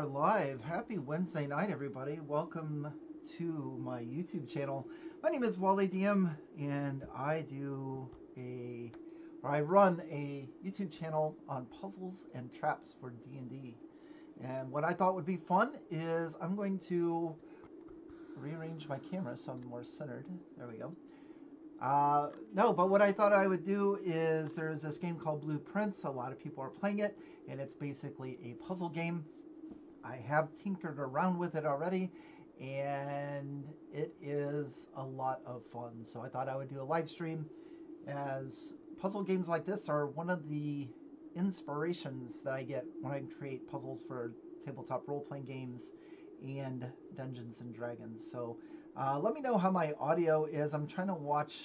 are live. Happy Wednesday night, everybody. Welcome to my YouTube channel. My name is Wally DM, and I run a YouTube channel on puzzles and traps for D&D. And what I thought would be fun is I'm going to rearrange my camera so I'm more centered. There we go. No, but what I thought I would do is there's this game called Blueprints. A lot of people are playing it, and it's basically a puzzle game. I have tinkered around with it already, and it is a lot of fun. So I thought I would do a live stream, as puzzle games like this are one of the inspirations that I get when I create puzzles for tabletop role-playing games and Dungeons and Dragons. So let me know how my audio is. I'm trying to watch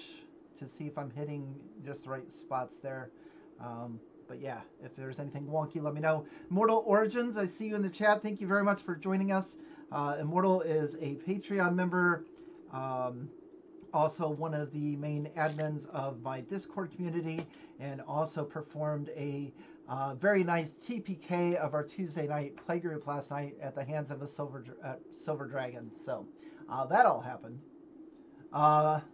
to see if I'm hitting just the right spots there. But yeah, if there's anything wonky, let me know. Immortal Origins, I see you in the chat. Thank you very much for joining us. Immortal is a Patreon member. Also one of the main admins of my Discord community, and also performed a very nice TPK of our Tuesday night playgroup last night at the hands of a silver dragon. So that all happened. All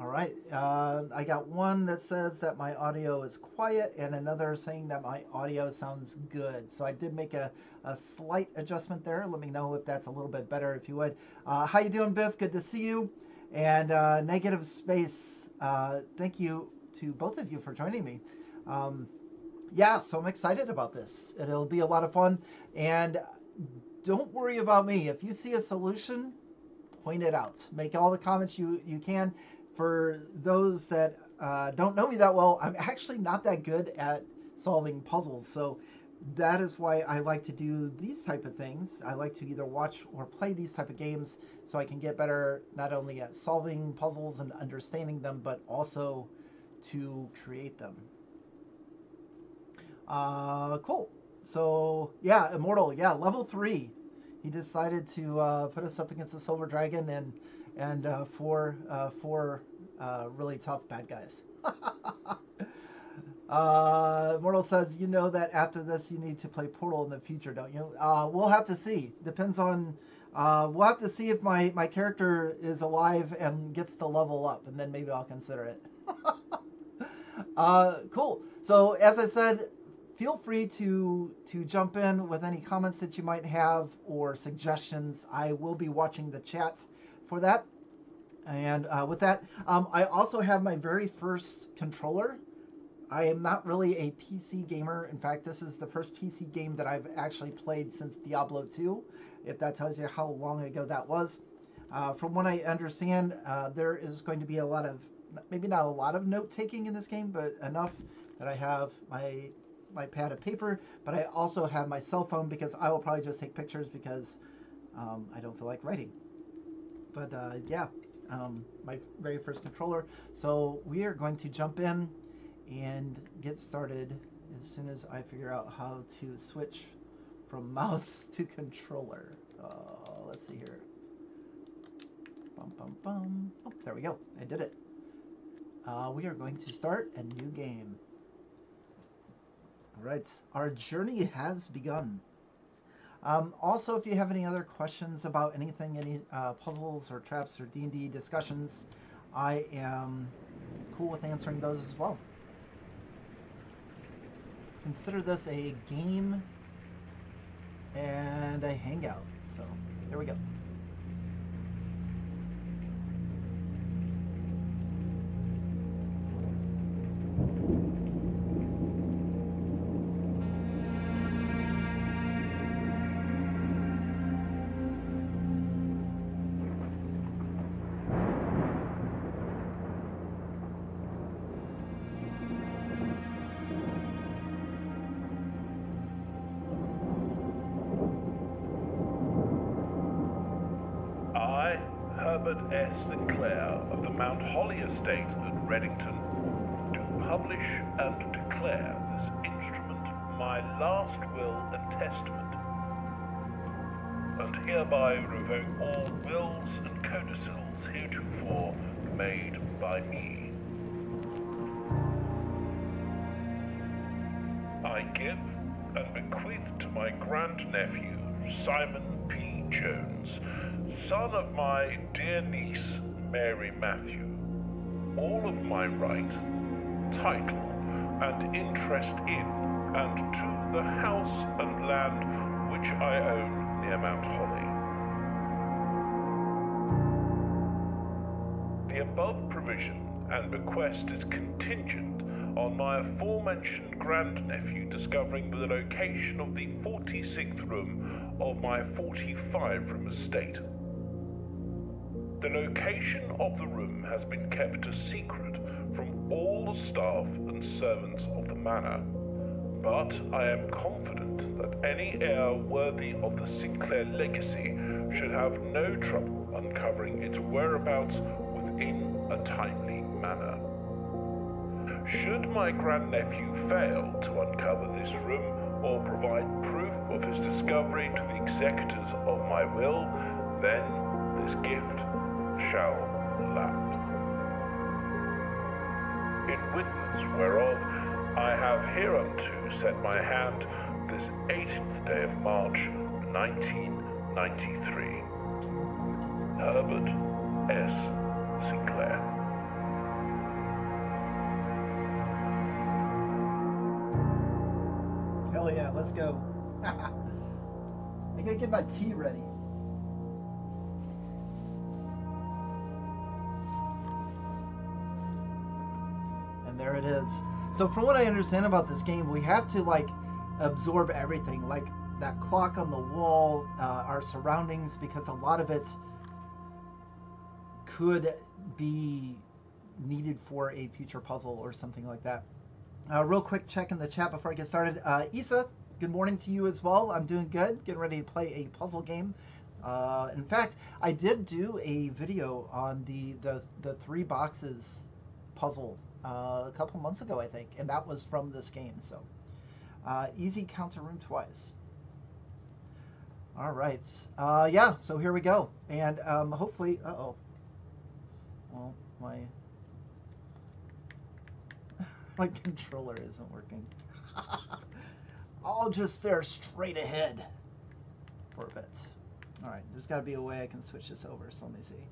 right, I got one that says that my audio is quiet, and another saying that my audio sounds good. So I did make a slight adjustment there. Let me know if that's a little bit better, if you would. How you doing, Biff? Good to see you. And Negative Space, thank you to both of you for joining me. Yeah, so I'm excited about this. It'll be a lot of fun. And don't worry about me. If you see a solution, point it out. Make all the comments you can. For those that don't know me that well, I'm actually not that good at solving puzzles. So that is why I like to do these type of things. I like to either watch or play these type of games so I can get better not only at solving puzzles and understanding them, but also to create them. Cool. So yeah, Immortal, yeah, level 3. He decided to put us up against the Silver Dragon and four really tough bad guys. Immortal says, you know that after this you need to play Portal in the future, don't you? We'll have to see. Depends on, we'll have to see if my character is alive and gets to level up, and then maybe I'll consider it. Cool. So as I said, feel free to jump in with any comments that you might have or suggestions. I will be watching the chat for that. And with that, I also have my very first controller. I am not really a PC gamer. In fact, this is the first PC game that I've actually played since Diablo 2, if that tells you how long ago that was. From what I understand, there is going to be a lot of, maybe not a lot of note-taking in this game, but enough that I have my pad of paper, but I also have my cell phone because I will probably just take pictures because I don't feel like writing. But yeah, my very first controller. So we are going to jump in and get started as soon as I figure out how to switch from mouse to controller. Let's see here. Bum, bum, bum. Oh, there we go. I did it. We are going to start a new game. All right, our journey has begun. Also, if you have any other questions about anything, any puzzles or traps or D&D discussions, I am cool with answering those as well. Consider this a game and a hangout. So, there we go. S. Sinclair of the Mount Holly Estate at Reddington, do publish and declare this instrument my last will and testament, and hereby revoke all wills and codicils heretofore made by me. I give and bequeath to grandnephew, Simon P. Jones, son of my dear niece, Mary Matthew, all of my right, title, and interest in and to the house and land which I own near Mount Holly. The above provision and bequest is contingent on my aforementioned grandnephew discovering the location of the 46th room of my 45-room estate. The location of the room has been kept a secret from all the staff and servants of the manor, but I am confident that any heir worthy of the Sinclair legacy should have no trouble uncovering its whereabouts within a timely manner. Should my grandnephew fail to uncover this room or provide proof of his discovery to the executors of my will, then this gift shall lapse. In witness whereof I have hereunto set my hand this 18th day of March, 1993. Herbert S. Sinclair. Hell yeah, let's go. I gotta get my tea ready. And there it is. So from what I understand about this game, we have to like absorb everything, like that clock on the wall, our surroundings, because a lot of it could be needed for a future puzzle or something like that. Real quick check in the chat before I get started. Issa, good morning to you as well. I'm doing good, getting ready to play a puzzle game. In fact, I did do a video on the 3 boxes puzzle a couple months ago, I think, and that was from this game. So easy count to room twice. All right, yeah, so here we go, and hopefully, well, my controller isn't working. I'll just stare straight ahead for a bit. All right, there's got to be a way I can switch this over, so let me see.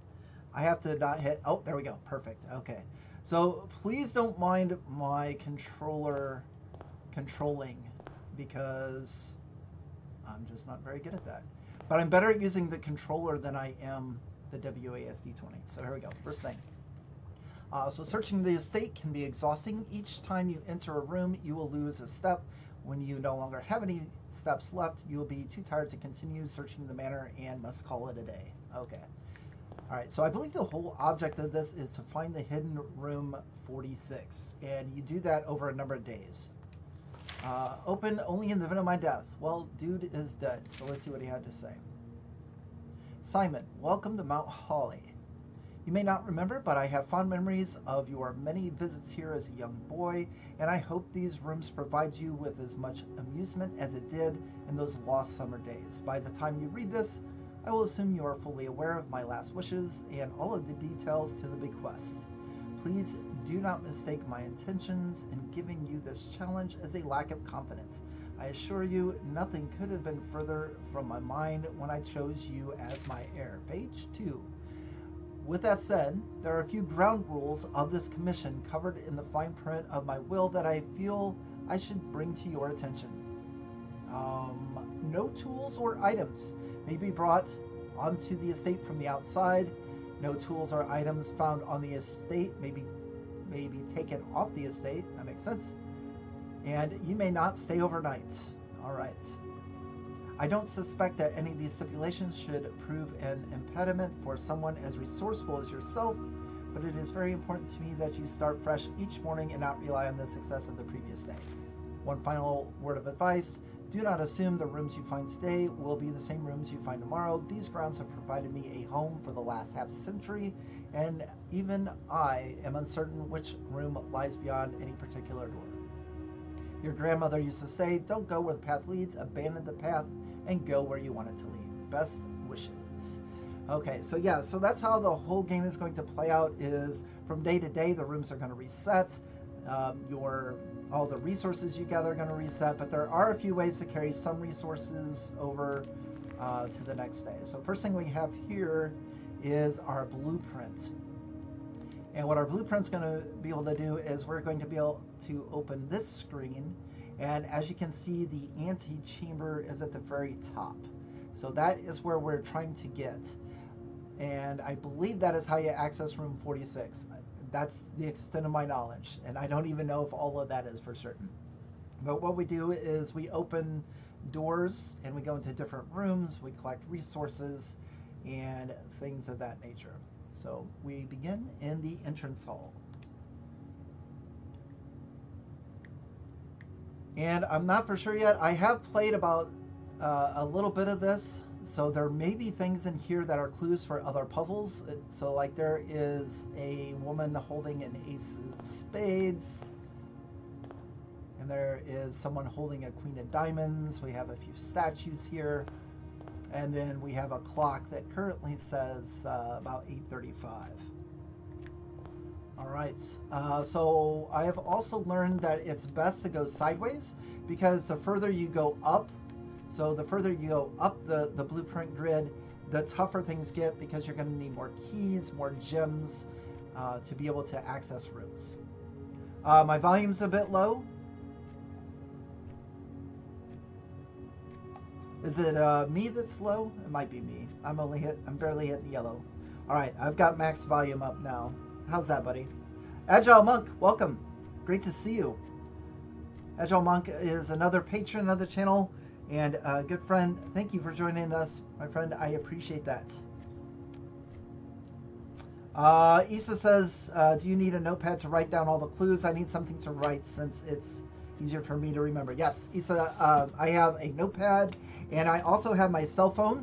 I have to not hit, oh, there we go, perfect, okay. So please don't mind my controller controlling, because I'm just not very good at that. But I'm better at using the controller than I am the WASD-20. So here we go, first thing. So searching the estate can be exhausting. Each time you enter a room, you will lose a step. When you no longer have any steps left, you will be too tired to continue searching the manor and must call it a day. Okay. All right, so I believe the whole object of this is to find the hidden room 46, and you do that over a number of days. Open only in the event of my death. Well, dude is dead, so let's see what he had to say. Simon, welcome to Mount Holly. You may not remember, but I have fond memories of your many visits here as a young boy, and I hope these rooms provide you with as much amusement as it did in those lost summer days. By the time you read this, I will assume you are fully aware of my last wishes and all of the details to the bequest. Please do not mistake my intentions in giving you this challenge as a lack of confidence. I assure you, nothing could have been further from my mind when I chose you as my heir. Page 2. With that said, there are a few ground rules of this commission covered in the fine print of my will that I feel I should bring to your attention. No tools or items may be brought onto the estate from the outside. No tools or items found on the estate may be taken off the estate. That makes sense. And you may not stay overnight. All right. I don't suspect that any of these stipulations should prove an impediment for someone as resourceful as yourself, but it is very important to me that you start fresh each morning and not rely on the success of the previous day. One final word of advice. Do not assume the rooms you find today will be the same rooms you find tomorrow. These grounds have provided me a home for the last half century, and even I am uncertain which room lies beyond any particular door. Your grandmother used to say, don't go where the path leads, abandon the path, and go where you want it to lead. Best wishes. Okay, so yeah, so that's how the whole game is going to play out, is from day to day the rooms are going to reset. Your all the resources you gather are going to reset, but there are a few ways to carry some resources over to the next day. So first thing we have here is our blueprint. And what our blueprint's going to be able to do is we're going to be able to open this screen, and as you can see, the antechamber is at the very top. So that is where we're trying to get. And I believe that is how you access room 46. That's the extent of my knowledge, and I don't even know if all of that is for certain. But what we do is we open doors and we go into different rooms, we collect resources and things of that nature. So we begin in the entrance hall. And I'm not for sure yet. I have played about a little bit of this, so there may be things in here that are clues for other puzzles. So like there is a woman holding an ace of spades, and there is someone holding a queen of diamonds. We have a few statues here, and then we have a clock that currently says about 8:35. All right, so I have also learned that it's best to go sideways, because the further you go up, so the further you go up the blueprint grid, the tougher things get, because you're going to need more keys, more gems to be able to access rooms. My volume's a bit low. Is it me that's low? It might be me. I'm barely hitting yellow. All right, I've got max volume up now. How's that, buddy? Agile Monk, welcome. Great to see you. Agile Monk is another patron of the channel and a good friend. Thank you for joining us, my friend. I appreciate that. Issa says, do you need a notepad to write down all the clues? I need something to write since it's easier for me to remember. Yes, Issa, I have a notepad, and I also have my cell phone,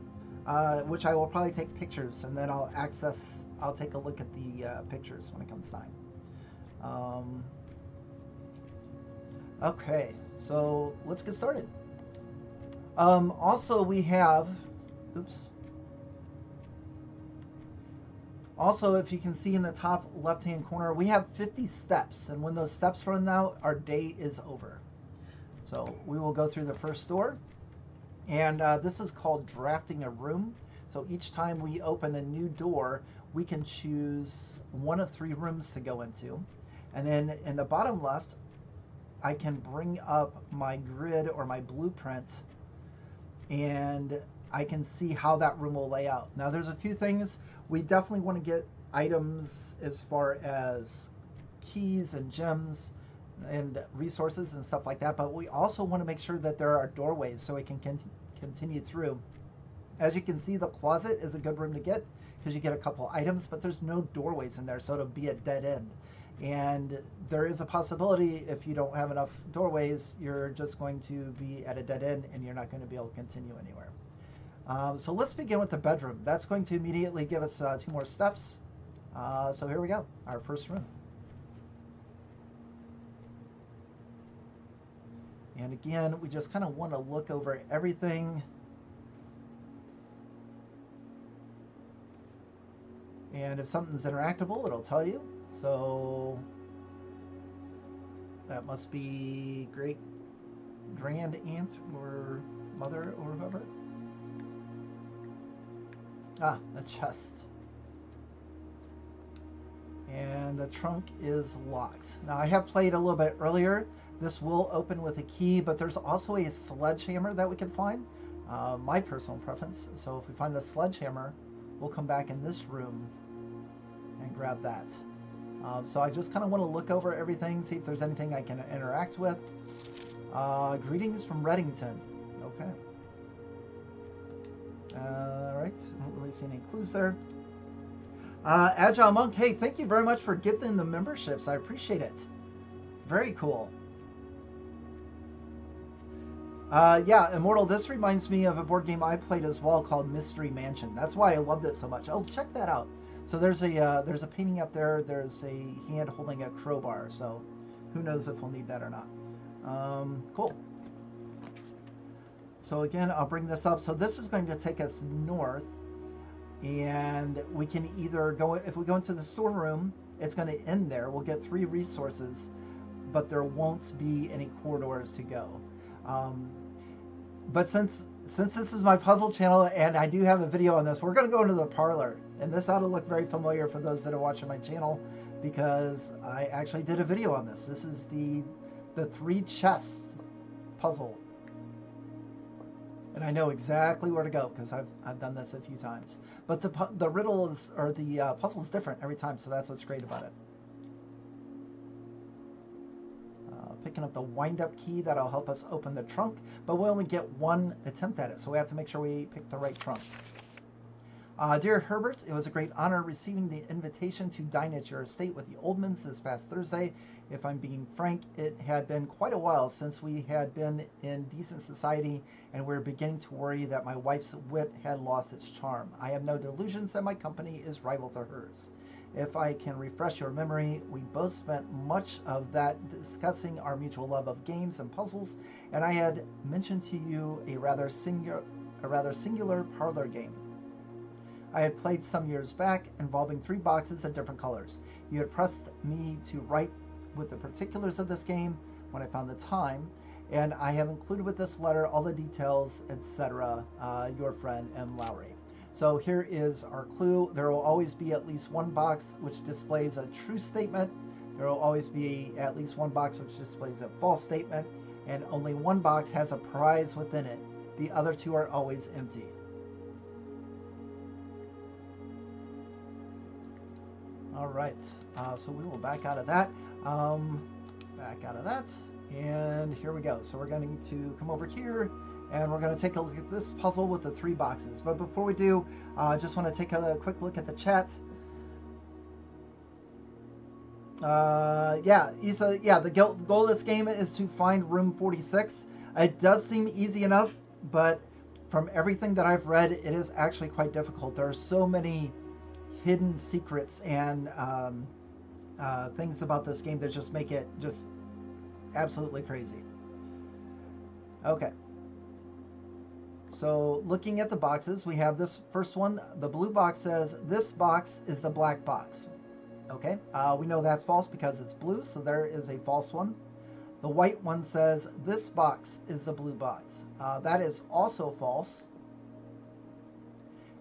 which I will probably take pictures, and then I'll take a look at the pictures when it comes time. Okay, so let's get started. Also, we have, also, if you can see in the top left-hand corner, we have 50 steps, and when those steps run out, our day is over. So we will go through the first door, and this is called drafting a room. So each time we open a new door, we can choose one of 3 rooms to go into. And then in the bottom left, I can bring up my grid or my blueprint, and I can see how that room will lay out. Now there's a few things. We definitely want to get items as far as keys and gems and resources and stuff like that, but we also want to make sure that there are doorways so we can continue through. As you can see, the closet is a good room to get because you get a couple items, but there's no doorways in there, so it'll be a dead end. And there is a possibility if you don't have enough doorways, you're just going to be at a dead end and you're not going to be able to continue anywhere. So let's begin with the bedroom. That's going to immediately give us 2 more steps. So here we go, our first room. And again, we just kind of want to look over everything. And if something's interactable, it'll tell you. So that must be great grand aunt or mother or whoever. Ah, a chest. And the trunk is locked. Now I have played a little bit earlier. This will open with a key, but there's also a sledgehammer that we can find. My personal preference. So if we find the sledgehammer, we'll come back in this room and grab that. So I just kind of want to look over everything, see if there's anything I can interact with. Greetings from Reddington. Okay. Alright, I don't really see any clues there. Agile Monk, hey, thank you very much for gifting the memberships. I appreciate it. Very cool. Yeah, Immortal, this reminds me of a board game I played as well called Mystery Mansion. That's why I loved it so much. Oh, check that out. So there's a painting up there. There's a hand holding a crowbar. So who knows if we'll need that or not. Cool. So again, I'll bring this up. So this is going to take us north. And we can either go, if we go into the storeroom, it's going to end there. We'll get 3 resources. but there won't be any corridors to go. Um, but since this is my puzzle channel and I do have a video on this, we're going to go into the parlor. And this ought to look very familiar for those that are watching my channel, because I actually did a video on this. This is the 3 chess puzzle. And I know exactly where to go because I've done this a few times. But the riddle is, or the puzzle is different every time, so that's what's great about it. Picking up the wind-up key, that'll help us open the trunk, but we only get 1 attempt at it, so we have to make sure we pick the right trunk. Dear Herbert, it was a great honor receiving the invitation to dine at your estate with the Oldmans this past Thursday. If I'm being frank, it had been quite a while since we had been in decent society, and we were beginning to worry that my wife's wit had lost its charm. I have no delusions that my company is rival to hers. If I can refresh your memory, we both spent much of that discussing our mutual love of games and puzzles, and I had mentioned to you a rather singular parlor game I had played some years back, involving 3 boxes of different colors. You had pressed me to write with the particulars of this game when I found the time, and I have included with this letter all the details, etc. Your friend M. Lowry. So here is our clue. There will always be at least 1 box which displays a true statement. There will always be at least 1 box which displays a false statement, and only 1 box has a prize within it. The other 2 are always empty. All right, so we will back out of that. And here we go. So we're going to come over here, and we're going to take a look at this puzzle with the 3 boxes. But before we do, I just want to take a quick look at the chat. Isa, the goal of this game is to find room 46. It does seem easy enough, but from everything that I've read, it is actually quite difficult. There are so many hidden secrets and things about this game that just make it just absolutely crazy. Okay. So looking at the boxes, we have this first one. The blue box says, this box is the black box. Okay, we know that's false because it's blue, so there is a false one. The white one says, this box is the blue box. That is also false.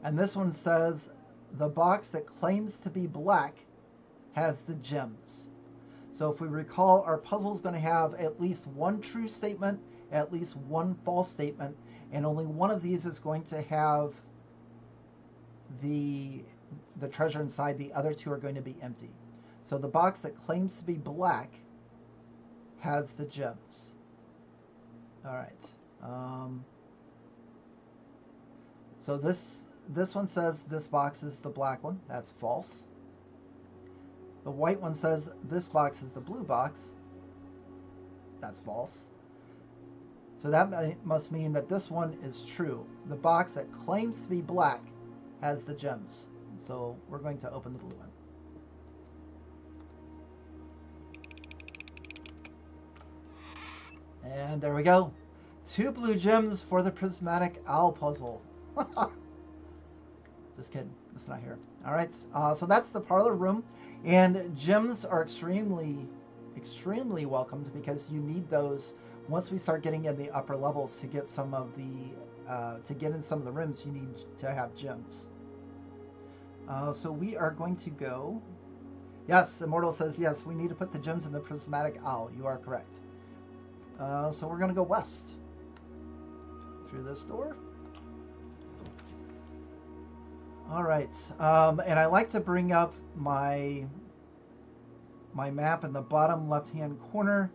And this one says, the box that claims to be black has the gems. So if we recall, our puzzle is going to have at least 1 true statement, at least 1 false statement, and only one of these is going to have the treasure inside. The other 2 are going to be empty. So the box that claims to be black has the gems. All right. So this one says this box is the black one. That's false. The white one says this box is the blue box. That's false. So that must mean that this one is true. The box that claims to be black has the gems. So we're going to open the blue one. And there we go. 2 blue gems for the prismatic owl puzzle. Just kidding. It's not here. All right. So that's the parlor room. And gems are extremely welcomed because you need those once we start getting in the upper levels to get some of the, to get in some of the rooms, you need to have gems. So we are going to go. Yes, Immortal says, yes, we need to put the gems in the prismatic owl. You are correct. So we're going to go west through this door. All right, and I like to bring up my map in the bottom left-hand corner.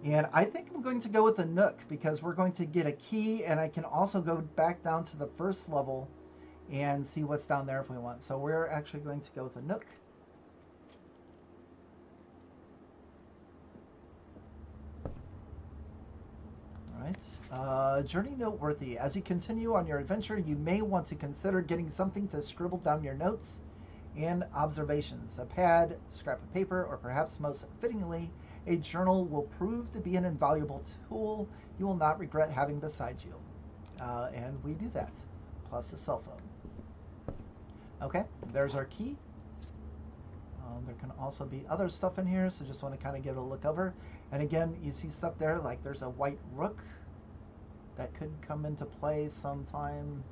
And I think I'm going to go with the Nook because we're going to get a key, and I can also go back down to the first level and see what's down there if we want. So we're actually going to go with the Nook. Alright, journey noteworthy. As you continue on your adventure, you may want to consider getting something to scribble down your notes and observations. A pad, scrap of paper, or perhaps most fittingly, a journal will prove to be an invaluable tool you will not regret having beside you. And we do that, plus a cell phone. Okay, there's our key. There can also be other stuff in here, so just want to kind of give it a look over. And again, you see stuff there, like there's a white rook that could come into play sometime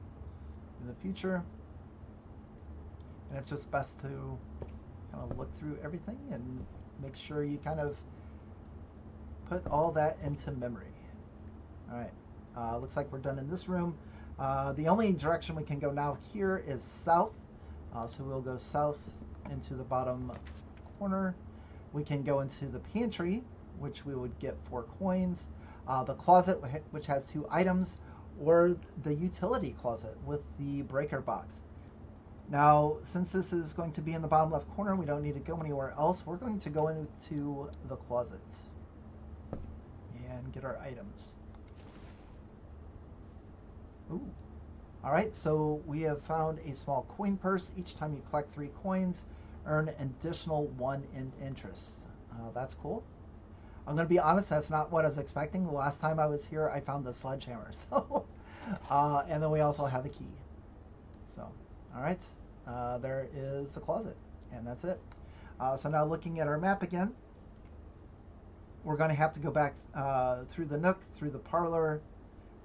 in the future. And it's just best to kind of look through everything and make sure you kind of put all that into memory. All right, looks like we're done in this room. The only direction we can go now here is south. So we'll go south into the bottom corner. We can go into the pantry, which we would get 4 coins. The closet, which has 2 items, or the utility closet with the breaker box. Now, since this is going to be in the bottom left corner, we don't need to go anywhere else. We're going to go into the closet and get our items. Ooh. All right, so we have found a small coin purse. Each time you collect 3 coins, earn an additional 1 in interest. That's cool. I'm going to be honest, that's not what I was expecting. The last time I was here, I found the sledgehammer. So, and then we also have a key. So, all right, there is the closet, and that's it. So now looking at our map again, we're going to have to go back through the nook, through the parlor,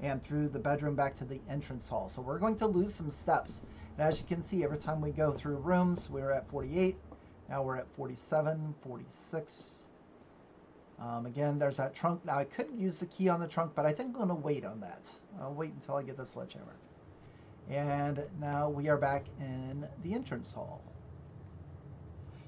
and through the bedroom back to the entrance hall. So we're going to lose some steps. And as you can see, every time we go through rooms, we're at 48. Now we're at 47, 46. Again, there's that trunk. Now I could use the key on the trunk, but I think I'm going to wait on that. I'll wait until I get the sledgehammer. And now we are back in the entrance hall.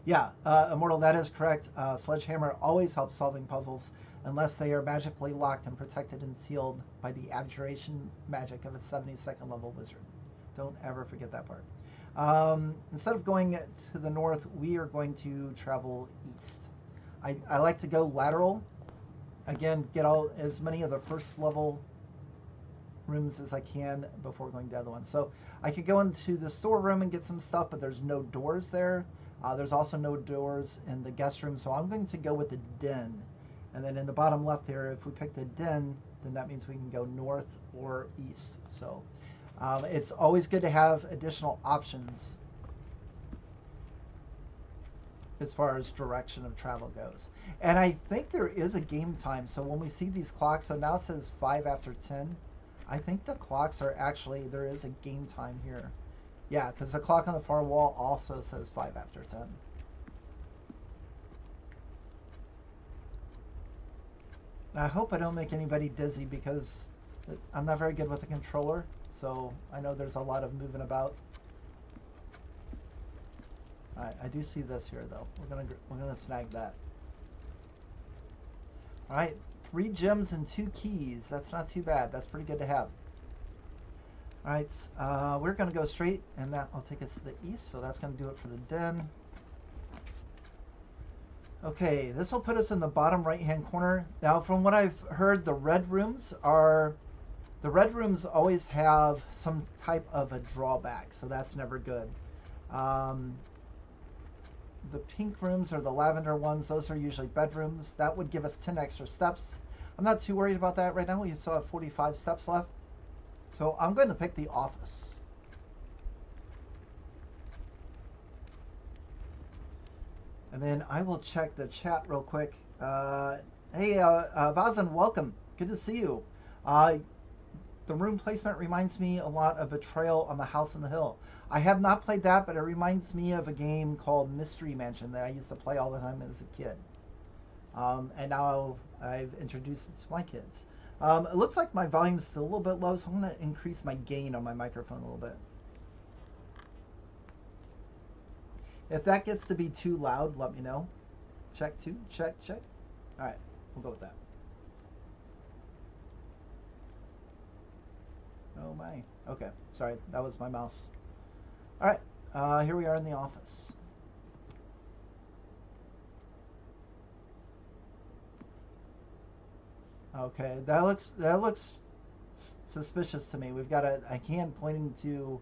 Yeah, Immortal, that is correct. Sledgehammer always helps solving puzzles unless they are magically locked and protected and sealed by the abjuration magic of a 72nd level wizard. Don't ever forget that part. Instead of going to the north, we are going to travel east. I like to go lateral. Again, get as many of the first level rooms as I can before going to the other one. So I could go into the storeroom and get some stuff, but there's no doors there. There's also no doors in the guest room, so I'm going to go with the den. And then in the bottom left here, if we pick the den, then that means we can go north or east. So it's always good to have additional options as far as direction of travel goes. And I think there is a game time. So when we see these clocks, so now it says 5 after 10. I think the clocks are actually, there is a game time here. Yeah, because the clock on the far wall also says 5 after 10. I hope I don't make anybody dizzy because I'm not very good with the controller. So I know there's a lot of moving about. I do see this here though. We're gonna snag that. All right, 3 gems and 2 keys. That's not too bad. That's pretty good to have. All right, we're gonna go straight, and that will take us to the east. So that's gonna do it for the den. Okay, this will put us in the bottom right-hand corner. Now, from what I've heard, the red rooms always have some type of a drawback, so that's never good. The pink rooms or the lavender ones, those are usually bedrooms. That would give us 10 extra steps. I'm not too worried about that right now. We still have 45 steps left. So I'm going to pick the office. And then I will check the chat real quick. Hey, Vazan, welcome. Good to see you. The room placement reminds me a lot of Betrayal on the House on the Hill. I have not played that, but it reminds me of a game called Mystery Mansion that I used to play all the time as a kid. And now I've introduced it to my kids. It looks like my volume's still a little bit low, so I'm going to increase my gain on my microphone a little bit. If that gets to be too loud, let me know. Check 2, check. All right, we'll go with that. Oh my. Okay, sorry, that was my mouse. All right, here we are in the office. Okay, that looks suspicious to me. We've got a hand pointing to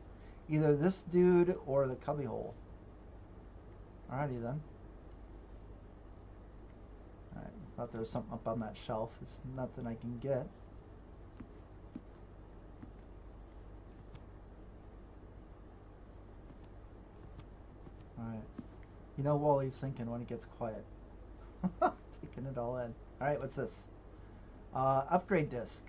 either this dude or the cubbyhole. Alrighty then. Alright, thought there was something up on that shelf. It's nothing I can get. Alright. You know Wally's thinking when it gets quiet. Taking it all in. Alright, what's this? Upgrade disc.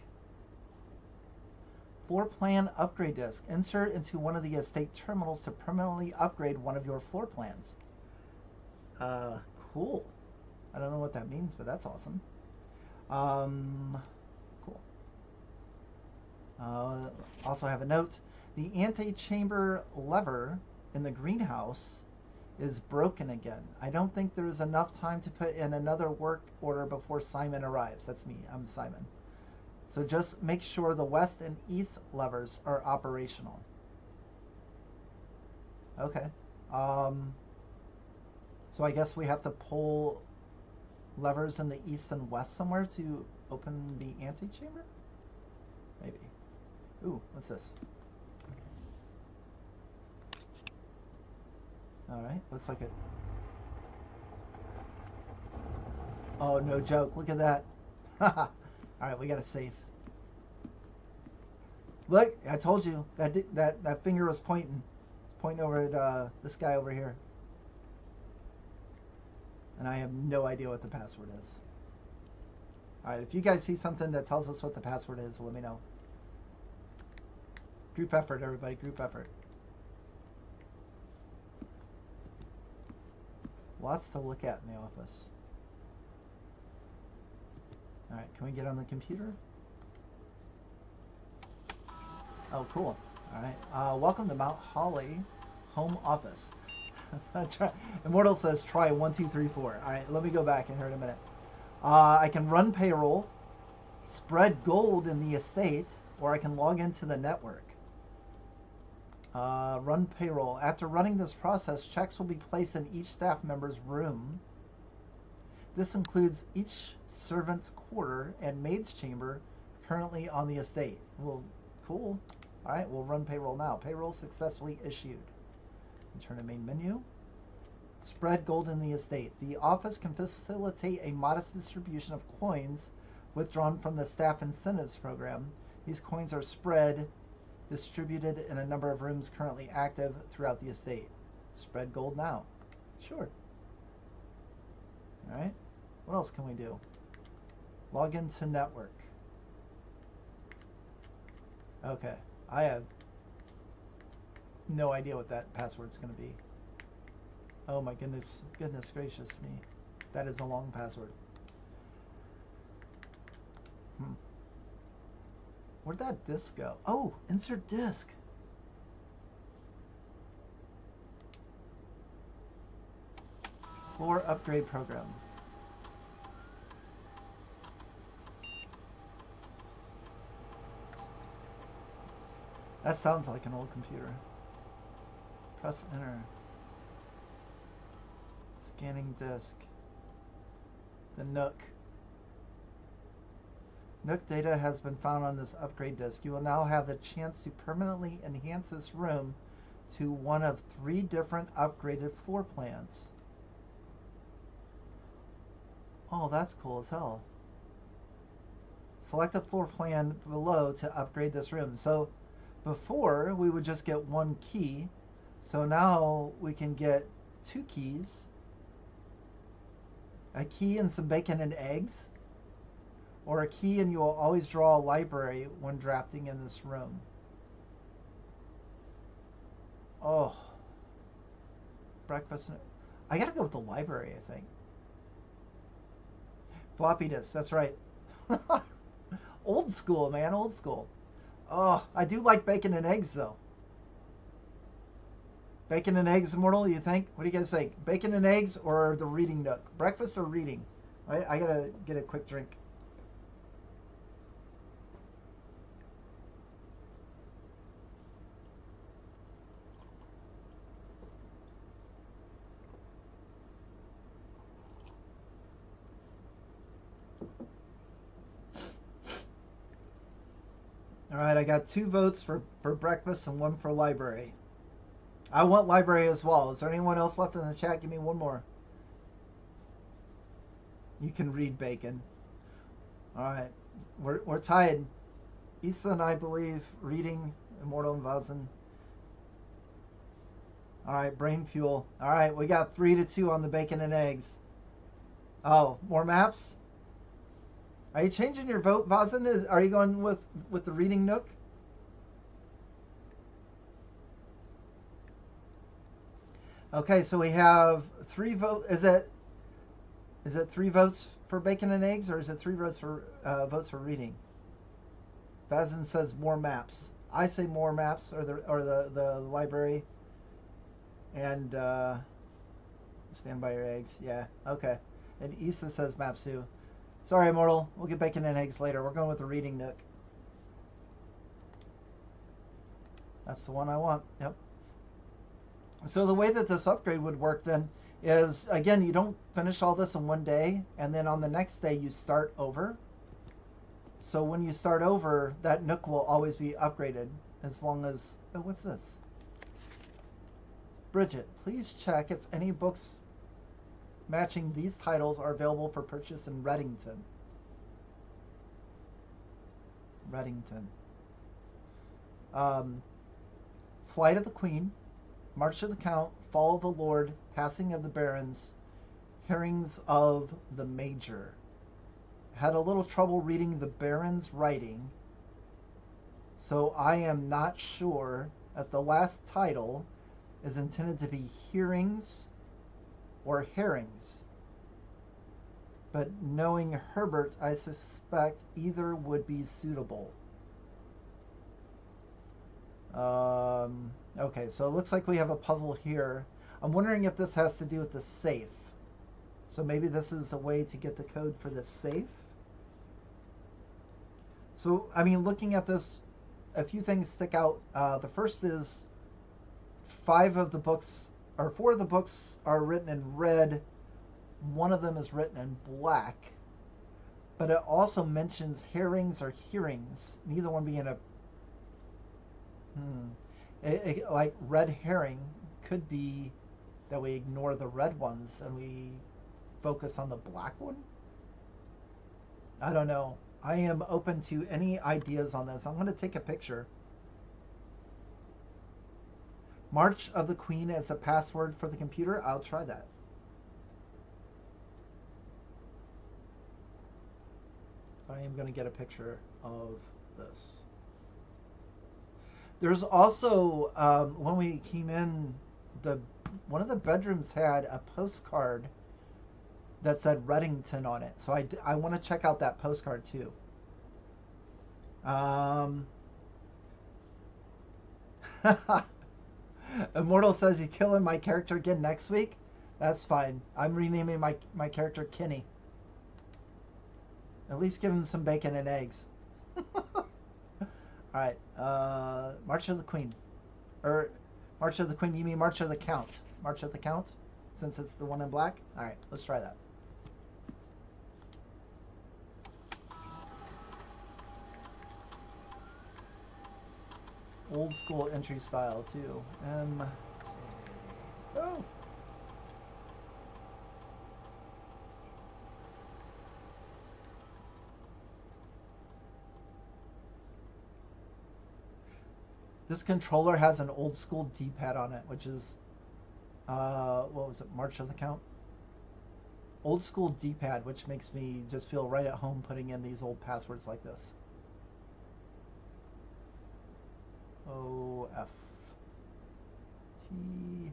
Floor plan upgrade disc. Insert into one of the estate terminals to permanently upgrade one of your floor plans. Cool. I don't know what that means, but that's awesome. Cool. Also have a note. The antechamber lever in the greenhouse is broken again. I don't think there's enough time to put in another work order before Simon arrives. That's me. I'm Simon. So just make sure the west and east levers are operational. Okay. So I guess we have to pull levers in the east and west somewhere to open the antechamber? Maybe. Ooh, what's this? Alright, looks like it. Oh, no joke. Look at that. Alright, we got a safe. Look, I told you. That finger was pointing. It's pointing over at this guy over here. And I have no idea what the password is. Alright, if you guys see something that tells us what the password is, let me know. Group effort, everybody. Group effort. Lots to look at in the office. Alright, can we get on the computer? Oh, cool. Alright. Welcome to Mount Holly Home Office. Immortal says try 1, 2, 3, 4. Alright, let me go back in here in a minute. I can run payroll, spread gold in the estate, or I can log into the network. Run payroll. After running this process, checks will be placed in each staff member's room. This includes each servant's quarter and maid's chamber currently on the estate. Well, cool. All right, we'll run payroll now. Payroll successfully issued. Turn to main menu. Spread gold in the estate. The office can facilitate a modest distribution of coins withdrawn from the staff incentives program. These coins are distributed in a number of rooms currently active throughout the estate. Spread gold now. Sure. All right. What else can we do? Log into network. Okay. I have no idea what that password's going to be. Oh my goodness gracious me. That is a long password. Where'd that disc go? Oh, insert disc. Floor upgrade program. That sounds like an old computer. Press enter. Scanning disk. The Nook. Nook data has been found on this upgrade disk. You will now have the chance to permanently enhance this room to one of 3 different upgraded floor plans. Oh, that's cool as hell. Select a floor plan below to upgrade this room. So before we would just get 1 key. So now we can get 2 keys. A key and some bacon and eggs. Or a key and you will always draw a library when drafting in this room. Oh. Breakfast. I gotta go with the library, I think. Floppy disk, that's right. Old school, man, old school. Oh, I do like bacon and eggs, though. Bacon and eggs, Immortal, you think? What do you guys think? Bacon and eggs or the reading nook? Breakfast or reading? I gotta get a quick drink. All right, I got 2 votes for breakfast and 1 for library. I want library as well. Is there anyone else left in the chat? Give me 1 more. You can read bacon. All right, we're tied. Issa and I believe reading, Immortal and Vazen. All right, brain fuel. All right, we got 3-2 on the bacon and eggs. Oh, more maps? Are you changing your vote, Vazin? Are you going with the reading nook? Okay, so we have 3 vote. Is it 3 votes for bacon and eggs, or is it 3 votes for reading? Vazin says more maps. I say more maps, or the library. And stand by your eggs. Yeah, okay. And Issa says maps too. Sorry, Immortal. We'll get bacon and eggs later. We're going with the reading nook. That's the one I want. Yep. So the way that this upgrade would work then is, again, you don't finish all this in one day, and then on the next day you start over. So when you start over, that nook will always be upgraded as long as... Oh, what's this? Bridget, please check if any books matching these titles are available for purchase in Reddington. Flight of the Queen, March of the Count, Fall of the Lord, Passing of the Barons, Herrings of the Major. Had a little trouble reading the Baron's writing, so I am not sure if the last title is intended to be hearings or herrings. But knowing Herbert, I suspect either would be suitable. Okay, so it looks like we have a puzzle here. I'm wondering if this has to do with the safe. So maybe this is a way to get the code for the safe. So, I mean, looking at this, a few things stick out. The first is 4 of the books are written in red. One of them is written in black. But it also mentions herrings or hearings, neither one being a... like red herring could be that we ignore the red ones and we focus on the black one. I don't know. I am open to any ideas on this. I'm going to take a picture. March of the Queen as the password for the computer. I'll try that. I am going to get a picture of this. There's also, when we came in, one of the bedrooms had a postcard that said Reddington on it. So I want to check out that postcard too. Immortal says, you killing my character again next week? That's fine. I'm renaming my character Kenny. At least give him some bacon and eggs. Alright, March of the Queen. March of the Queen, you mean March of the Count? March of the Count? Since it's the one in black? Alright, let's try that. Old school entry style, too. Oh! This controller has an old school D-pad on it, which is, what was it, March of the Count? Old school D-pad, which makes me just feel right at home putting in these old passwords like this. O, F, T,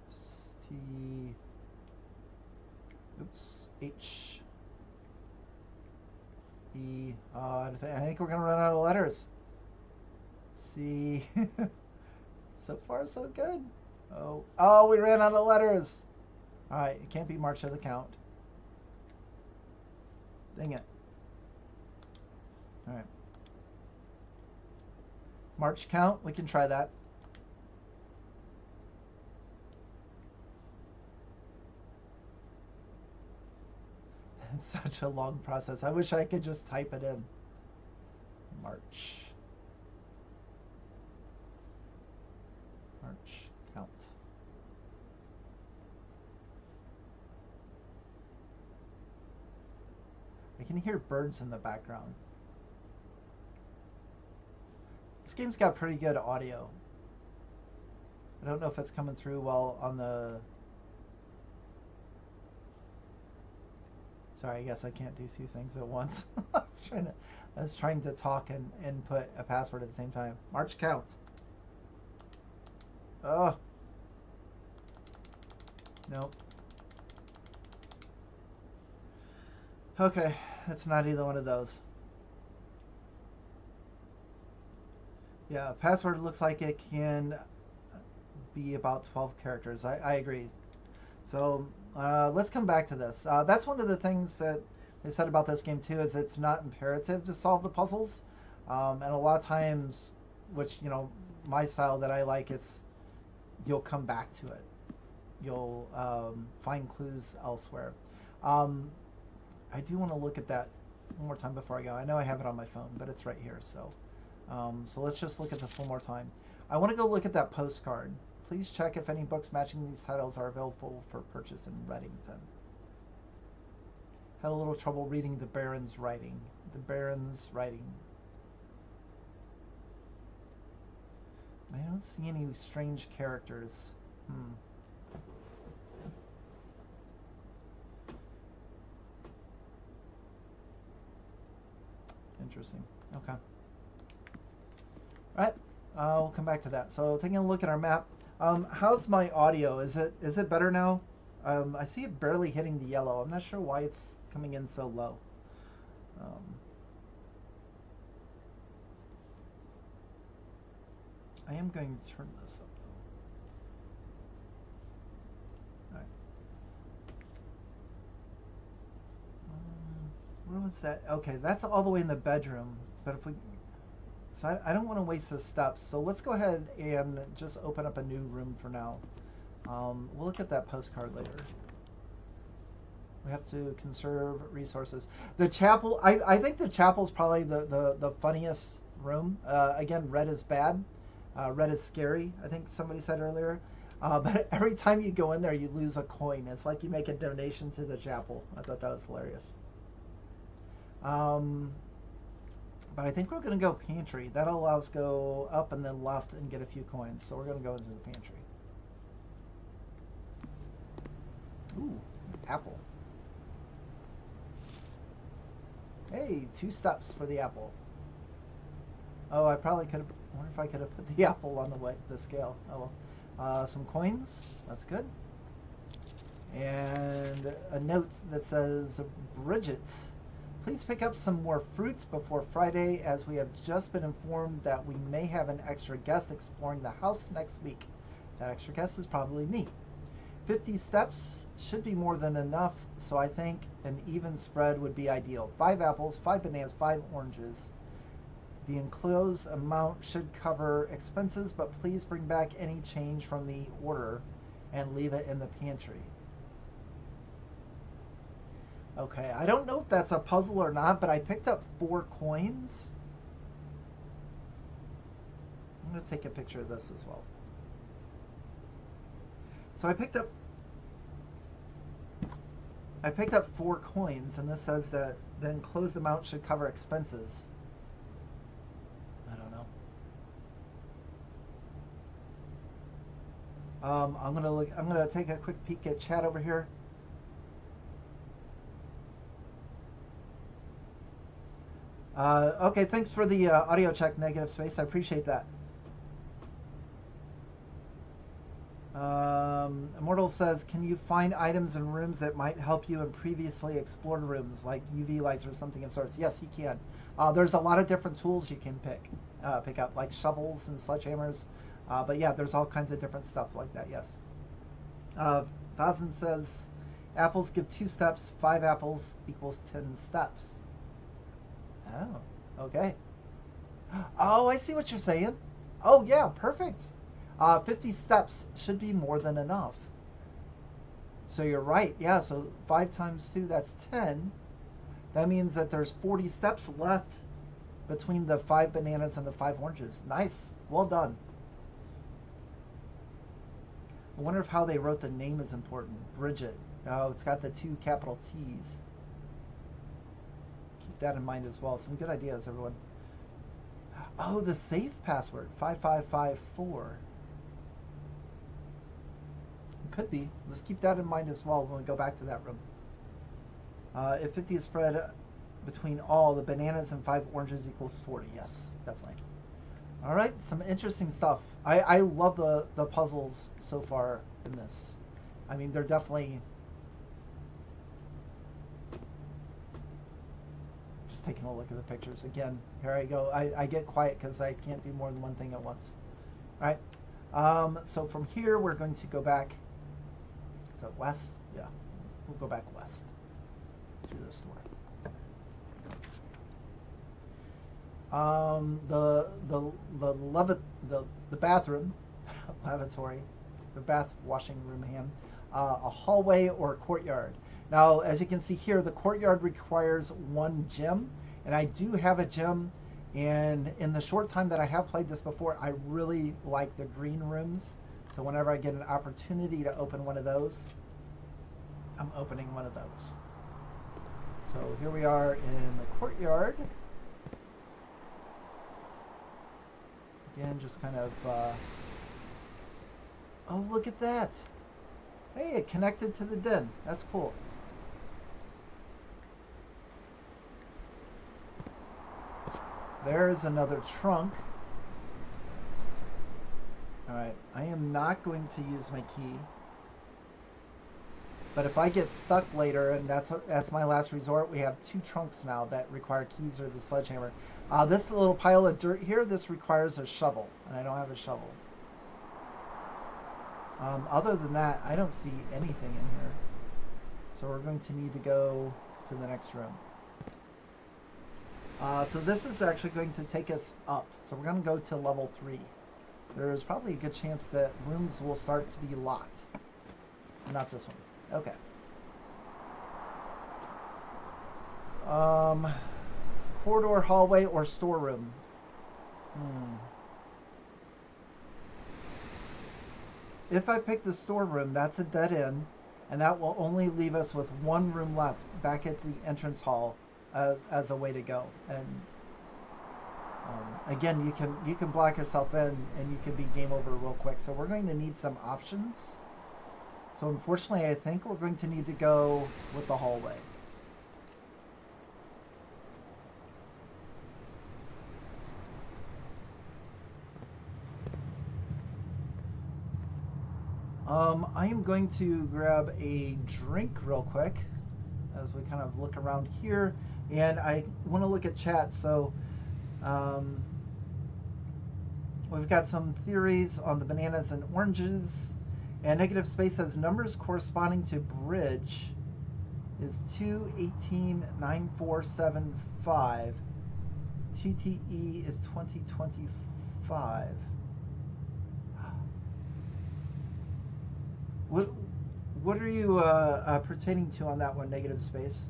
S, T, oops, H, E, I think we're going to run out of letters. C. So far, so good. Oh, we ran out of letters. All right, it can't be March of the Count. Dang it. All right. March count, we can try that. It's such a long process. I wish I could just type it in. March count. I can hear birds in the background. This game's got pretty good audio. I don't know if it's coming through well on the... Sorry, I guess I can't do two things at once. I was trying to talk and input a password at the same time. March count. Oh. Nope. Okay, that's not either one of those. Yeah, password looks like it can be about 12 characters. I agree. So let's come back to this. That's one of the things that they said about this game too, is it's not imperative to solve the puzzles. And a lot of times, which, you know, my style that I like is you'll come back to it. You'll find clues elsewhere. I do want to look at that one more time before I go. I know I have it on my phone, but it's right here. So let's just look at this one more time. I want to go look at that postcard. Please check if any books matching these titles are available for purchase in Reddington. Had a little trouble reading the Baron's writing. The Baron's writing. I don't see any strange characters. Interesting. Okay. All right. We'll come back to that. So taking a look at our map. How's my audio? Is it better now? I see it barely hitting the yellow. I'm not sure why it's coming in so low. I am going to turn this up though. All right. Where was that? Okay, that's all the way in the bedroom. But if we... So I don't want to waste the steps. So let's go ahead and just open up a new room for now. We'll look at that postcard later. We have to conserve resources. The chapel, I think the chapel is probably the funniest room. Again, red is bad. Red is scary, I think somebody said earlier. But every time you go in there, you lose a coin. It's like you make a donation to the chapel. I thought that was hilarious. But I think we're going to go pantry. That allows go up and then left and get a few coins. So we're going to go into the pantry. Ooh, apple. Hey, 2 steps for the apple. Oh, I probably could have... I wonder if I could have put the apple on the scale. Oh well. Some coins. That's good. And a note that says, Bridget, please pick up some more fruits before Friday, as we have just been informed that we may have an extra guest exploring the house next week. That extra guest is probably me. 50 steps should be more than enough, so I think an even spread would be ideal. 5 apples, 5 bananas, 5 oranges. The enclosed amount should cover expenses, but please bring back any change from the order and leave it in the pantry. Okay, I don't know if that's a puzzle or not, but I picked up 4 coins. I'm going to take a picture of this as well. So I picked up 4 coins, and this says that the enclosed amount should cover expenses. I don't know. I'm gonna take a quick peek at chat over here. Okay, thanks for the audio check, Negative Space. I appreciate that. Immortal says, can you find items in rooms that might help you in previously explored rooms, like UV lights or something of sorts? Yes, you can. There's a lot of different tools you can pick up, like shovels and sledgehammers. But yeah, there's all kinds of different stuff like that, yes. Bazin says, apples give 2 steps, 5 apples equals 10 steps. Oh, okay. Oh, I see what you're saying. Oh, yeah, perfect. 50 steps should be more than enough. So you're right. Yeah, so 5 times 2, that's 10. That means that there's 40 steps left between the 5 bananas and the 5 oranges. Nice. Well done. I wonder if how they wrote the name is important. Bridget. Oh, it's got the 2 capital T's. Keep that in mind as well. Some good ideas, everyone. Oh, the safe password, 5554. could be. Let's keep that in mind as well when we go back to that room. If 50 is spread between all, the bananas and 5 oranges equals 40. Yes, definitely. All right, some interesting stuff. I love the puzzles so far in this. I mean, they're definitely... Just taking a look at the pictures. Again, here I go. I get quiet because I can't do more than one thing at once. All right. So from here, we're going to go back. Is that west? Yeah. We'll go back west through this door. The bathroom, lavatory, the bath washing room hand, a hallway or a courtyard. Now, as you can see here, the courtyard requires 1 gym, and I do have a gym. And in the short time that I have played this before, I really like the green rooms. So whenever I get an opportunity to open one of those, I'm opening one of those. So here we are in the courtyard. Again, just kind of, oh, look at that. Hey, it connected to the den. That's cool. There's another trunk. All right, I am not going to use my key. But if I get stuck later, and that's my last resort, we have 2 trunks now that require keys or the sledgehammer. This little pile of dirt here, this requires a shovel, and I don't have a shovel. Other than that, I don't see anything in here. So we're going to need to go to the next room. So this is actually going to take us up. So we're going to go to level 3. There's probably a good chance that rooms will start to be locked. Not this one. Okay. Corridor, hallway, or storeroom? If I pick the storeroom, that's a dead end, and that will only leave us with 1 room left back at the entrance hall as a way to go. And again, you can block yourself in, and you can be game over real quick. So we're going to need some options. So unfortunately, I think we're going to need to go with the hallway. I am going to grab a drink real quick as we kind of look around here, and I want to look at chat. So we've got some theories on the bananas and oranges, and negative space has numbers corresponding to bridge is 2189475. TTE is 2025. What are you pertaining to on that one, negative space?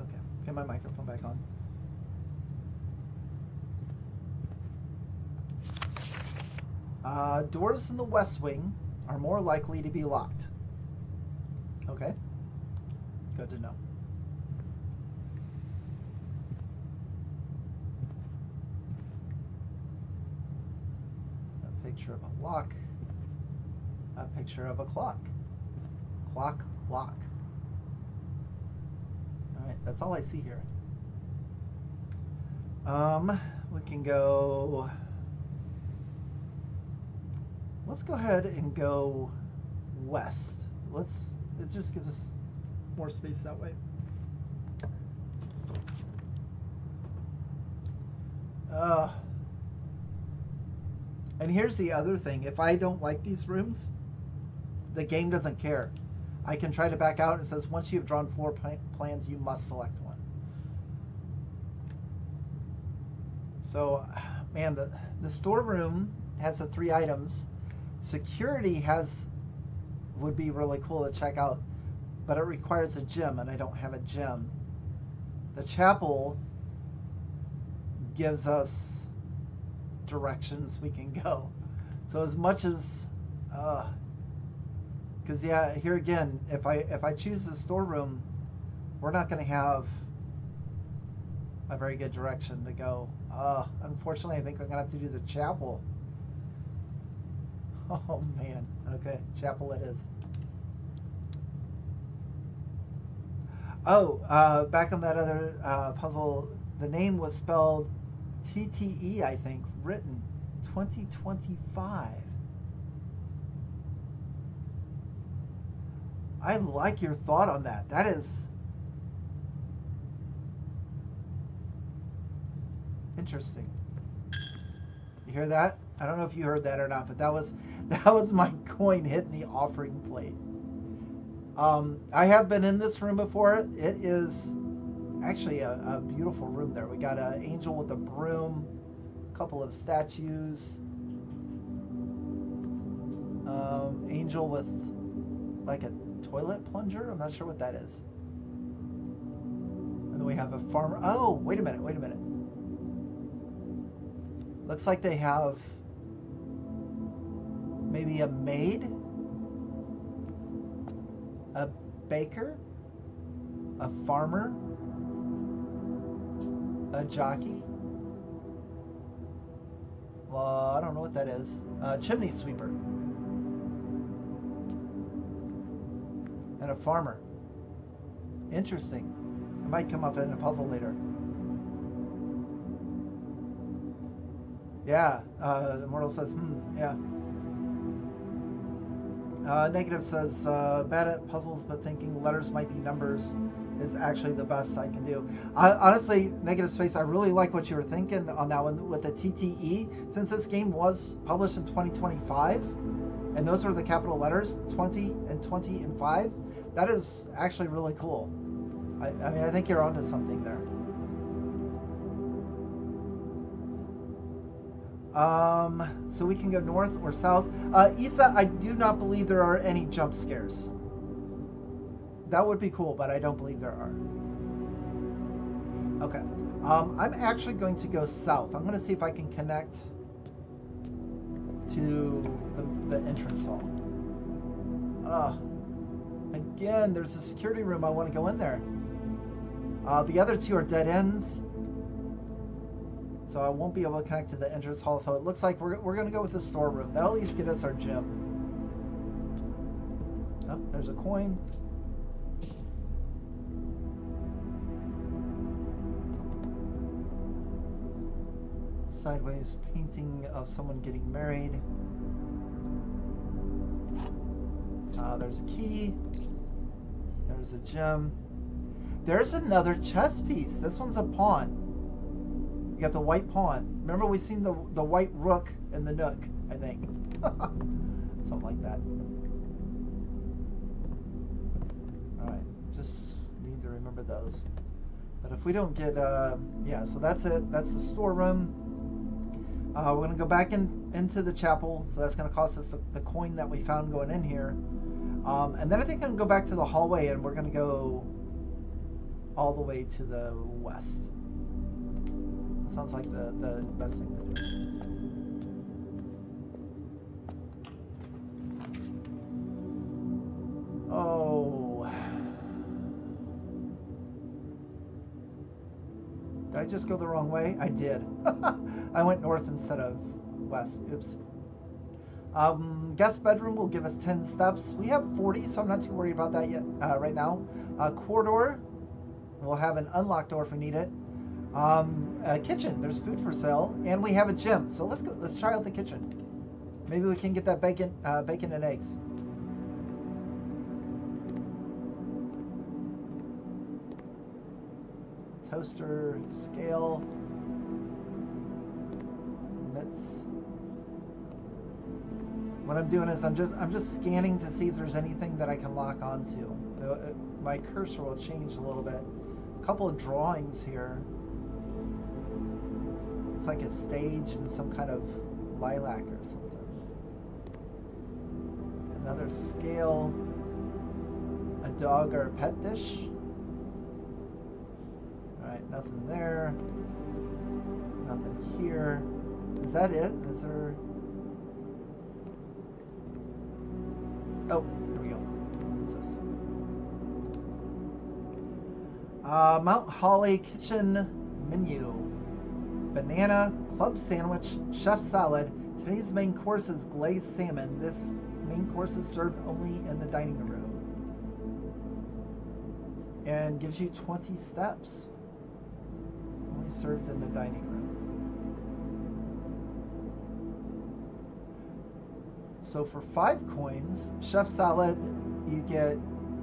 Okay, get my microphone back on. Doors in the west wing are more likely to be locked. Okay, good to know. A picture of a lock. A picture of a clock. Clock, lock. Alright, that's all I see here. We can go... Let's go ahead and go west. It just gives us more space that way. And here's the other thing. If I don't like these rooms, the game doesn't care. I can try to back out. It says once you've drawn floor plans, you must select one. So, man, the storeroom has the 3 items. Security would be really cool to check out, but it requires a gym, and I don't have a gym. The chapel gives us directions we can go. So as much as, because yeah, here again, if I choose the storeroom, we're not going to have a very good direction to go. Unfortunately, I think we're going to have to do the chapel. Oh man. Okay, chapel it is. Oh, back on that other puzzle, the name was spelled TTE, I think, written 2025. I like your thought on that. That is interesting. You hear that? I don't know if you heard that or not, but that was my coin hitting the offering plate. I have been in this room before. It is actually a beautiful room there. We got an angel with a broom, a couple of statues, angel with like a toilet plunger. I'm not sure what that is. And then we have a farmer. Oh, wait a minute. Looks like they have maybe a maid, a baker, a farmer, a jockey. Well, I don't know what that is. A chimney sweeper. And a farmer. Interesting. It might come up in a puzzle later. Yeah, Immortal says, yeah. Negative says, bad at puzzles, but thinking letters might be numbers is actually the best I can do. Honestly, Negative Space, I really like what you were thinking on that one with the TTE. Since this game was published in 2025, and those were the capital letters, 20 and 20 and 5, that is actually really cool. I mean, I think you're onto something there. So we can go north or south. Issa, I do not believe there are any jump scares. That would be cool, but I don't believe there are. Okay. I'm actually going to go south. I'm going to see if I can connect to the entrance hall. Again, there's a security room. I want to go in there. The other two are dead ends. So I won't be able to connect to the entrance hall. So it looks like we're going to go with the storeroom. That'll at least get us our gem. Oh, there's a coin. Sideways painting of someone getting married. There's a key. There's a gem. There's another chess piece. This one's a pawn. You got the white pawn. Remember we seen the white rook and the nook, I think. Something like that. Alright, just need to remember those. But if we don't get, yeah, so that's it. That's the storeroom. We're going to go back into the chapel. So that's going to cost us the coin that we found going in here. And then I think I'm going to go back to the hallway and we're going to go all the way to the west. Sounds like the best thing to do. Oh. Did I just go the wrong way? I did. I went north instead of west. Oops. Guest bedroom will give us 10 steps. We have 40, so I'm not too worried about that yet right now. Corridor. We'll have an unlocked door if we need it. Kitchen, there's food for sale, and we have a gym. So let's go. Let's try out the kitchen. Maybe we can get that bacon and eggs. Toaster, scale, mitts. What I'm doing is I'm just scanning to see if there's anything that I can lock onto. My cursor will change a little bit. A couple of drawings here. It's like a stage and some kind of lilac or something. Another scale. A dog or a pet dish. Alright, nothing there. Nothing here. Is that it? Is there... Oh, here we go. What's this? Mount Holly kitchen menu. Banana, club sandwich, chef salad. Today's main course is glazed salmon. This main course is served only in the dining room. And gives you 20 steps. Only served in the dining room. So for 5 coins, chef salad, you get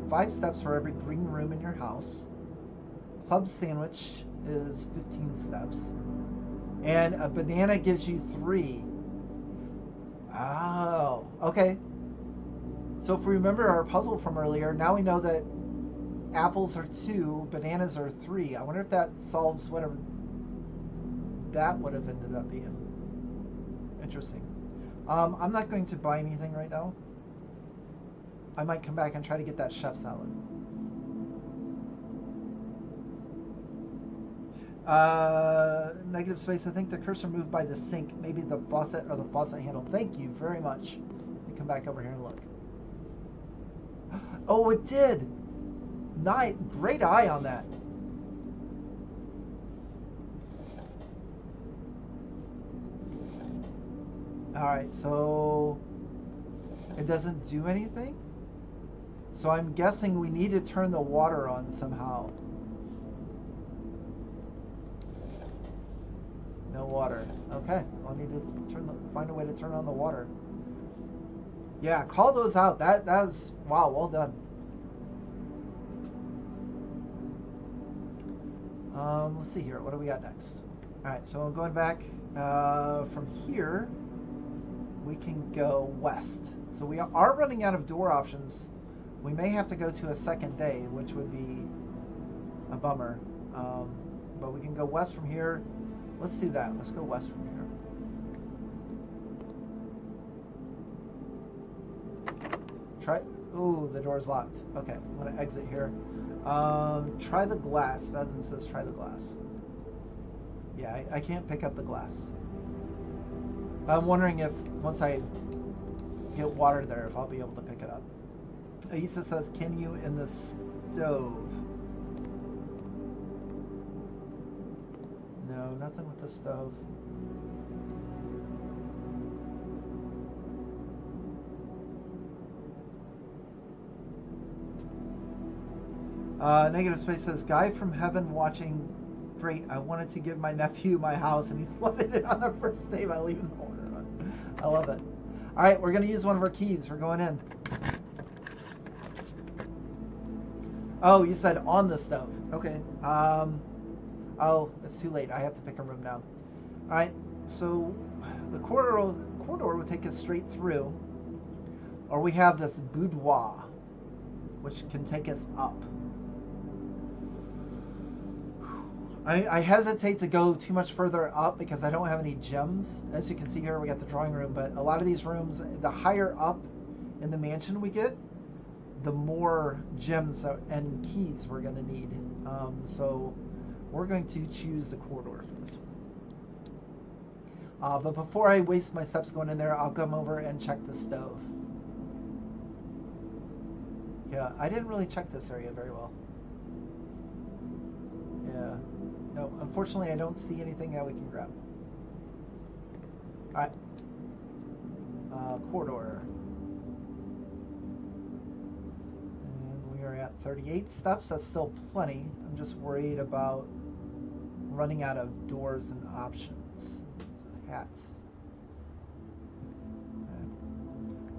5 steps for every green room in your house. Club sandwich is 15 steps. And a banana gives you 3. Oh, okay. So if we remember our puzzle from earlier, now we know that apples are 2, bananas are 3. I wonder if that solves whatever that would have ended up being. Interesting. I'm not going to buy anything right now. I might come back and try to get that chef salad. Negative space. I think the cursor moved by the sink. Maybe the faucet or the faucet handle. Thank you very much. Let me come back over here and look. Oh, it did. Nice. Great eye on that. Alright, so it doesn't do anything? So I'm guessing we need to turn the water on somehow. No water. Okay, I'll need to find a way to turn on the water. Yeah, call those out. That's wow, well done. Let's see here. What do we got next? Alright, so going back from here, we can go west. So we are running out of door options. We may have to go to a second day, which would be a bummer. But we can go west from here. Let's do that. Let's go west from here. Try. Ooh, the door's locked. Okay, I'm gonna exit here. Try the glass. Vezin says try the glass. Yeah, I can't pick up the glass. I'm wondering if once I get water there, if I'll be able to pick it up. Aisa says, can you in the stove? No, nothing with the stove. Negative space says, guy from heaven watching. Great, I wanted to give my nephew my house and he flooded it on the first day by leaving the water on. I love it. All right, we're going to use one of our keys. We're going in. Oh, you said on the stove. Okay. Oh, it's too late. I have to pick a room now. All right, so the corridor will take us straight through. Or we have this boudoir, which can take us up. I hesitate to go too much further up because I don't have any gems. As you can see here, we got the drawing room, but a lot of these rooms, the higher up in the mansion we get, the more gems and keys we're going to need. So we're going to choose the corridor for this one. But before I waste my steps going in there, I'll come over and check the stove. Yeah, I didn't really check this area very well. Yeah. No, unfortunately, I don't see anything that we can grab. All right. Corridor. And we are at 38 steps. That's still plenty. I'm just worried about running out of doors and options. Hats.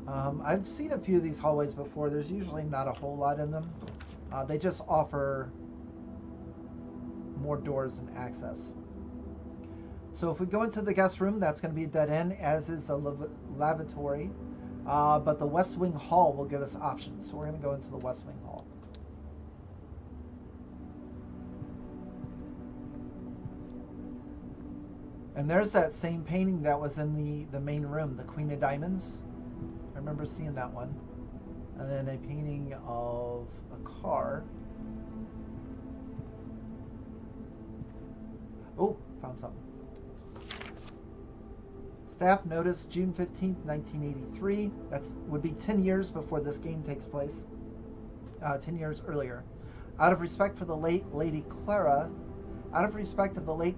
Okay. I've seen a few of these hallways before. There's usually not a whole lot in them. They just offer more doors and access. So if we go into the guest room, that's going to be a dead end, as is the lavatory. But the West Wing Hall will give us options. So we're going to go into the West Wing Hall. And there's that same painting that was in the main room, the Queen of Diamonds. I remember seeing that one. And then a painting of a car. Oh, found something. Staff notice June 15th, 1983. That would be 10 years before this game takes place. 10 years earlier. Out of respect for the late Lady Clara, out of respect of the late,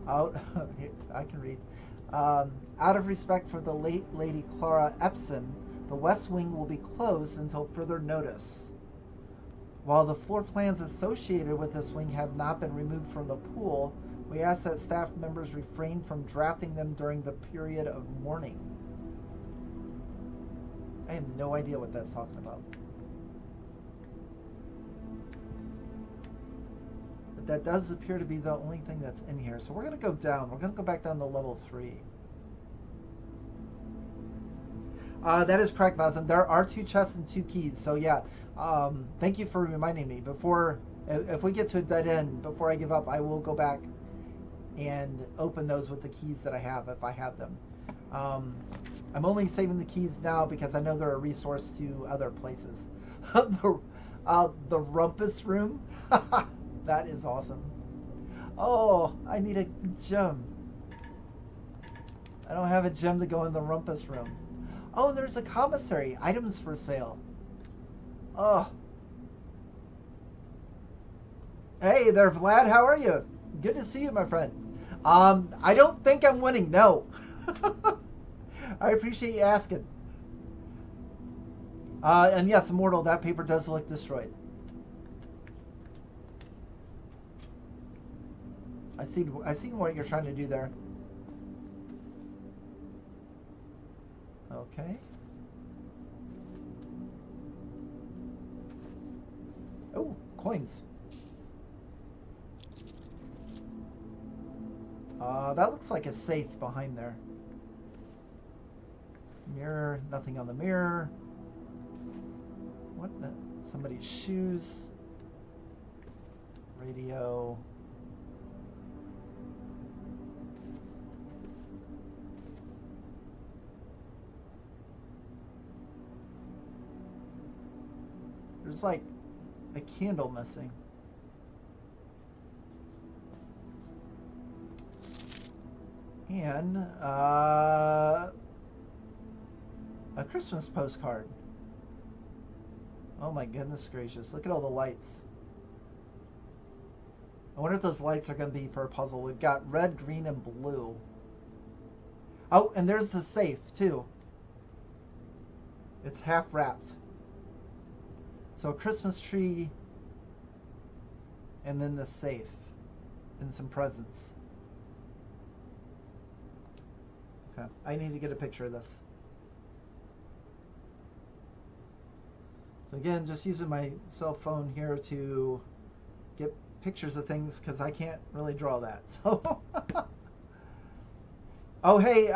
I can read. Out of respect for the late Lady Clara Epson, the West Wing will be closed until further notice. While the floor plans associated with this wing have not been removed from the pool, we ask that staff members refrain from drafting them during the period of mourning. I have no idea what that's talking about. But that does appear to be the only thing that's in here. So we're going to go down. We're going to go back down to level 3. That is correct, Mazin. There are 2 chests and 2 keys. So yeah, thank you for reminding me. Before, if we get to a dead end, before I give up, I will go back and open those with the keys that I have, if I have them. I'm only saving the keys now because I know they're a resource to other places. The rumpus room. That is awesome. Oh, I need a gem. I don't have a gem to go in the rumpus room. Oh, there's a commissary. Items for sale. Oh. Hey there, Vlad. How are you? Good to see you, my friend. I don't think I'm winning. No. I appreciate you asking. And yes, Immortal, that paper does look destroyed. I seen what you're trying to do there. Okay. Oh, coins. That looks like a safe behind there. Mirror, nothing on the mirror. What the? Somebody's shoes. Radio. There's like a candle missing. And a Christmas postcard. Oh my goodness gracious. Look at all the lights. I wonder if those lights are going to be for a puzzle. We've got red, green, and blue. Oh, and there's the safe too. It's half wrapped. So a Christmas tree, and then the safe, and some presents. Okay, I need to get a picture of this. So again, just using my cell phone here to get pictures of things because I can't really draw that. So, oh hey,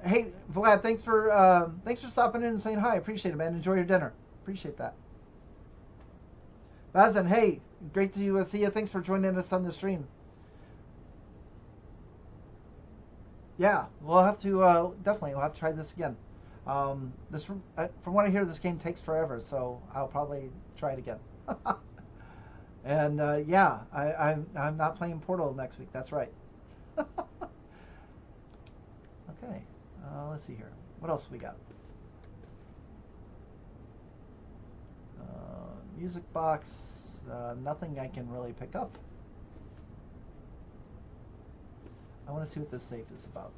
hey Vlad, thanks for stopping in and saying hi. Appreciate it, man. Enjoy your dinner. Appreciate that. Bazin, hey, great to see you. Thanks for joining us on the stream. Yeah, we'll have to definitely. We'll have to try this again. From what I hear, this game takes forever, so I'll probably try it again. And yeah, I'm not playing Portal next week. That's right. Okay, let's see here. What else we got? Music box, nothing I can really pick up. I want to see what this safe is about.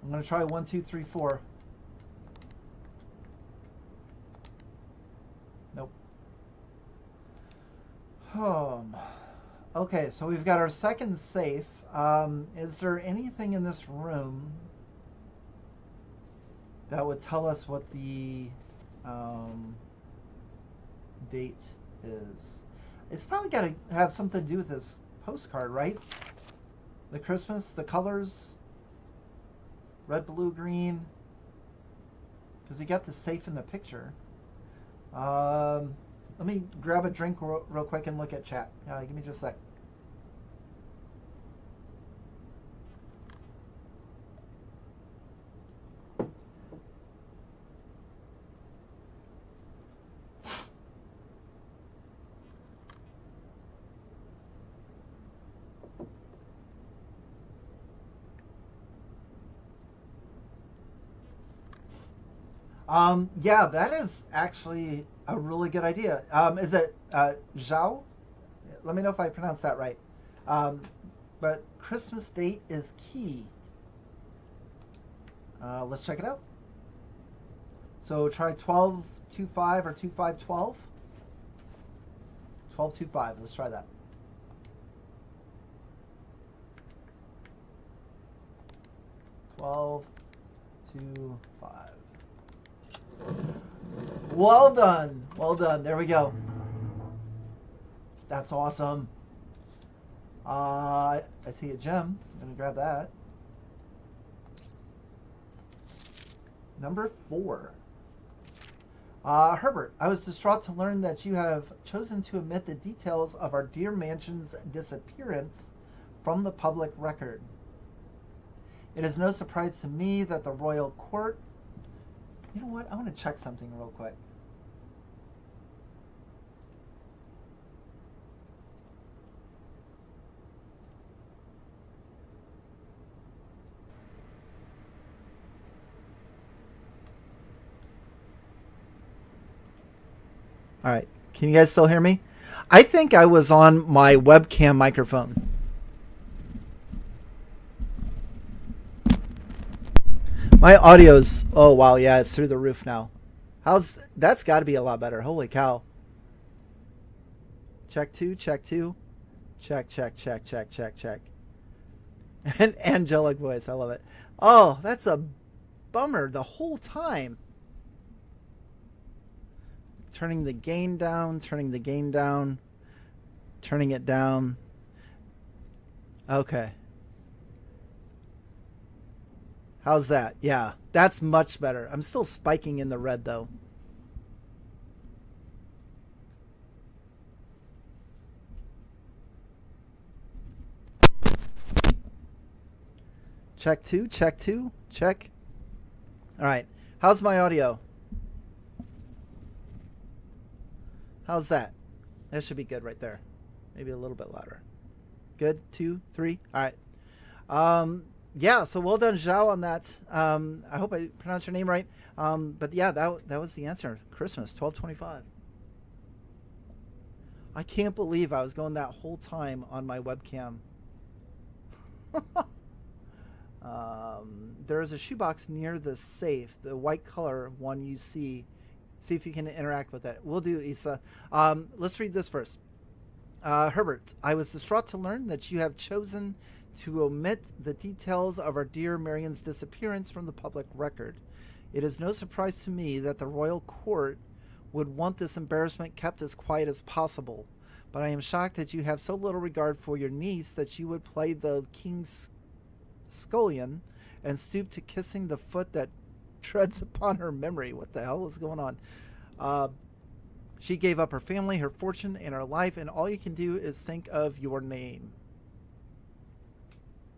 I'm going to try 1, 2, 3, 4. Nope. Okay, so we've got our second safe. Is there anything in this room that would tell us what the date is? It's probably got to have something to do with this postcard, right? The Christmas, the colors, red, blue, green, because you got the safe in the picture. Let me grab a drink real quick and look at chat. Give me just a sec. Yeah, that is actually a really good idea. Is it Zhao? Let me know if I pronounced that right. Um, but Christmas date is key. Let's check it out. So try 1225 or 2512. 1225. Let's try that. 1225. Well done. Well done. There we go. That's awesome. I see a gem. I'm going to grab that. Number 4. Herbert, I was distraught to learn that you have chosen to omit the details of our dear mansion's disappearance from the public record. It is no surprise to me that the royal court... You know what? I want to check something real quick. All right. Can you guys still hear me? I think I was on my webcam microphone. My audio's... Oh, wow. Yeah, it's through the roof now. That's got to be a lot better. Holy cow. Check 2, check 2. Check, check, check, check, check, check. An angelic voice. I love it. Oh, that's a bummer the whole time. Turning the gain down, turning the gain down, turning it down. Okay. How's that? Yeah, that's much better. I'm still spiking in the red though. Check 2, check 2, check. All right. How's my audio? How's that? That should be good right there. Maybe a little bit louder. Good. 2, 3. All right. Yeah. So well done, Zhao, on that. I hope I pronounced your name right. But yeah, that was the answer. Christmas 1225. I can't believe I was going that whole time on my webcam. There is a shoebox near the safe, the white color one you see. See if you can interact with it. We'll do, Issa. Let's read this first. Herbert, I was distraught to learn that you have chosen to omit the details of our dear Marion's disappearance from the public record. It is no surprise to me that the royal court would want this embarrassment kept as quiet as possible, but I am shocked that you have so little regard for your niece that you would play the king's scullion and stoop to kissing the foot that treads upon her memory. What the hell is going on? She gave up her family, her fortune, and her life, and all you can do is think of your name.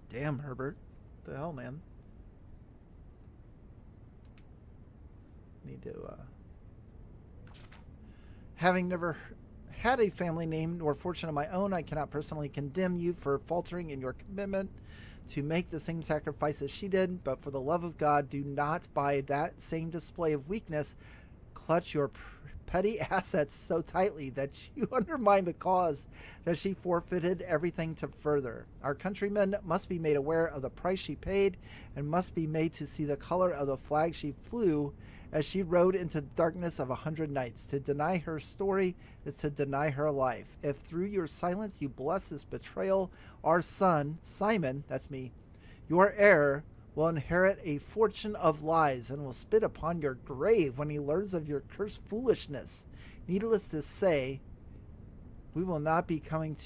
Damn, Herbert. What the hell, man? Need to, Having never had a family name nor fortune of my own, I cannot personally condemn you for faltering in your commitment to make the same sacrifice as she did, but for the love of God, do not, by that same display of weakness, clutch your petty assets so tightly that you undermine the cause that she forfeited everything to further. Our countrymen must be made aware of the price she paid and must be made to see the color of the flag she flew as she rode into the darkness of 100 nights. To deny her story is to deny her life. If through your silence you bless this betrayal, our son, Simon, that's me, your heir, will inherit a fortune of lies and will spit upon your grave when he learns of your cursed foolishness. Needless to say, we will not be coming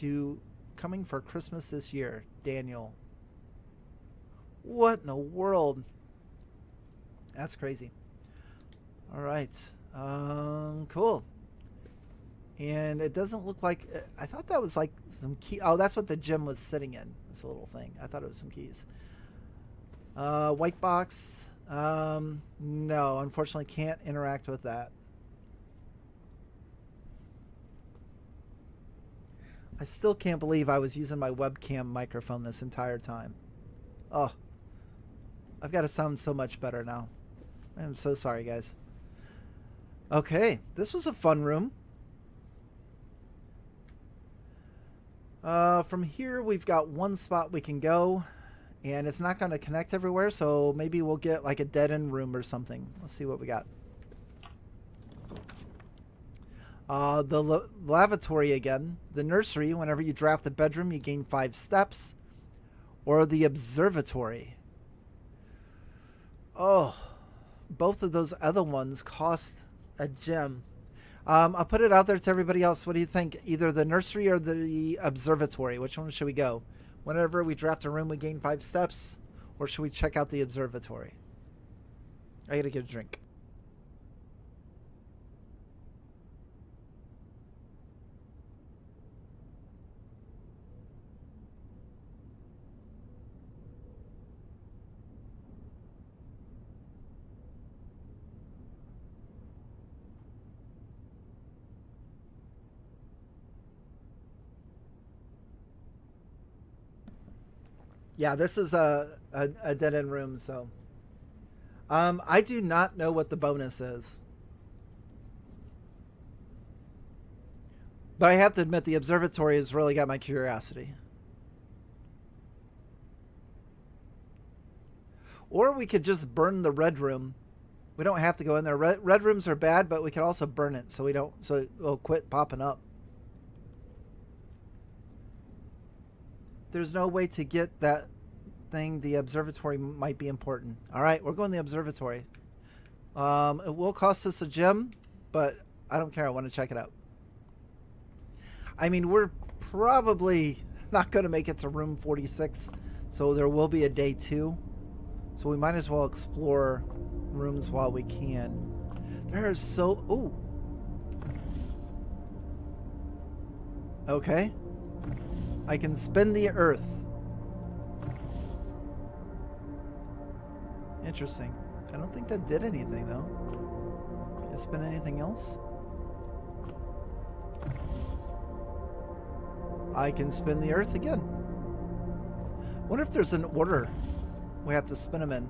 for Christmas this year, Daniel. What in the world? That's crazy. All right. Cool. And it doesn't look like... I thought that was like some key... Oh, that's what the gem was sitting in. This little thing. I thought it was some keys. White box. No, unfortunately can't interact with that. I still can't believe I was using my webcam microphone this entire time. Oh. I've got to sound so much better now. I'm so sorry, guys. Okay, this was a fun room. From here, we've got one spot we can go, and it's not going to connect everywhere, so maybe we'll get like a dead-end room or something. Let's see what we got. The lavatory again. The nursery, whenever you draft a bedroom, you gain 5 steps. Or the observatory. Oh, both of those other ones cost a gem. I'll put it out there to everybody else. What do you think? Either the nursery or the observatory? Which one should we go? Whenever we draft a room, we gain 5 steps? Or should we check out the observatory? I gotta get a drink. Yeah, this is a dead end room, so. I do not know what the bonus is. But I have to admit, the observatory has really got my curiosity. Or we could just burn the red room. We don't have to go in there. Red rooms are bad, but we could also burn it so it'll quit popping up. There's no way to get that thing. The observatory might be important. All right, we're going to the observatory. It will cost us a gem, but I don't care. I want to check it out. I mean, we're probably not going to make it to room 46, so there will be a day 2. So we might as well explore rooms while we can. There is so... Ooh. Okay. I can spin the earth. Interesting. I don't think that did anything, though. Can I spin anything else? I can spin the earth again. Wonder if there's an order we have to spin them in.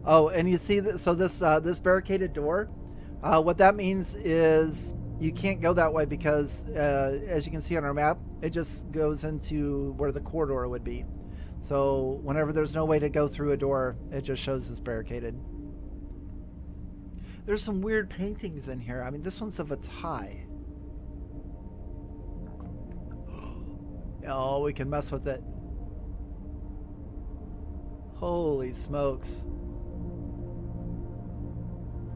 Oh, and you see that? So this barricaded door. What that means is you can't go that way because, as you can see on our map, it just goes into where the corridor would be. So whenever there's no way to go through a door, it just shows it's barricaded. There's some weird paintings in here. I mean, this one's of a tie. Oh, we can mess with it. Holy smokes.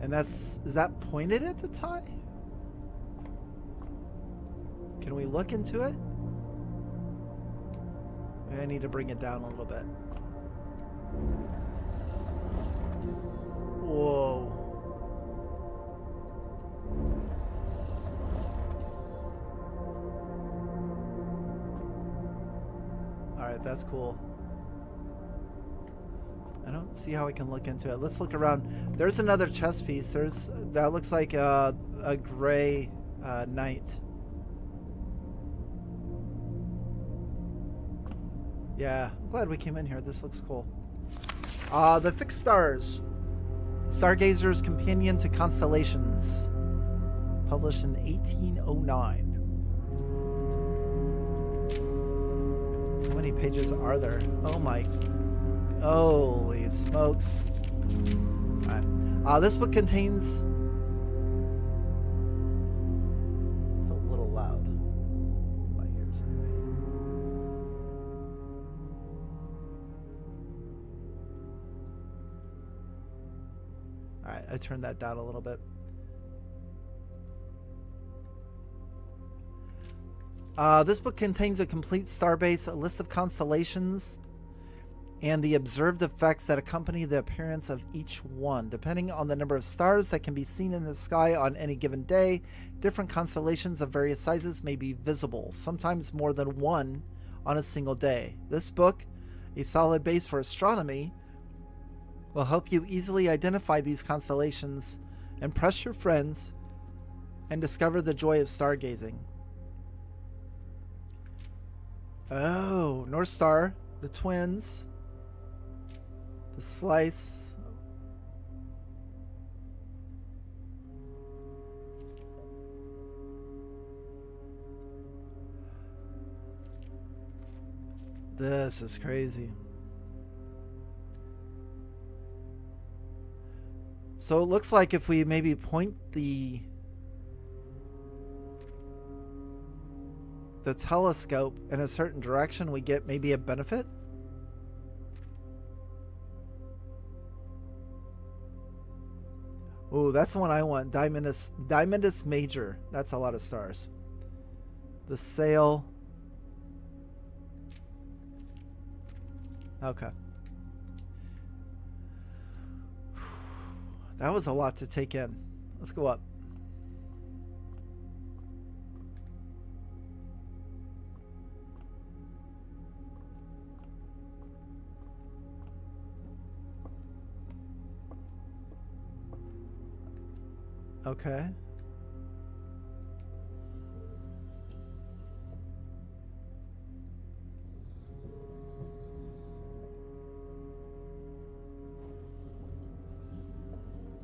And is that pointed at the tie? Can we look into it? Maybe I need to bring it down a little bit. Whoa. Alright, that's cool. I don't see how I can look into it. Let's look around. There's another chess piece. That looks like a gray knight. Yeah, I'm glad we came in here. This looks cool. The Fixed Stars. Stargazer's Companion to Constellations. Published in 1809. How many pages are there? Oh my... Holy smokes. Alright. This book contains... It's a little loud. My ears anyway. Alright, I turned that down a little bit. This book contains a complete starbase, a list of constellations, and the observed effects that accompany the appearance of each one. Depending on the number of stars that can be seen in the sky on any given day, different constellations of various sizes may be visible, sometimes more than one on a single day. This book, a solid base for astronomy, will help you easily identify these constellations, impress your friends, and discover the joy of stargazing. Oh, North Star, the twins, The slice. This is crazy. So it looks like if we maybe point the telescope in a certain direction, we get maybe a benefit. Oh, that's the one I want. Diamondus Major. That's a lot of stars. The sail. Okay. That was a lot to take in. Let's go up. Okay.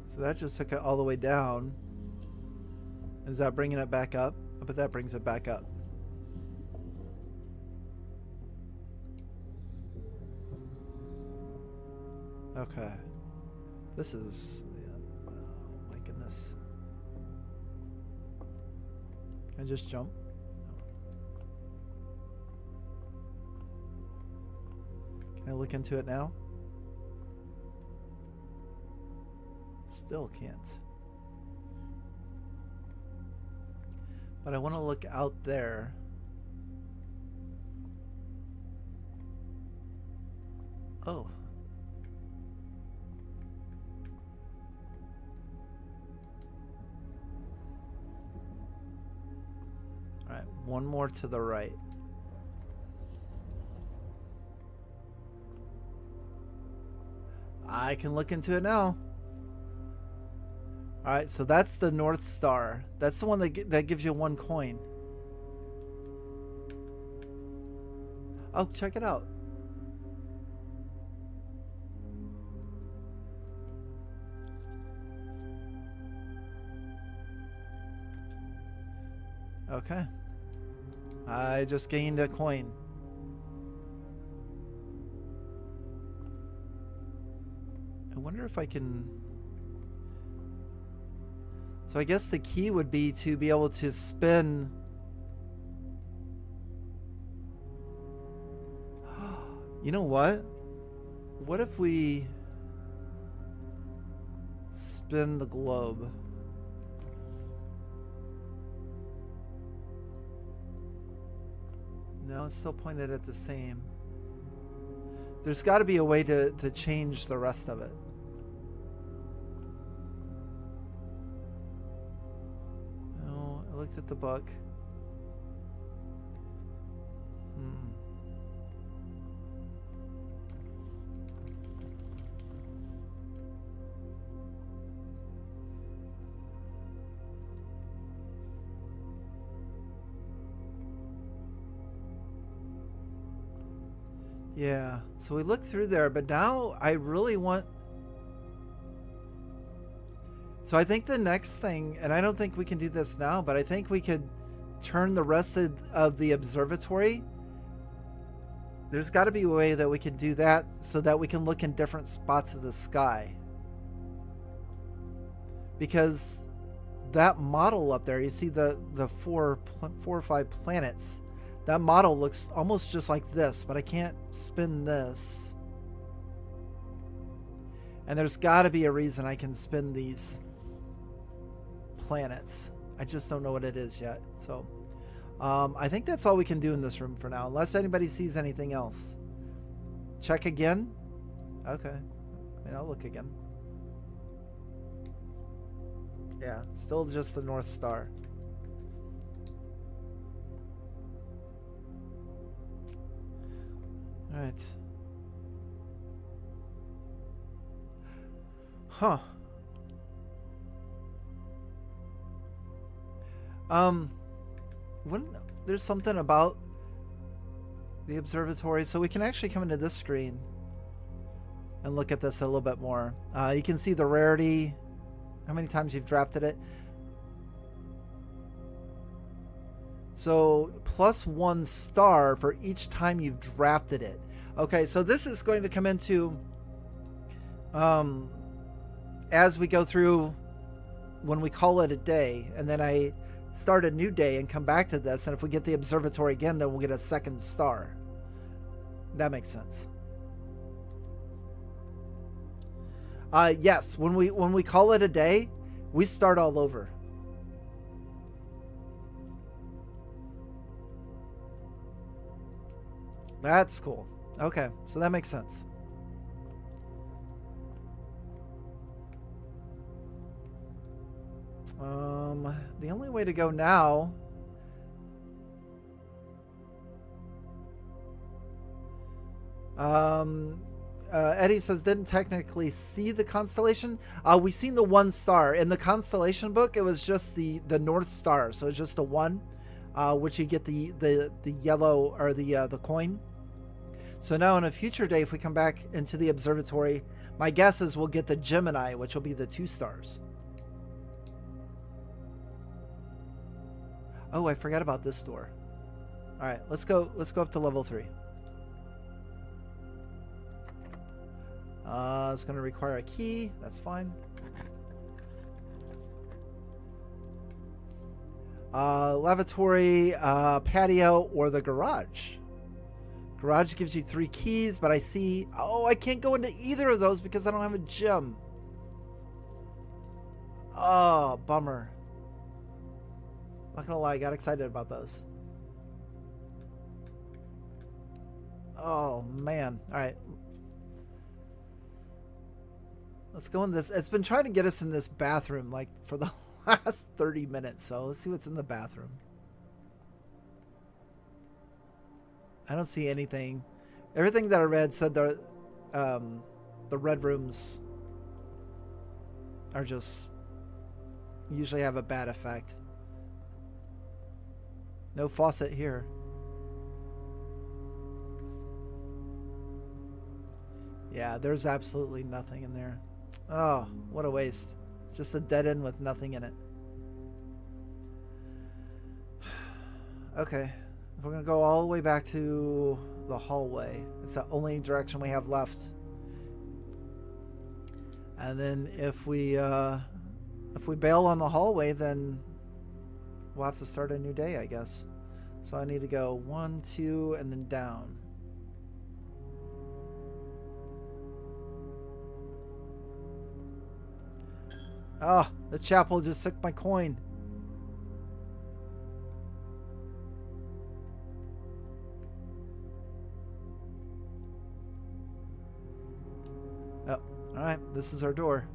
So that just took it all the way down. Is that bringing it back up? I bet that brings it back up. Okay. This is... oh my goodness. Can I just jump? Can I look into it now? Still can't. But I want to look out there. Oh. All right, one more to the right. I can look into it now. All right, so that's the North Star. That's the one that gives you 1 coin. Oh, check it out. Okay. I just gained a coin. I wonder if I can... So I guess the key would be to be able to spin. You know what? What if we spin the globe? No, it's still pointed at the same. There's got to be a way to change the rest of it. I looked at the book. Yeah, so we looked through there, but now I really want... So I think the next thing, and I don't think we can do this now, but I think we could turn the rest of the observatory. There's got to be a way that we can do that so that we can look in different spots of the sky. Because that model up there, you see the four or five planets, that model looks almost just like this, but I can't spin this. And there's got to be a reason I can spin these planets. I just don't know what it is yet. So I think that's all we can do in this room for now, unless anybody sees anything else. Check again. Okay, I mean, I'll look again. Yeah, still just the North Star. All right. Huh. There's something about the observatory, so we can actually come into this screen. and look at this a little bit more. You can see the rarity, how many times you've drafted it. So +1 star for each time you've drafted it. Okay, so this is going to come into as we go through when we call it a day, and then I start a new day and come back to this, and if we get the observatory again, then we'll get a 2nd star. That makes sense. Yes, when we call it a day, we start all over. That's cool. Okay, so that makes sense. The only way to go now Eddie says didn't technically see the constellation. We seen the 1 star in the constellation book. It was just the North Star, so it's just the 1, which you get the yellow or the coin. So now in a future day, if we come back into the observatory, my guess is we'll get the Gemini, which will be the 2 stars. Oh, I forgot about this door. All right, let's go up to level 3. It's going to require a key. That's fine. Lavatory, patio, or the garage. Garage gives you 3 keys, but I see... Oh, I can't go into either of those because I don't have a gem. Oh, bummer. Not gonna lie, I got excited about those. Oh, man. Alright. Let's go in this. It's been trying to get us in this bathroom, like, for the last 30 minutes. So, let's see what's in the bathroom. I don't see anything. Everything that I read said the red rooms are just... usually have a bad effect. No faucet here. Yeah, there's absolutely nothing in there. Oh, what a waste. It's just a dead end with nothing in it. Okay. We're going to go all the way back to the hallway. It's the only direction we have left. And then if we bail on the hallway, then we'll have to start a new day, I guess. So I need to go 1, 2, and then down. Oh, the chapel just took my coin. Oh, all right. This is our door.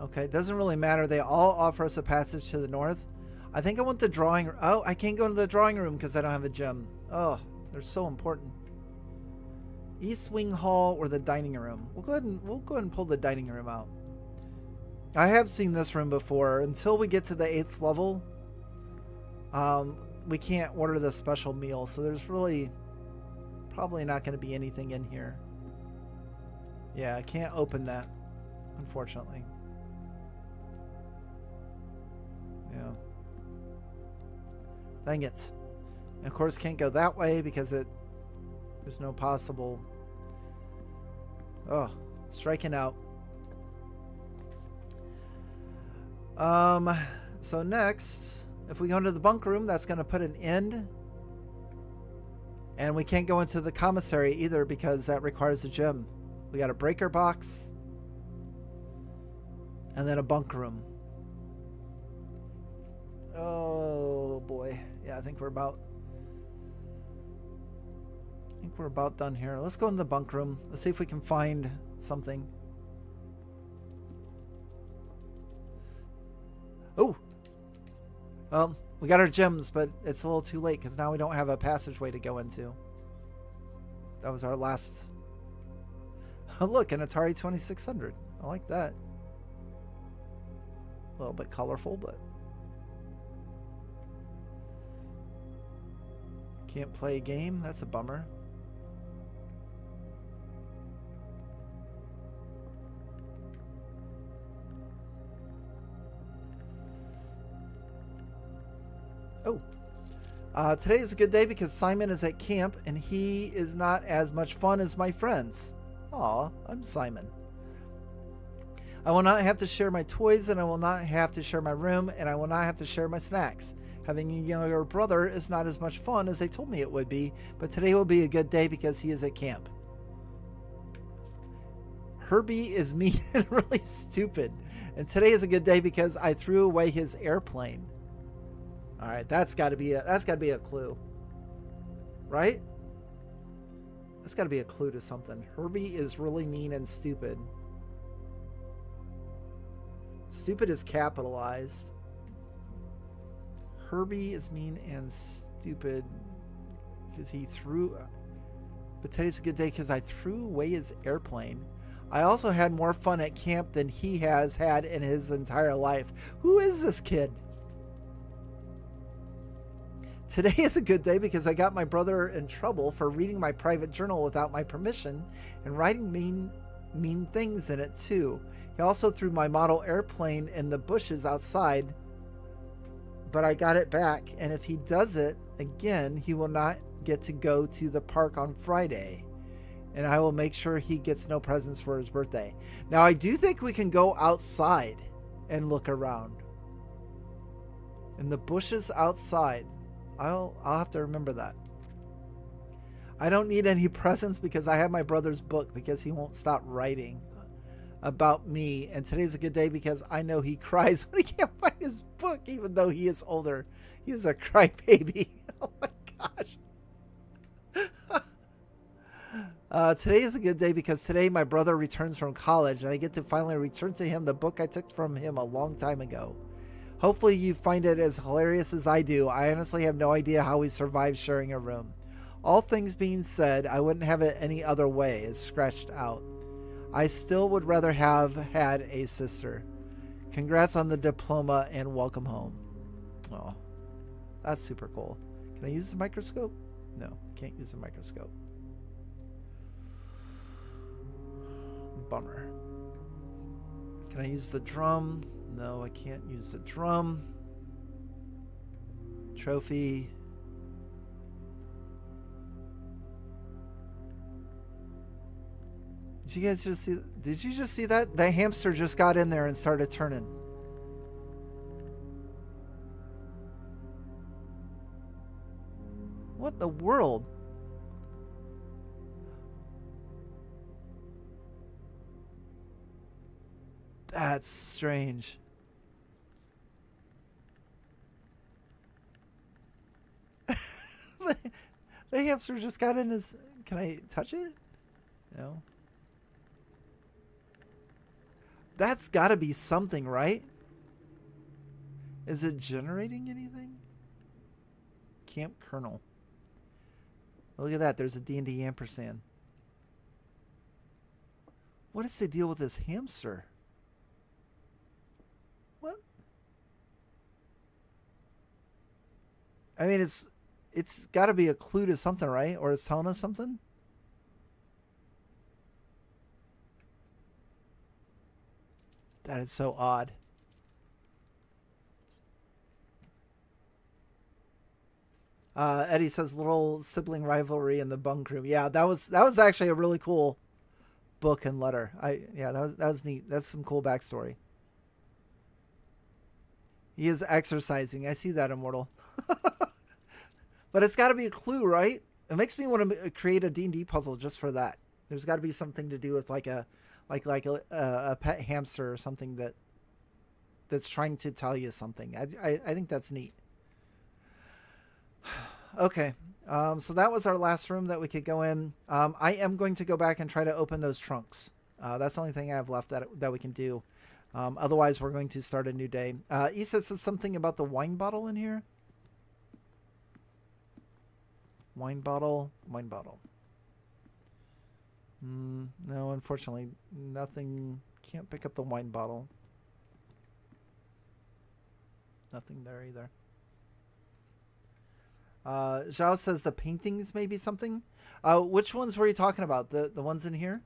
Okay, it doesn't really matter. They all offer us a passage to the north. I think I want the drawing room. Oh, I can't go into the drawing room because I don't have a gem. Oh, they're so important. East Wing Hall or the dining room. We'll go ahead and pull the dining room out. I have seen this room before. Until we get to the 8th level, we can't order the special meal, so there's really probably not going to be anything in here. Yeah, I can't open that, unfortunately. Yeah. Dang it. And of course, can't go that way because there's no possible... Oh, striking out. So next, if we go into the bunk room, that's going to put an end. And we can't go into the commissary either because that requires a gem. We got a breaker box. And then a bunk room. Oh boy. Yeah, I think we're about done here. Let's go in the bunk room. Let's see if we can find something. Oh! Well, we got our gems, but it's a little too late because now we don't have a passageway to go into. That was our last... Oh, look, an Atari 2600. I like that. A little bit colorful, but can't play a game. That's a bummer. Oh. Today is a good day because Simon is at camp and he is not as much fun as my friends. Aw, I'm Simon. I will not have to share my toys and I will not have to share my room and I will not have to share my snacks. Having a younger brother is not as much fun as they told me it would be, but today will be a good day because he is at camp. Herbie is mean and really stupid. And today is a good day because I threw away his airplane. All right, that's got to be a clue. Right? That's got to be a clue to something. Herbie is really mean and stupid. Stupid is capitalized. Herbie is mean and stupid because he threw... But today's a good day because I threw away his airplane. I also had more fun at camp than he has had in his entire life. Who is this kid? Today is a good day because I got my brother in trouble for reading my private journal without my permission and writing mean things in it too. He also threw my model airplane in the bushes outside, but I got it back, and if he does it again, he will not get to go to the park on Friday, and I will make sure he gets no presents for his birthday. Now, I do think we can go outside and look around. In the bushes outside. I'll have to remember that. I don't need any presents because I have my brother's book because he won't stop writing about me. And today's a good day because I know he cries when he can't find his book, even though he is older. He is a crybaby. Oh my gosh. Today is a good day because today my brother returns from college and I get to finally return to him the book I took from him a long time ago. Hopefully you find it as hilarious as I do. I honestly have no idea how we survived sharing a room. All things being said, I wouldn't have it any other way. It's scratched out. I still would rather have had a sister. Congrats on the diploma and welcome home. Oh, that's super cool. Can I use the microscope? No, can't use the microscope. Bummer. Can I use the drum? No, I can't use the drum. Trophy. Did you guys just see? Did you just see that? The hamster just got in there and started turning. What the world? That's strange. The hamster just got in his... Can I touch it? No. That's got to be something, right? Is it generating anything? Camp Colonel. Look at that. There's a D&D ampersand. What is the deal with this hamster? What? I mean, it's got to be a clue to something, right? Or it's telling us something? That is so odd. Eddie says little sibling rivalry in the bunk room. Yeah, that was actually a really cool book and letter. That was neat. That's some cool backstory. He is exercising. I see that, Immortal. But it's got to be a clue, right? It makes me want to create a D&D puzzle just for that. There's got to be something to do with like a pet hamster or something that's trying to tell you something. I think that's neat. Okay, so that was our last room that we could go in. I am going to go back and try to open those trunks. That's the only thing I have left that we can do. Otherwise, we're going to start a new day. Issa says something about the wine bottle in here. Wine bottle. No, unfortunately, nothing Can't pick up the wine bottle. Nothing there either. Zhao says the paintings may be something. Which ones were you talking about? The ones in here?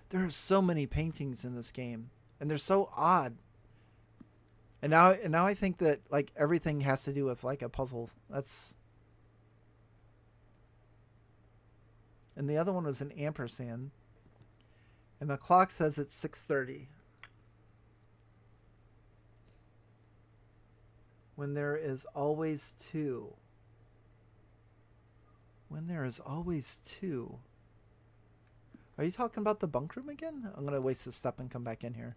There are so many paintings in this game, and they're so odd. And now I think that like everything has to do with like a puzzle. That's. And the other one was an ampersand. And the clock says it's 6:30. When there is always two. When there is always two. Are you talking about the bunk room again? I'm going to waste a step and come back in here.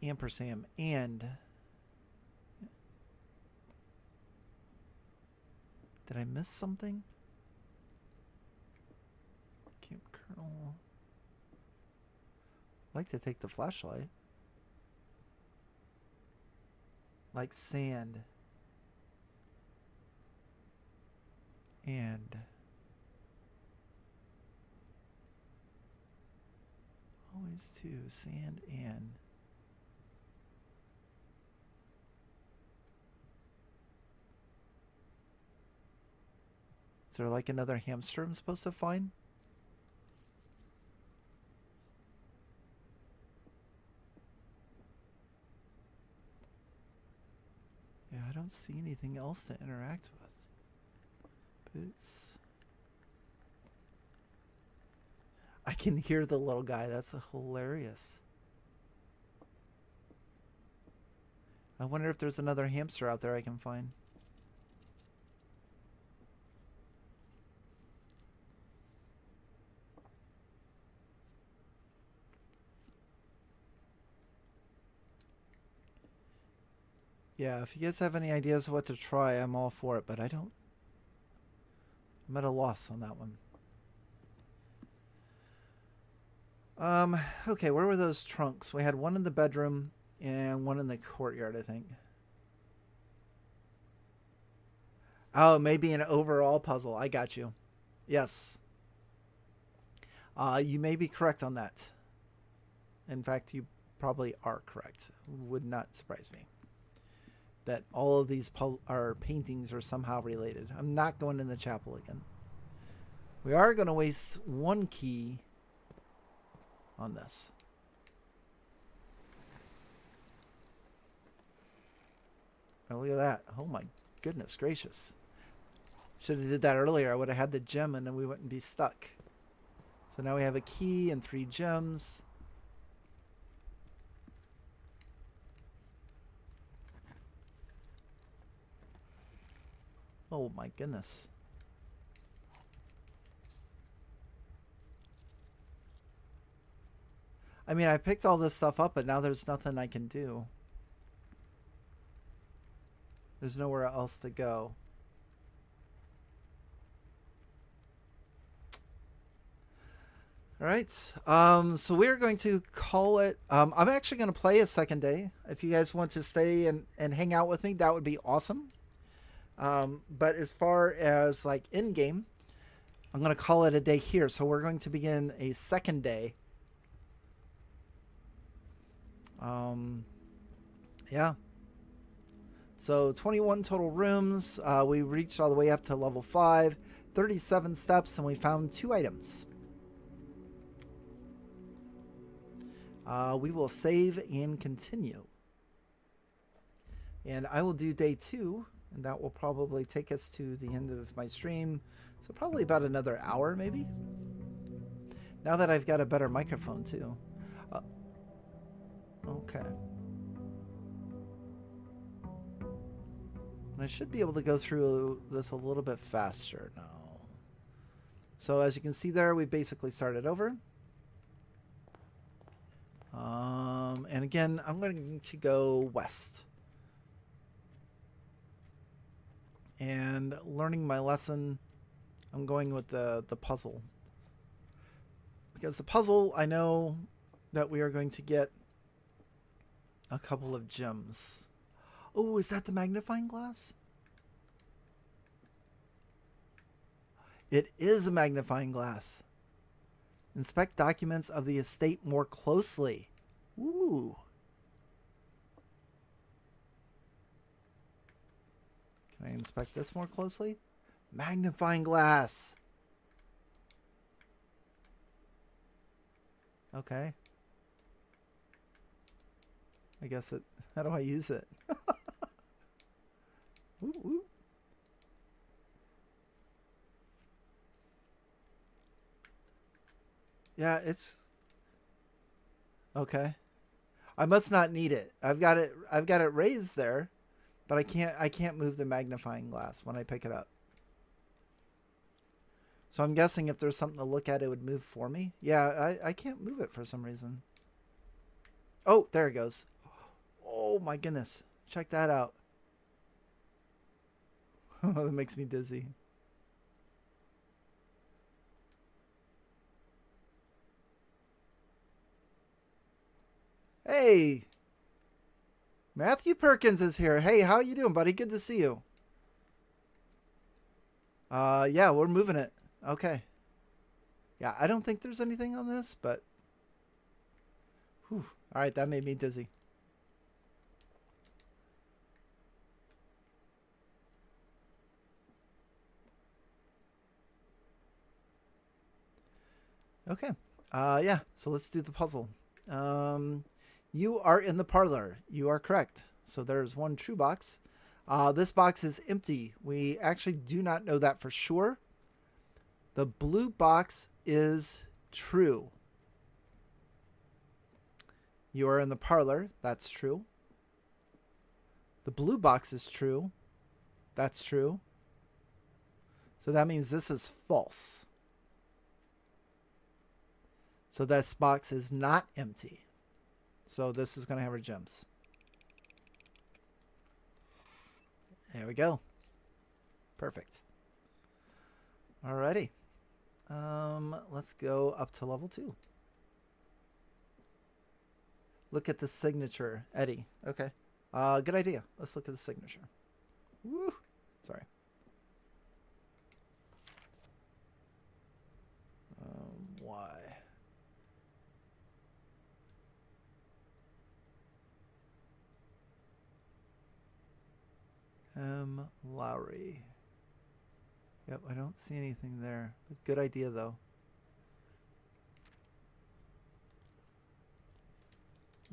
Ampersand and. Did I miss something? Camp Colonel. I'd like to take the flashlight. Like sand. And. Always two. Sand and. Is there like another hamster I'm supposed to find? Yeah, I don't see anything else to interact with. Boots. I can hear the little guy. That's hilarious. I wonder if there's another hamster out there I can find. Yeah, if you guys have any ideas of what to try, I'm all for it, but I don't. I'm at a loss on that one. Okay, where were those trunks? We had one in the bedroom and one in the courtyard, I think. Oh, maybe an overall puzzle. I got you. Yes. You may be correct on that. In fact, you probably are correct. Would not surprise me that all of these paintings are somehow related. I'm not going in the chapel again. We are going to waste one key on this. Oh, look at that. Oh my goodness gracious. Should have did that earlier. I would have had the gem and then we wouldn't be stuck. So now we have a key and 3 gems. Oh my goodness. I mean, I picked all this stuff up, but now there's nothing I can do. There's nowhere else to go. All right. So we're going to call it. I'm actually going to play a second day. If you guys want to stay and hang out with me, that would be awesome. But as far as like in game, I'm going to call it a day here. So we're going to begin a second day. Yeah. So 21 total rooms. We reached all the way up to level 5, 37 steps, and we found 2 items. We will save and continue. And I will do day 2, and that will probably take us to the end of my stream. So probably about another hour, maybe. Now that I've got a better microphone, too. Okay. And I should be able to go through this a little bit faster now. So as you can see there, we basically started over. And again, I'm going to go west. And learning my lesson, I'm going with the puzzle. Because the puzzle, I know that we are going to get a couple of gems. Oh, is that the magnifying glass? It is a magnifying glass. Inspect documents of the estate more closely. Ooh. Can I inspect this more closely? Magnifying glass. Okay. I guess it... How do I use it? Ooh, ooh. Yeah, it's... Okay. I must not need it. I've got it raised there, but I can't move the magnifying glass when I pick it up. So I'm guessing if there's something to look at, it would move for me. Yeah, I can't move it for some reason. Oh, there it goes. Oh my goodness. Check that out. That makes me dizzy. Hey. Matthew Perkins is here. Hey, how you doing, buddy? Good to see you. Yeah, we're moving it. Okay. Yeah, I don't think there's anything on this, but... Whew. All right, that made me dizzy. Okay. Yeah, so let's do the puzzle. You are in the parlor. You are correct. So there's one true box. This box is empty. We actually do not know that for sure. The blue box is true. You are in the parlor. That's true. The blue box is true. That's true. So that means this is false. So this box is not empty. So this is going to have our gems. There we go. Perfect. Alrighty. Let's go up to level 2. Look at the signature, Eddie. Okay. Good idea. Let's look at the signature. Woo. Sorry. Why? Lowry. Yep, I don't see anything there. But good idea, though.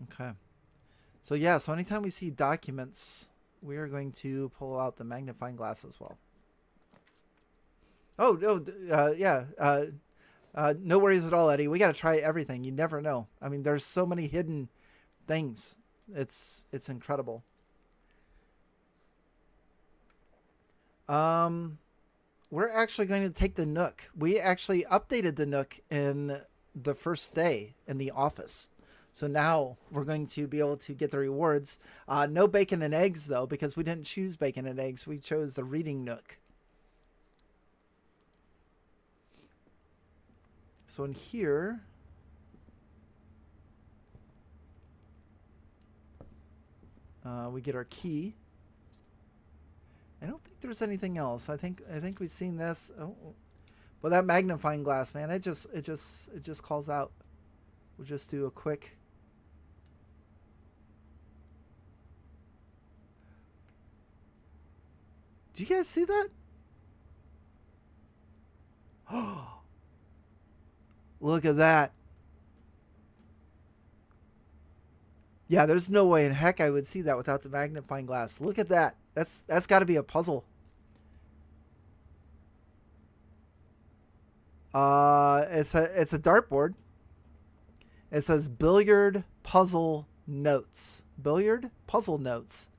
Okay. So, yeah, so anytime we see documents, we are going to pull out the magnifying glass as well. Oh, no, yeah. No worries at all, Eddie. We got to try everything. You never know. I mean, there's so many hidden things. It's incredible. We're actually going to take the Nook. We actually updated the Nook in the first day in the office. So now we're going to be able to get the rewards. No bacon and eggs, though, because we didn't choose bacon and eggs. We chose the reading Nook. So in here... we get our key. I don't think there's anything else. I think we've seen this. Oh, well, that magnifying glass, man, it just calls out. We'll just do a quick. Do you guys see that? Oh, look at that. Yeah, there's no way in heck I would see that without the magnifying glass. Look at that. That's got to be a puzzle. It's a dartboard. It says billiard puzzle notes. Billiard puzzle notes.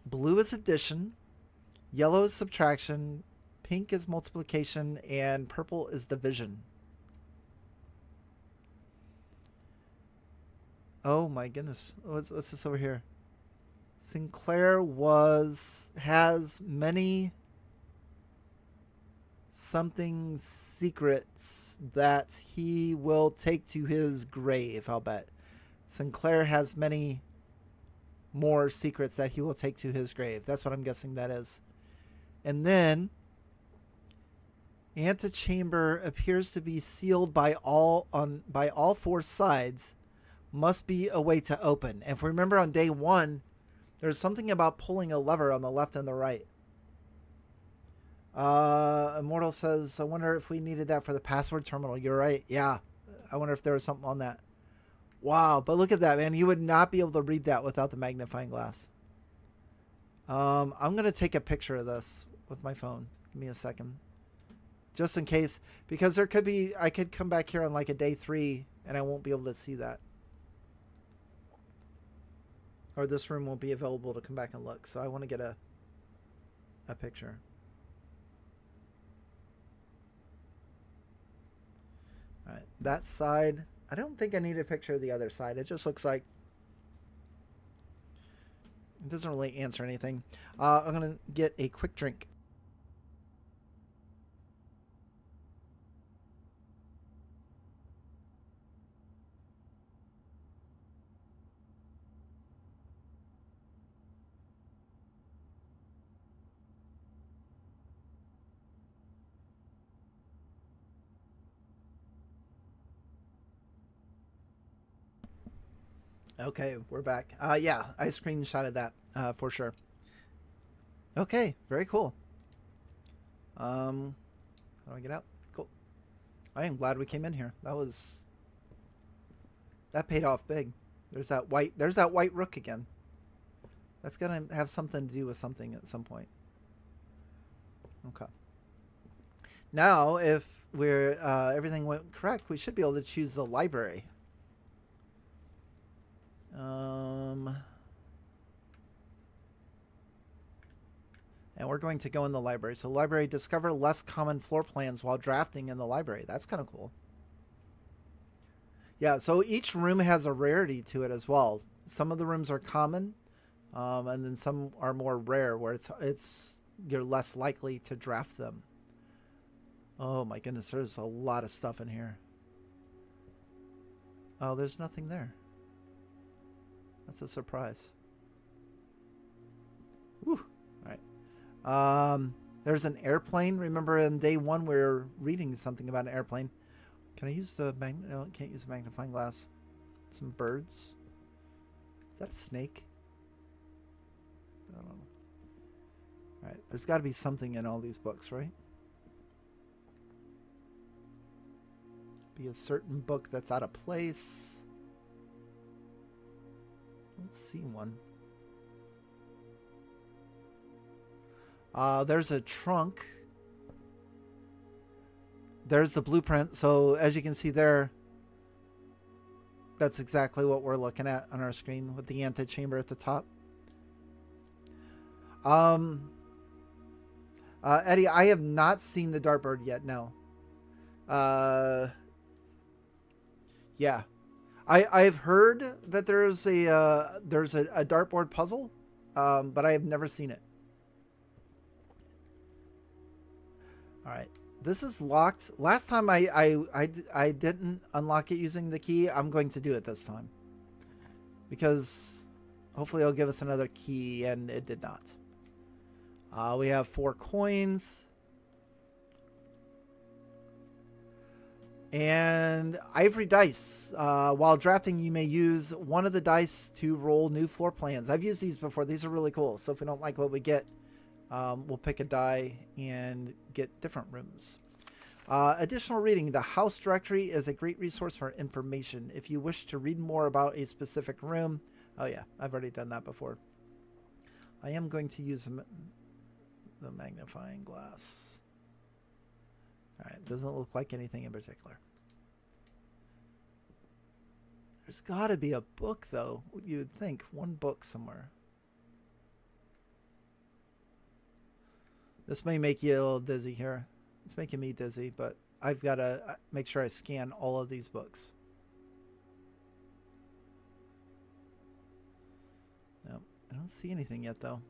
Blue is addition, yellow is subtraction, pink is multiplication, and purple is division. Oh my goodness. What's this over here? Sinclair has many something secrets that he will take to his grave, I'll bet. Sinclair has many more secrets that he will take to his grave. That's what I'm guessing that is. And then Antechamber appears to be sealed by all four sides. Must be a way to open. And if we remember on day 1, there's something about pulling a lever on the left and the right. Immortal says, I wonder if we needed that for the password terminal. You're right. Yeah. I wonder if there was something on that. Wow. But look at that, man. You would not be able to read that without the magnifying glass. I'm going to take a picture of this with my phone. Give me a second. Just in case. Because there could be, I could come back here on like a day 3 and I won't be able to see that. Or this room won't be available to come back and look. So I want to get a picture. All right, that side. I don't think I need a picture of the other side. It just looks like it doesn't really answer anything. I'm gonna get a quick drink. Okay, we're back. Yeah, I screenshotted that for sure. Okay, very cool. How do I get out? Cool. I am glad we came in here. That paid off big. There's that white rook again. That's gonna have something to do with something at some point. Okay. Now, if we're everything went correct, we should be able to choose the library. And we're going to go in the library. So library, discover less common floor plans while drafting in the library. That's kind of cool. Yeah, so each room has a rarity to it as well. Some of the rooms are common, and then some are more rare, where you're less likely to draft them. Oh my goodness, there's a lot of stuff in here. Oh, there's nothing there. That's a surprise. Woo. All right. There's an airplane. Remember in day 1 we were reading something about an airplane. Can I use the no, can't use the magnifying glass. Some birds. Is that a snake? I don't know. All right. There's got to be something in all these books, right? Be a certain book that's out of place. I don't see one. There's a trunk. There's the blueprint. So as you can see there, that's exactly what we're looking at on our screen with the antechamber at the top. Eddie, I have not seen the dartboard yet. No. Yeah. I've heard that there's a dartboard puzzle, but I have never seen it. All right, this is locked. Last time I didn't unlock it using the key. I'm going to do it this time because hopefully it'll give us another key, and it did not. We have 4 coins. And ivory dice. While drafting, you may use one of the dice to roll new floor plans. I've used these before. These are really cool. So if we don't like what we get, we'll pick a die and get different rooms. Additional reading. The house directory is a great resource for information. If you wish to read more about a specific room. Oh yeah, I've already done that before. I am going to use the magnifying glass. All right, doesn't look like anything in particular. There's got to be a book, though. You'd think one book somewhere. This may make you a little dizzy here. It's making me dizzy, but I've got to make sure I scan all of these books. No, I don't see anything yet, though.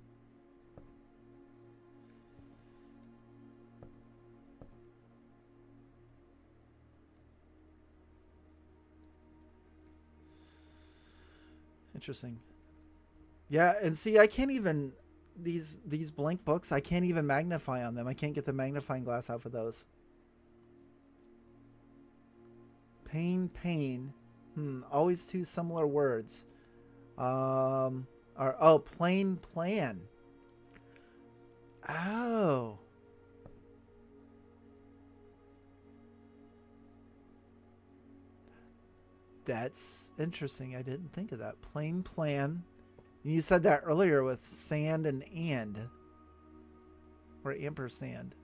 Interesting. Yeah, and see, I can't even these blank books. I can't even magnify on them. I can't get the magnifying glass out for those. Pain. Always two similar words. Oh, plain plan. Oh. That's interesting. I didn't think of that. Plain plan. You said that earlier with sand and. Or ampersand.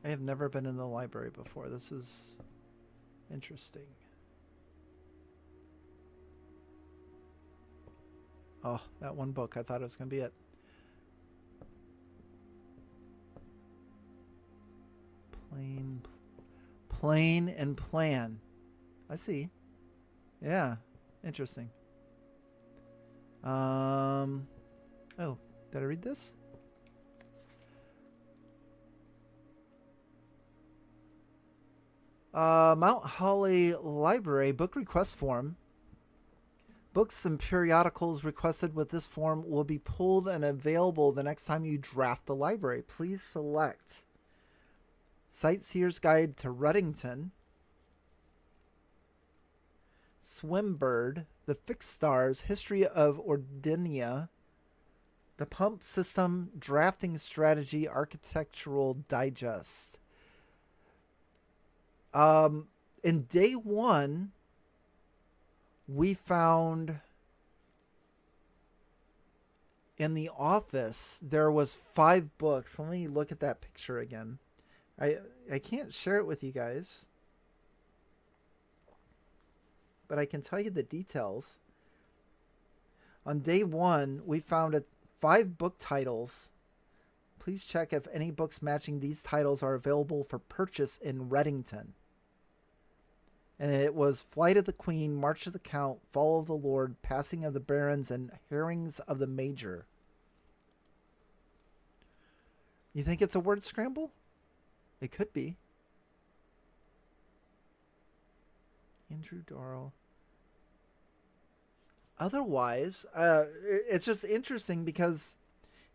I have never been in the library before. This is interesting. Oh, that one book. I thought it was going to be it. Plain and plan. I see. Yeah. Interesting. Oh, did I read this? Mount Holly Library book request form. Books and periodicals requested with this form will be pulled and available the next time you draft the library. Please select Sightseer's Guide to Reddington, Swimbird, The Fixed Stars, History of Ordinia, The Pump System, Drafting Strategy, Architectural Digest. In day one, we found in the office there was 5 books. Let me look at that picture again. I can't share it with you guys, but I can tell you the details. On day one, we found 5 book titles. Please check if any books matching these titles are available for purchase in Reddington. And it was Flight of the Queen, March of the Count, Fall of the Lord, Passing of the Barons, and Herrings of the Major. You think it's a word scramble? It could be. Andrew Darrell. Otherwise, it's just interesting because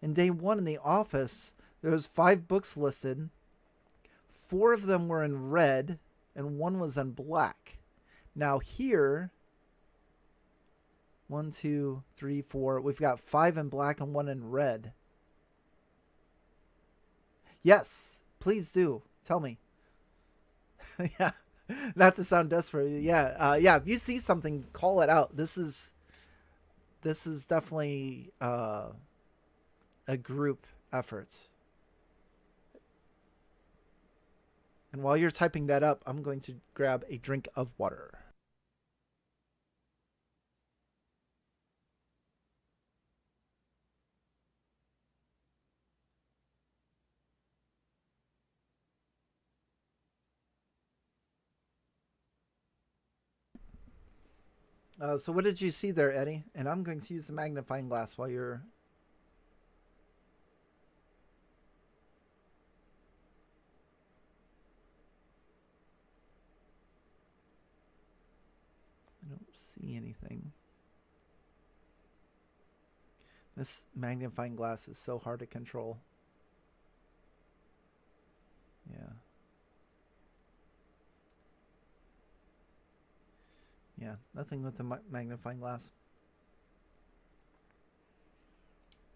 in day one in the office, there was 5 books listed. 4 of them were in red, and 1 was in black. Now here, 1, 2, 3, 4. We've got 5 in black and 1 in red. Yes, please do. Tell me. Yeah, not to sound desperate. Yeah, if you see something, call it out. This is definitely a group effort. And while you're typing that up, I'm going to grab a drink of water. So what did you see there, Eddie? And I'm going to use the magnifying glass while you're... I don't see anything. This magnifying glass is so hard to control. Yeah. Yeah, nothing with the magnifying glass.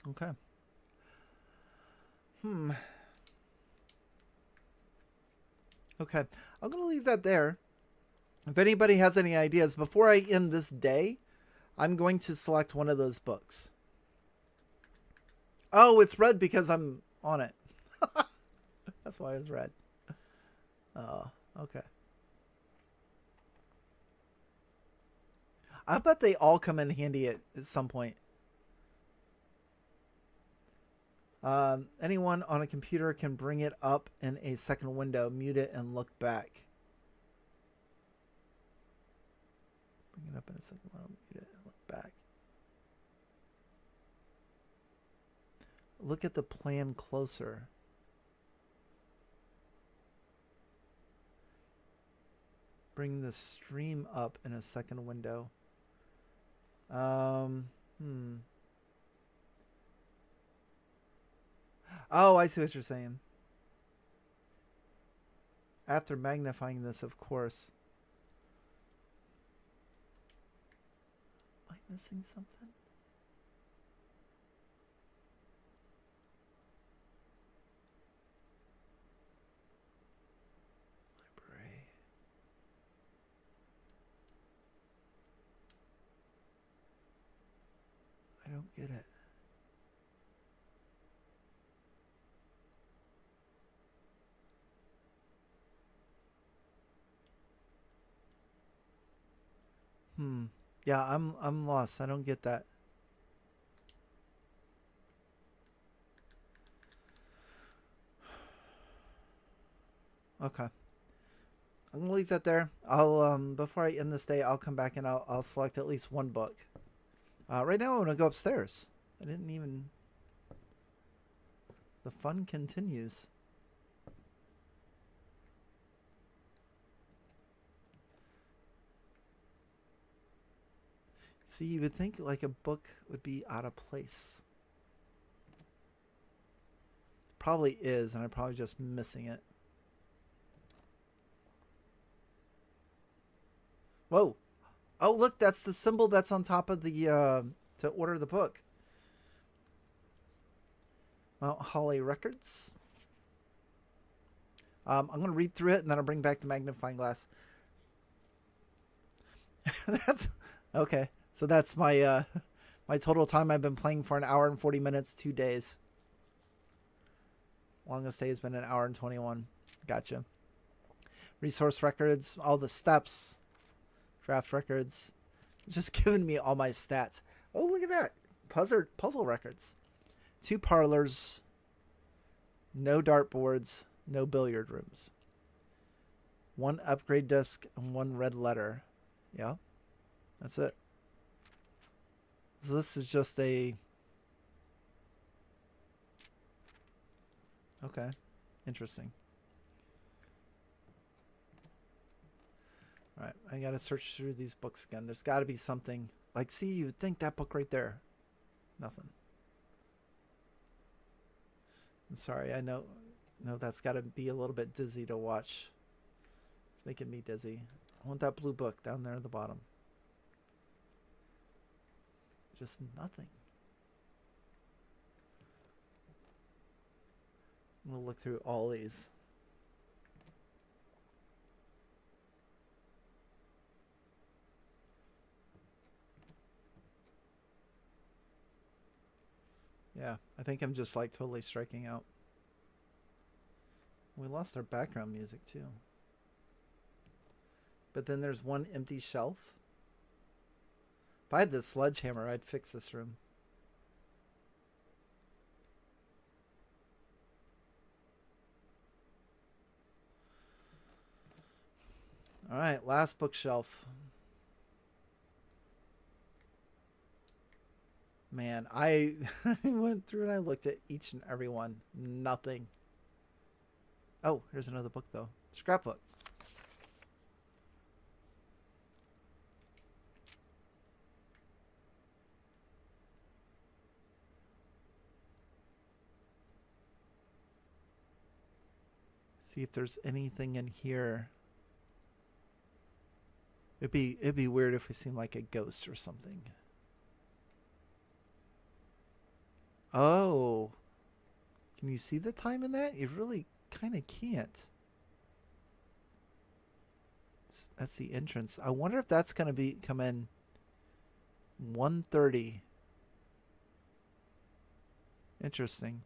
Okay. Okay, I'm going to leave that there. If anybody has any ideas, before I end this day, I'm going to select one of those books. Oh, it's red because I'm on it. That's why it's red. Oh, okay. I bet they all come in handy at some point. Anyone on a computer can bring it up in a second window, mute it, and look back. Bring it up in a second window, mute it, and look back. Look at the plan closer. Bring the stream up in a second window. Oh, I see what you're saying. After magnifying this, of course. Am I missing something? Library. I don't get it. Yeah, I'm lost. I don't get that. Okay. I'm gonna leave that there. I'll before I end this day, I'll come back and I'll select at least one book. Right now, I'm gonna go upstairs. I didn't even. The fun continues. See, you would think like a book would be out of place. Probably is, and I'm probably just missing it. Whoa! Oh, look, that's the symbol that's on top of the to order the book. Mount Holly Records. I'm gonna read through it and then I'll bring back the magnifying glass. That's okay. So that's my my total time I've been playing for an hour and 40 minutes, 2 days. Longest day has been an hour and 21. Gotcha. Resource records, all the steps, draft records. It's just giving me all my stats. Oh, look at that. Puzzle records. 2 parlors, no dartboards, no billiard rooms. 1 upgrade disc and 1 red letter. Yeah. That's it. So this is just a... Okay. Interesting. Alright, I gotta search through these books again. There's gotta be something. Like, see, you would think that book right there. Nothing. I'm sorry, I know that's gotta be a little bit dizzy to watch. It's making me dizzy. I want that blue book down there at the bottom. Just nothing. I'm gonna look through all these. Yeah, I think I'm just like totally striking out. We lost our background music too. But then there's 1 empty shelf. If I had this sledgehammer, I'd fix this room. All right, last bookshelf. Man, I went through and I looked at each and every one. Nothing. Oh, here's another book though. Scrapbook. See if there's anything in here. It'd be weird if we seemed like a ghost or something. Oh. Can you see the time in that? You really kind of can't. That's the entrance. I wonder if that's going to come in 1:30. Interesting.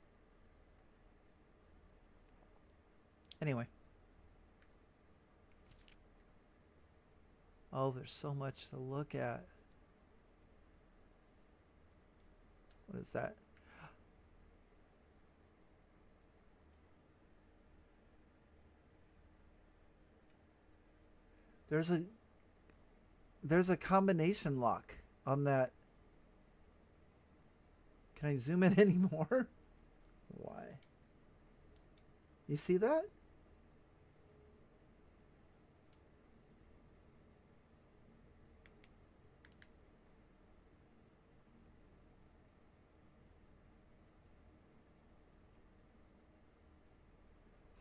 Anyway. Oh, there's so much to look at. What is that? There's a combination lock on that. Can I zoom in anymore? Why? You see that?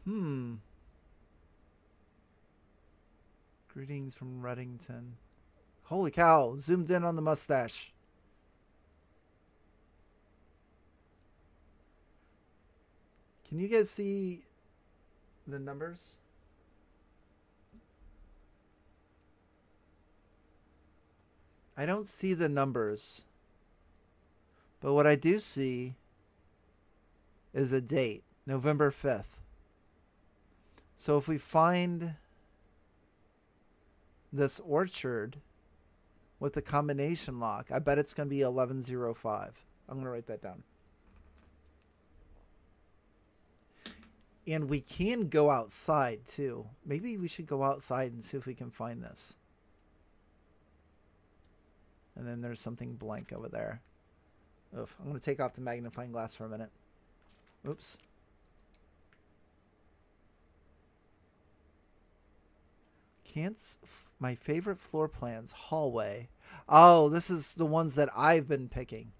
Greetings from Reddington. Holy cow, zoomed in on the mustache. Can you guys see the numbers? I don't see the numbers. But what I do see is a date, November 5th. So if we find this orchard with the combination lock, I bet it's going to be 1105. I'm going to write that down. And we can go outside too. Maybe we should go outside and see if we can find this. And then there's something blank over there. Oof, I'm going to take off the magnifying glass for a minute. Oops. My favorite floor plans, hallway. Oh, this is the ones that I've been picking.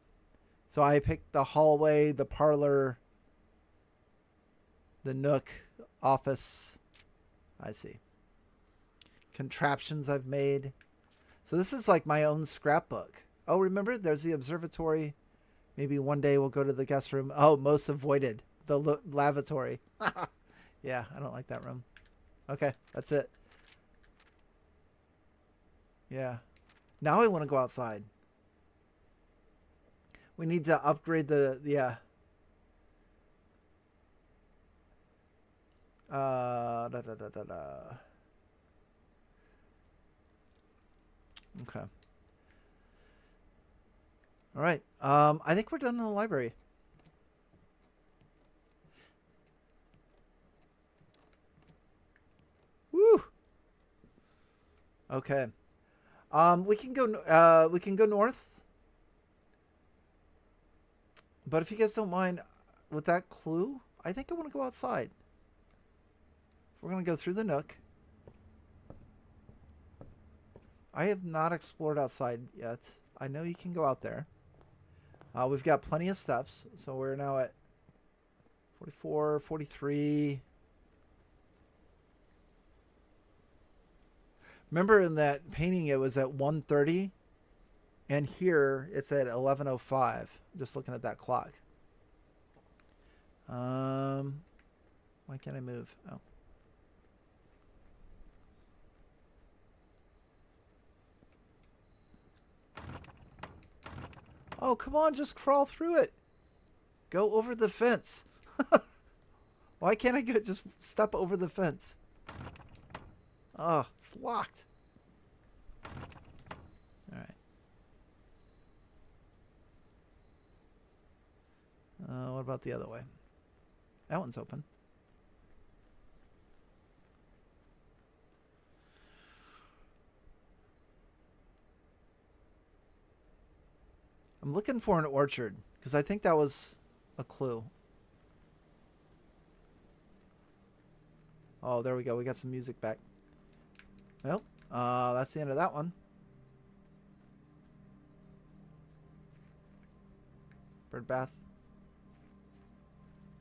So I picked the hallway, the parlor, the nook, office. I see. Contraptions I've made. So this is like my own scrapbook. Oh, remember? There's the observatory. Maybe one day we'll go to the guest room. Oh, most avoided. The lavatory. Yeah, I don't like that room. Okay, that's it. Yeah. Now I want to go outside. We need to upgrade the yeah. Okay. All right. I think we're done in the library. Woo. Okay. We can go north. But if you guys don't mind with that clue, I think I want to go outside. We're going to go through the nook. I have not explored outside yet. I know you can go out there. We've got plenty of steps. So we're now at 44, 43. Remember in that painting it was at 1:30, and here it's at 11:05. Just looking at that clock. Why can't I move? Oh. Oh, come on, just crawl through it. Go over the fence. Why can't I just step over the fence? Oh, it's locked. All right. What about the other way? That one's open. I'm looking for an orchard because I think that was a clue. Oh, there we go. We got some music back. Well, that's the end of that one. Bird bath.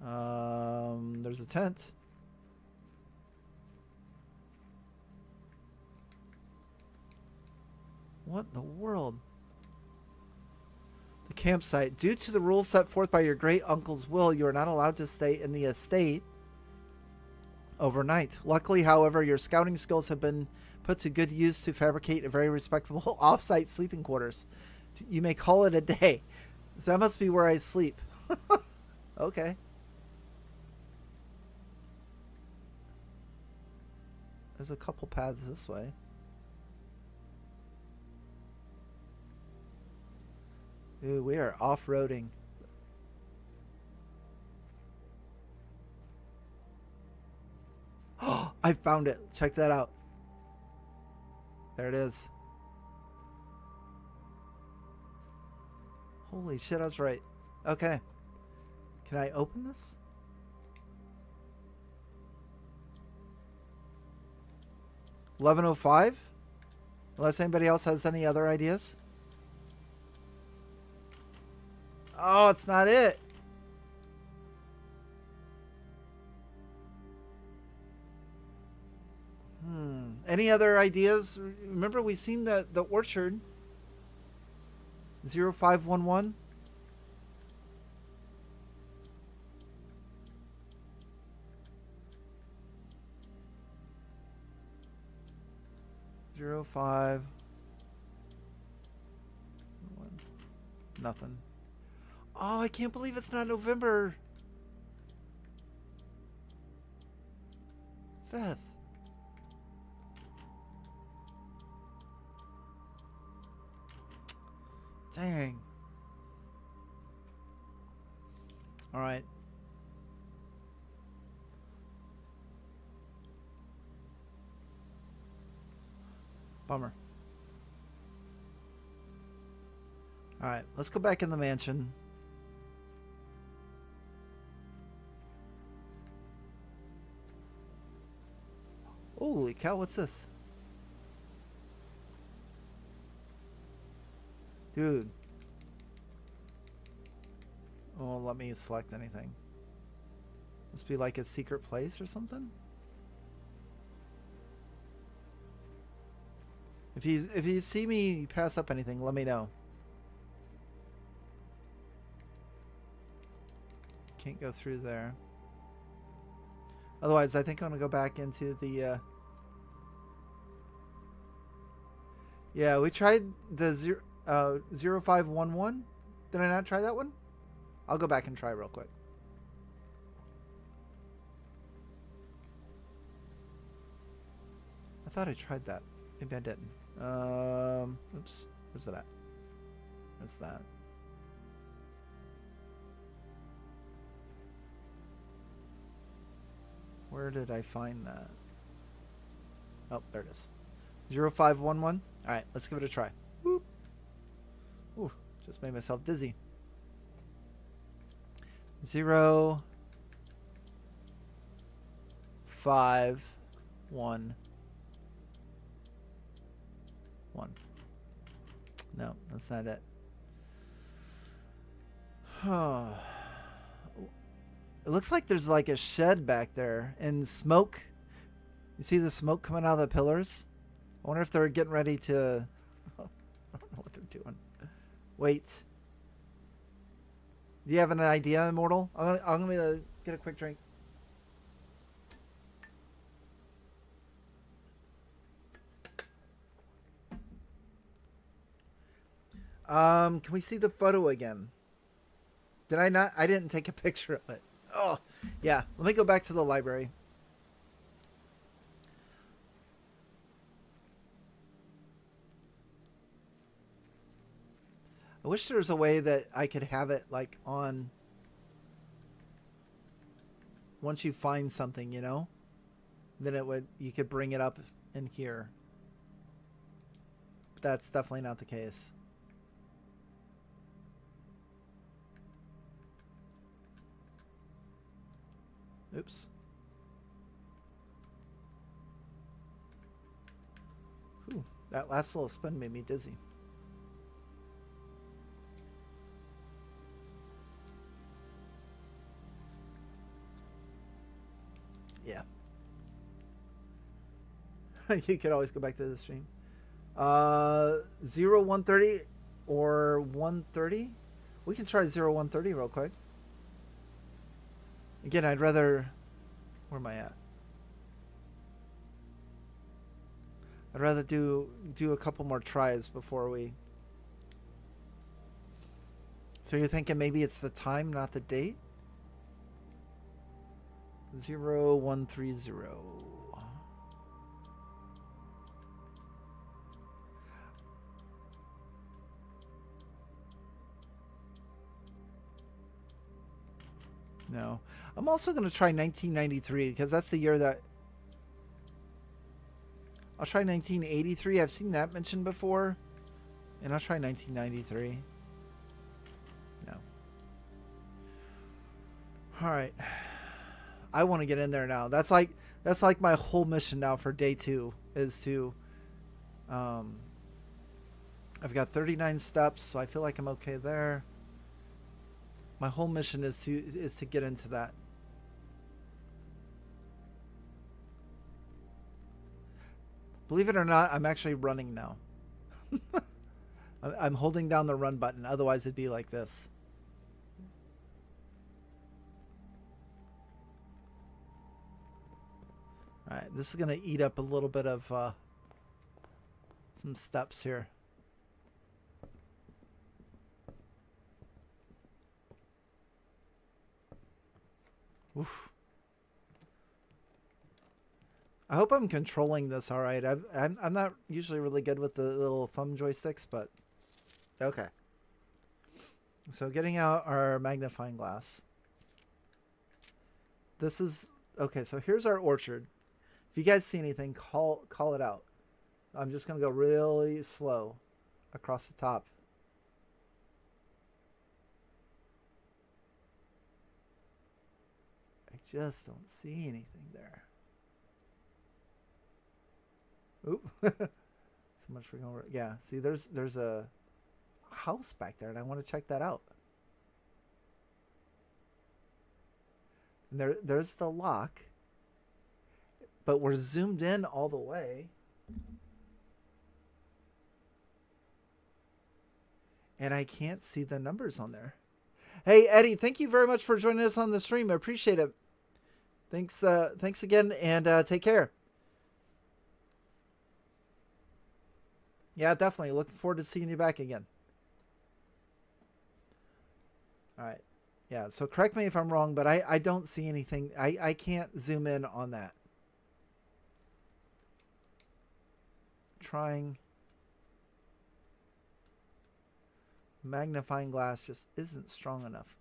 There's a tent. What in the world? The campsite. Due to the rules set forth by your great uncle's will, you are not allowed to stay in the estate overnight. Luckily, however, your scouting skills have been put to good use to fabricate a very respectable off-site sleeping quarters. You may call it a day. So that must be where I sleep. Okay. There's a couple paths this way. Ooh, we are off-roading. Oh, I found it. Check that out. There it is. Holy shit, I was right. Okay. Can I open this? $11.05? Unless anybody else has any other ideas. Oh, it's not it. Any other ideas? Remember, we seen the orchard. 0511. Zero five one. Nothing. Oh, I can't believe it's not November 5th. Dang. All right. Bummer. All right, let's go back in the mansion. Holy cow, what's this? Dude. Oh, let me select anything. Must be like a secret place or something? If you see me pass up anything, let me know. Can't go through there. Otherwise, I think I'm gonna go back into the yeah, we tried the 0511. Did I not try that one? I'll go back and try real quick. I thought I tried that. Maybe I didn't. Oops. Where's that at? Where's that? Where did I find that? Oh, there it is. 0511. All right, let's give it a try. Whoop. Ooh, just made myself dizzy. 0 5 1 1. No, that's not it. It looks like there's like a shed back there and smoke. You see the smoke coming out of the pillars? I wonder if they're getting ready to... I don't know what they're doing. Wait. Do you have an idea, Immortal? I'm gonna get a quick drink. Can we see the photo again? Did I not? I didn't take a picture of it. Oh, yeah. Let me go back to the library. I wish there was a way that I could have it like on once you find something, you know, then you could bring it up in here. But that's definitely not the case. Oops. Whew, that last little spin made me dizzy. Yeah. You could always go back to the stream. 0130 or 130? We can try 0130 real quick. Again, I'd rather... Where am I at? I'd rather do a couple more tries before we... So you're thinking maybe it's the time, not the date? 0130. No. I'm also going to try 1993 because that's the year that... I'll try 1983. I've seen that mentioned before. And I'll try 1993. No. Alright. I want to get in there now. That's like my whole mission now for day 2 is to... I've got 39 steps, so I feel like I'm okay there. My whole mission is to get into that. Believe it or not, I'm actually running now. I'm holding down the run button. Otherwise, it'd be like this. All right, this is going to eat up a little bit of some steps here. Oof. I hope I'm controlling this all right. I'm not usually really good with the little thumb joysticks, but okay. So getting out our magnifying glass. This is okay. So here's our orchard. If you guys see anything, call it out. I'm just gonna go really slow across the top. I just don't see anything there. Oop. So much for going. Yeah. See, there's a house back there, and I want to check that out. And there's the lock, but we're zoomed in all the way. And I can't see the numbers on there. Hey, Eddie, thank you very much for joining us on the stream. I appreciate it. Thanks again, and take care. Yeah, definitely. Looking forward to seeing you back again. All right. Yeah, so correct me if I'm wrong, but I don't see anything. I can't zoom in on that. Trying. Magnifying glass just isn't strong enough.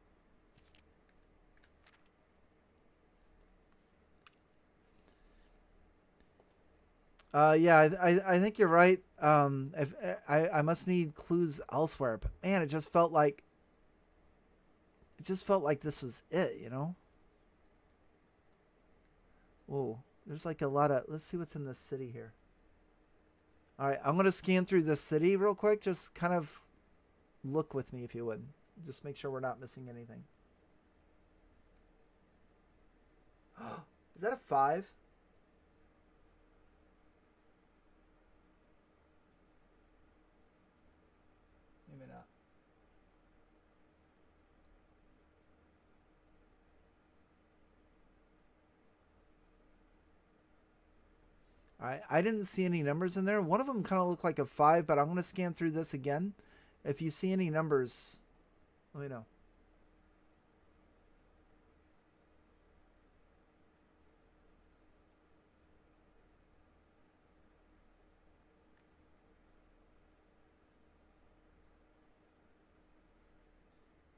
Yeah, I think you're right. If I must need clues elsewhere, but man, it just felt like this was it, you know? Whoa, there's like a lot of. Let's see what's in this city here. All right, I'm gonna scan through this city real quick. Just kind of look with me if you would. Just make sure we're not missing anything. Is that a 5? Maybe not. All right, I didn't see any numbers in there. One of them kind of looked like a 5, but I'm going to scan through this again. If you see any numbers, let me know.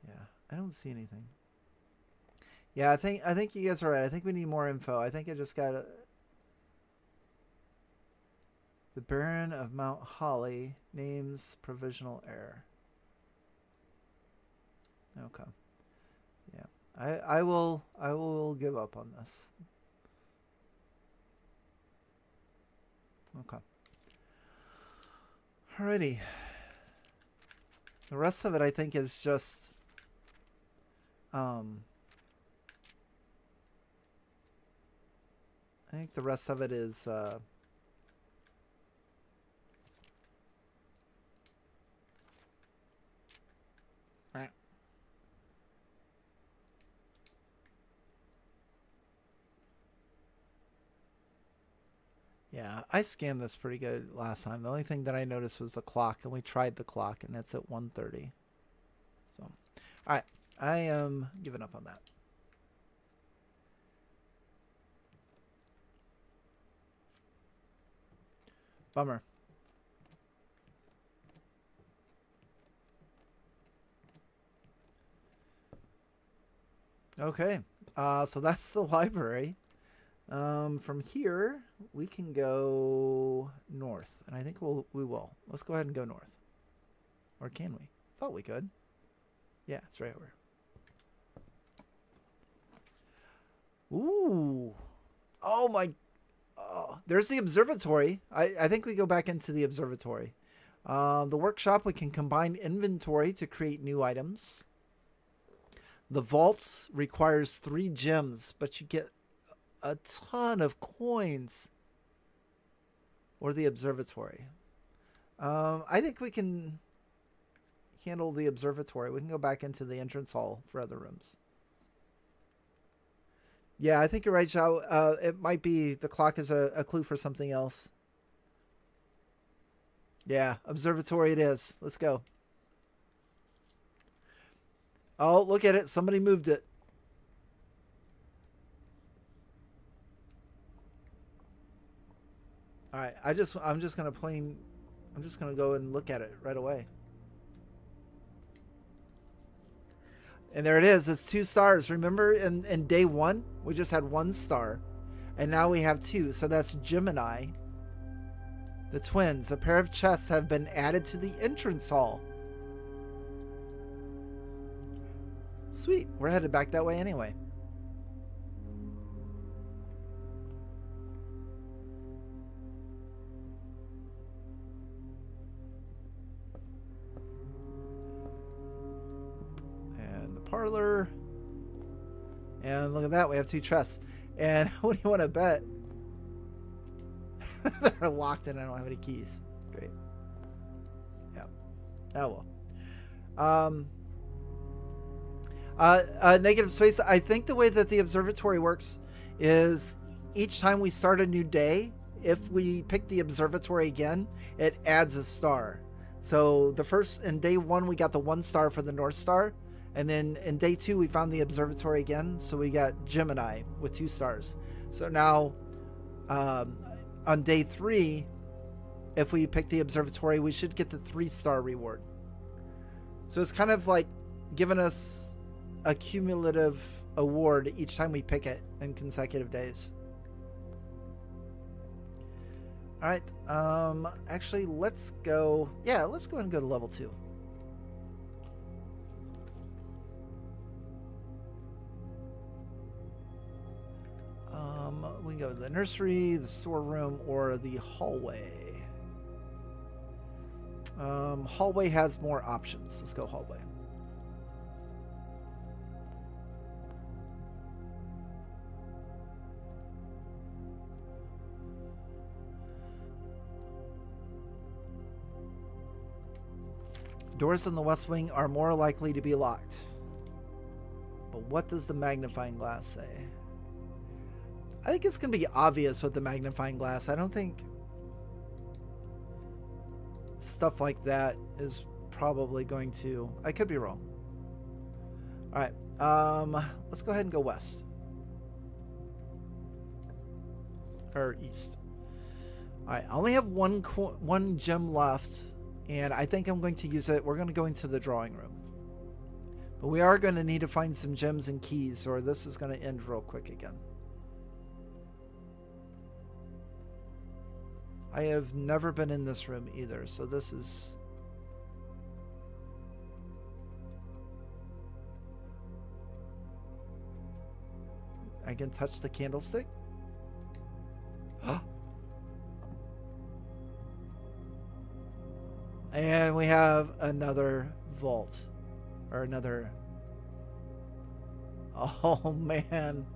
Yeah, I don't see anything. Yeah, I think you guys are right. I think we need more info. I think I just got the Baron of Mount Holly names provisional heir. Okay. Yeah. I will give up on this. Okay. Alrighty. The rest of it I think is just I think the rest of it is yeah, I scanned this pretty good last time. The only thing that I noticed was the clock, and we tried the clock, and it's at 1:30. So, all right, I am giving up on that. Bummer. Okay, so that's the library. From here, we can go north, and I think we will. Let's go ahead and go north. Or can we? Thought we could. Yeah, it's right over. Ooh. Oh my. Oh, there's the observatory. I think we go back into the observatory. The workshop, we can combine inventory to create new items. The vault requires 3 gems, but you get a ton of coins. or the observatory. I think we can handle the observatory. We can go back into the entrance hall for other rooms. Yeah, I think you're right, Zhao. It might be the clock is a clue for something else. Yeah, observatory it is. Let's go. Oh, look at it. Somebody moved it. All right, I'm just gonna go and look at it right away. And there it is. It's 2 stars. Remember in day 1, we just had 1 star. And now we have 2. So that's Gemini. The twins. A pair of chests have been added to the entrance hall. Sweet. We're headed back that way anyway. Parlor, and look at that, we have 2 chests. And what do you want to bet? They're locked and I don't have any keys. Great. Yeah. Oh well. Negative space. I think the way that the observatory works is each time we start a new day, if we pick the observatory again, it adds a star. So in day 1 we got the 1 star for the North Star. And then in day 2, we found the observatory again. So we got Gemini with 2 stars. So now on day 3, if we pick the observatory, we should get the 3-star reward. So it's kind of like giving us a cumulative award each time we pick it in consecutive days. All right. Actually, let's go. Yeah, let's go ahead and go to level 2. We can go to the nursery, the storeroom, or the hallway. Hallway has more options. Let's go hallway. Doors in the west wing are more likely to be locked. But what does the magnifying glass say? I think it's going to be obvious with the magnifying glass. I don't think stuff like that is probably going to... I could be wrong. All right. Let's go ahead and go west. Or east. All right. I only have one gem left, and I think I'm going to use it. We're going to go into the drawing room. But we are going to need to find some gems and keys, or this is going to end real quick again. I have never been in this room either, so this is... I can touch the candlestick? And we have another vault. Or another... Oh, man.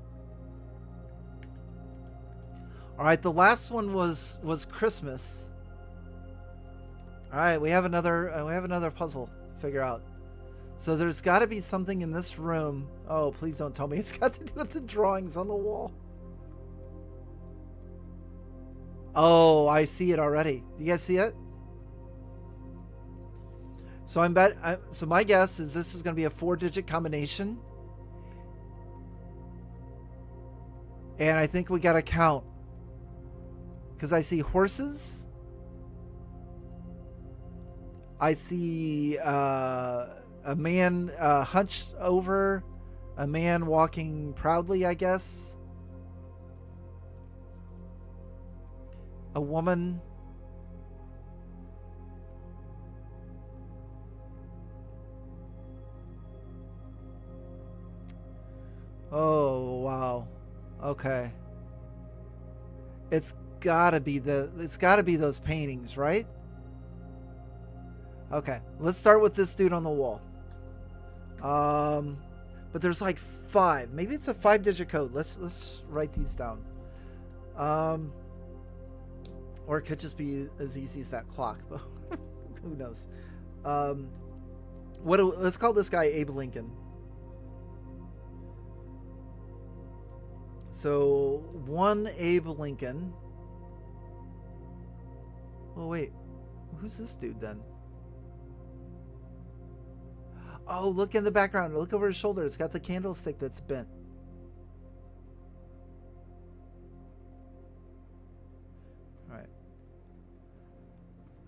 All right, the last one was Christmas. All right, we have another puzzle to figure out. So there's got to be something in this room. Oh, please don't tell me it's got to do with the drawings on the wall. Oh, I see it already. You guys see it? So so my guess is this is going to be a 4-digit combination. And I think we got to count. Because I see horses. I see a man hunched over. A man walking proudly, I guess. A woman. Oh, wow. Okay. It's gotta be those paintings, right? Okay, let's start with this dude on the wall. But there's like 5. Maybe it's a 5-digit code. Let's write these down. Or it could just be as easy as that clock, but who knows? Let's call this guy Abe Lincoln. So, one Abe Lincoln. Oh, wait. Who's this dude then? Oh, look in the background. Look over his shoulder. It's got the candlestick that's bent.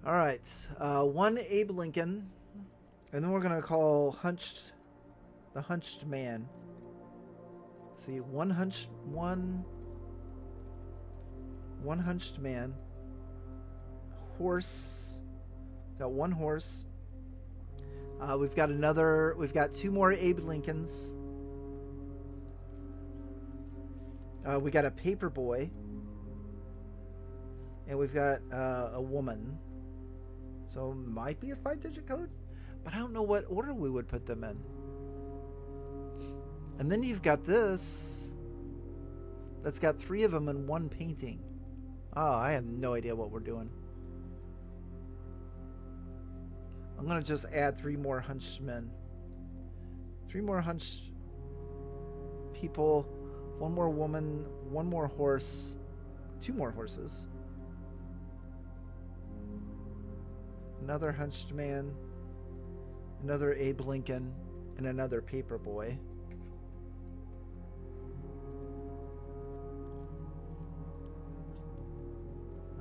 All right. One Abe Lincoln. And then we're going to call the hunched man. Let's see, one hunched man. Horse. Got one horse. We've got two more Abe Lincolns. We got a paper boy. And we've got a woman. So might be a 5-digit code, but I don't know what order we would put them in. And then you've got this. That's got 3 of them in one painting. Oh, I have no idea what we're doing. I'm going to just add 3 more hunched men. 3 more hunched people. 1 more woman. 1 more horse. 2 more horses. Another hunched man. Another Abe Lincoln. And another paper boy.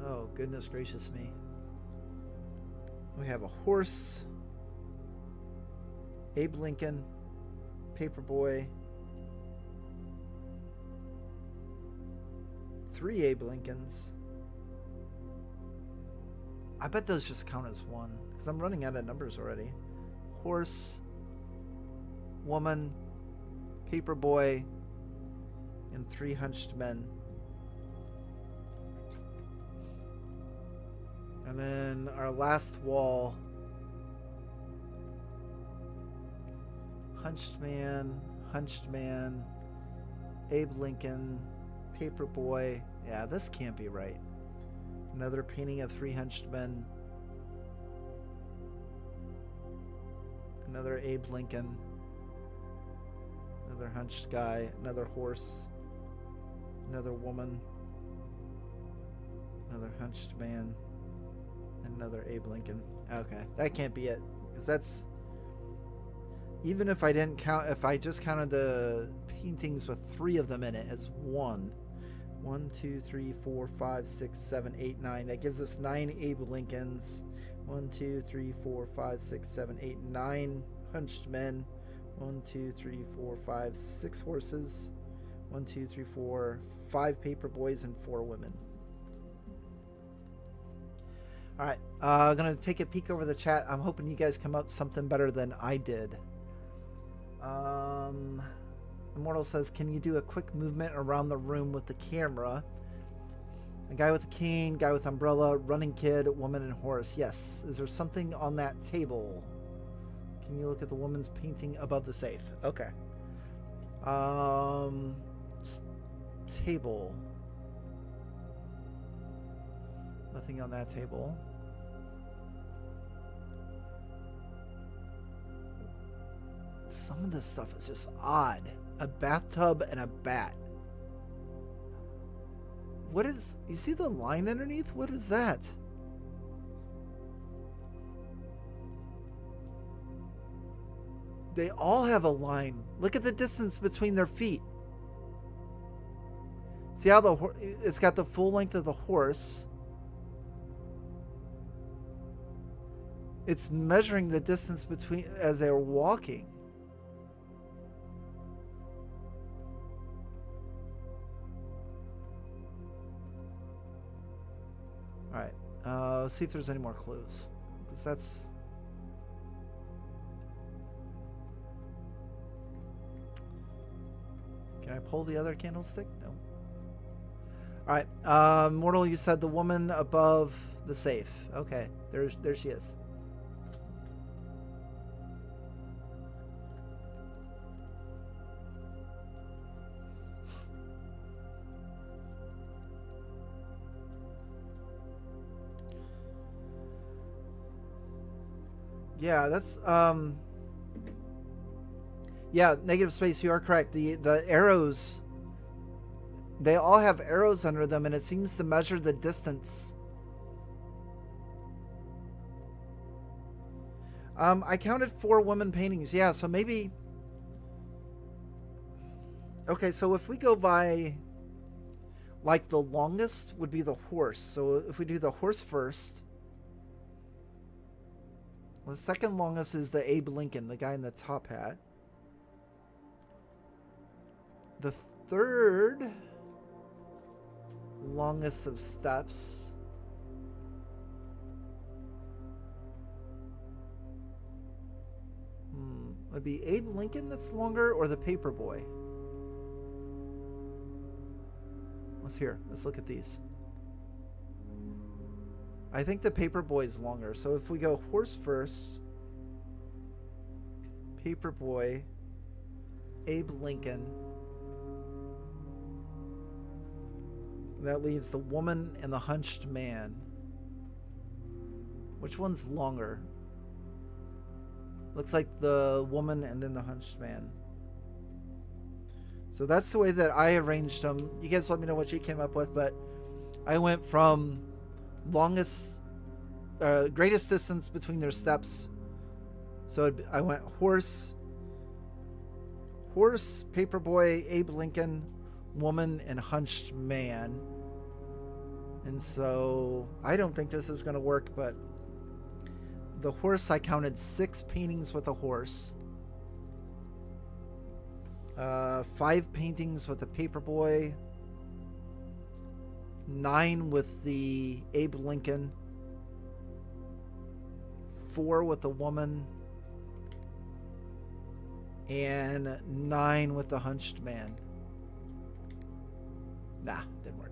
Oh, goodness gracious me. We have a horse, Abe Lincoln, Paperboy, 3 Abe Lincolns. I bet those just count as 1 because I'm running out of numbers already. Horse, woman, Paperboy, and 3 hunched men. And then our last wall, hunched man, Abe Lincoln, Paperboy. Yeah, this can't be right. Another painting of 3 hunched men. Another Abe Lincoln. Another hunched guy. Another horse. Another woman. Another hunched man. Another Abe Lincoln. Okay, that can't be it, because that's, even if I didn't count, if I just counted the paintings with 3 of them in it as 1. 1, 2, 3, 4, 5, 6, 7, 8, 9. That gives us 9 Abe Lincolns. 1, 2, 3, 4, 5, 6, 7, 8, 9 hunched men. 1, 2, 3, 4, 5, 6 horses. 1, 2, 3, 4, 5 paper boys and 4 women. All right, I'm going to take a peek over the chat. I'm hoping you guys come up with something better than I did. Immortal says, can you do a quick movement around the room with the camera? A guy with a cane, guy with umbrella, running kid, woman, and horse. Yes. Is there something on that table? Can you look at the woman's painting above the safe? Okay. Table. Nothing on that table. Some of this stuff is just odd. A bathtub and a bat. What is... You see the line underneath? What is that? They all have a line. Look at the distance between their feet. See how it's got the full length of the horse. It's measuring the distance between as they're walking. All right. Let's see if there's any more clues. Because that's... Can I pull the other candlestick? No. All right. Mortal, you said the woman above the safe. Okay. There she is. Yeah, that's yeah, negative space, you are correct. The arrows, they all have arrows under them, and it seems to measure the distance. I counted 4 women paintings. Yeah, so maybe. Okay, so if we go by, like, the longest would be the horse. So if we do the horse first, well, the second longest is the Abe Lincoln, the guy in the top hat. The third longest of steps would be Abe Lincoln that's longer, or the Paperboy. Let's look at these. I think the Paperboy is longer. So if we go horse first, Paperboy, Abe Lincoln, that leaves the woman and the hunched man. Which one's longer? Looks like the woman and then the hunched man. So that's the way that I arranged them. You guys let me know what you came up with, but I went from longest, greatest distance between their steps. So I went horse, Paperboy, Abe Lincoln, woman, and hunched man. And so I don't think this is going to work, but the horse, I counted 6 paintings with a horse. 5 paintings with the Paperboy, 9 with the Abe Lincoln, 4 with the woman, and 9 with the hunched man. Nah, didn't work.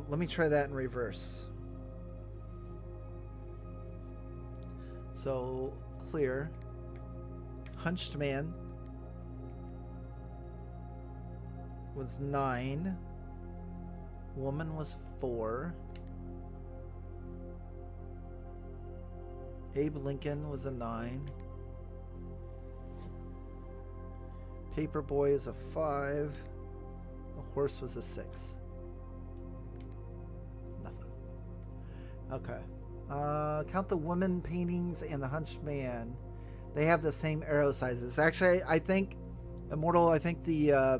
Let me try that in reverse. So clear. Hunched man was 9. Woman was 4. Abe Lincoln was a 9. Paperboy is a 5. The horse was a 6. Nothing. Okay. Count the women paintings and the hunched man. They have the same arrow sizes. Actually, I think Immortal, I think the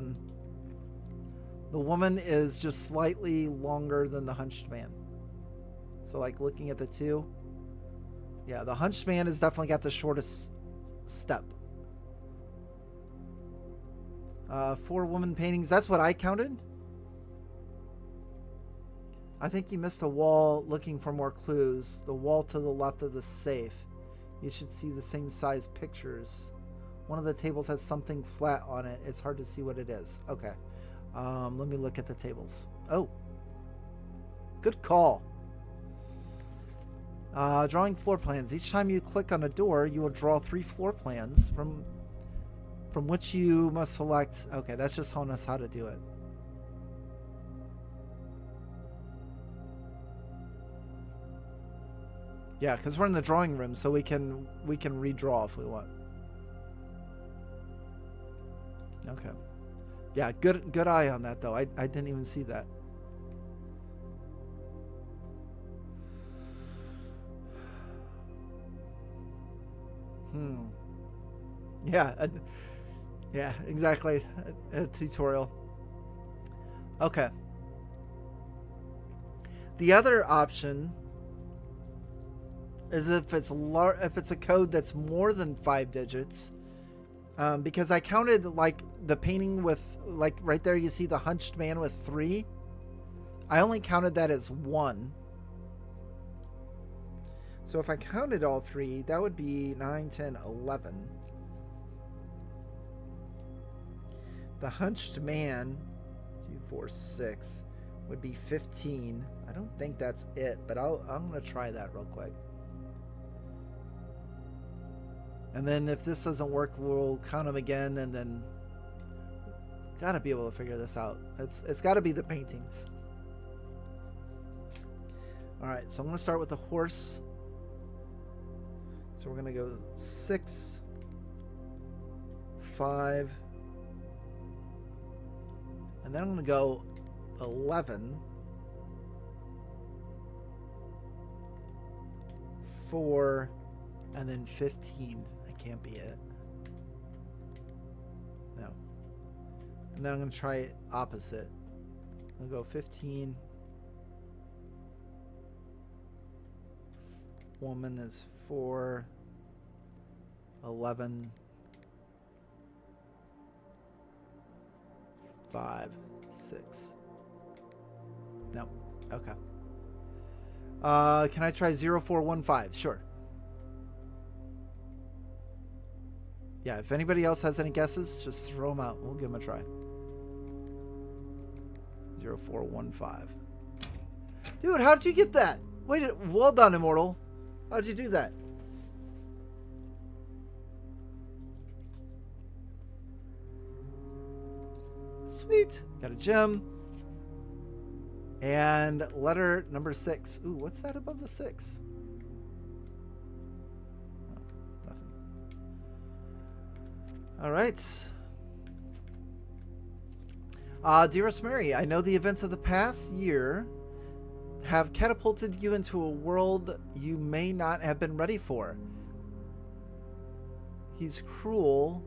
woman is just slightly longer than the hunched man. So like looking at the two, yeah, the hunched man has definitely got the shortest step. 4 woman paintings. That's what I counted. I think you missed a wall looking for more clues. The wall to the left of the safe. You should see the same size pictures. One of the tables has something flat on it. It's hard to see what it is. Okay. Let me look at the tables. Oh. Good call. Drawing floor plans. Each time you click on a door, you will draw 3 floor plans from which you must select. Okay, that's just telling us how to do it. Yeah, because we're in the drawing room, so we can redraw if we want. Okay. Yeah, good eye on that though. I didn't even see that. Yeah. Yeah, exactly. A tutorial. Okay. The other option is if it's a code that's more than 5 digits, because I counted like the painting with, like right there you see the hunched man with 3. I only counted that as 1. So if I counted all 3, that would be 9, 10, 11. The hunched man, 2, 4, 6, would be 15. I don't think that's it, but I'm going to try that real quick. And then if this doesn't work, we'll count them again, and then gotta be able to figure this out. It's got to be the paintings. All right, so I'm going to start with the horse. So we're going to go 6, 5, and then I'm going to go 11, 4, and then 15. That can't be it. No. And then I'm going to try it opposite. I'll go 15. Woman is 4, 11, 5, 6. No. Okay. Can I try 0415? Sure. Yeah, if anybody else has any guesses, just throw them out. We'll give them a try. 0415. Dude, how'd you get that? Wait, well done, Immortal. How'd you do that? Sweet. Got a gem. And letter number 6. Ooh, what's that above the 6? Oh, nothing. All right. Dearest Mary, I know the events of the past year have catapulted you into a world you may not have been ready for. He's cruel.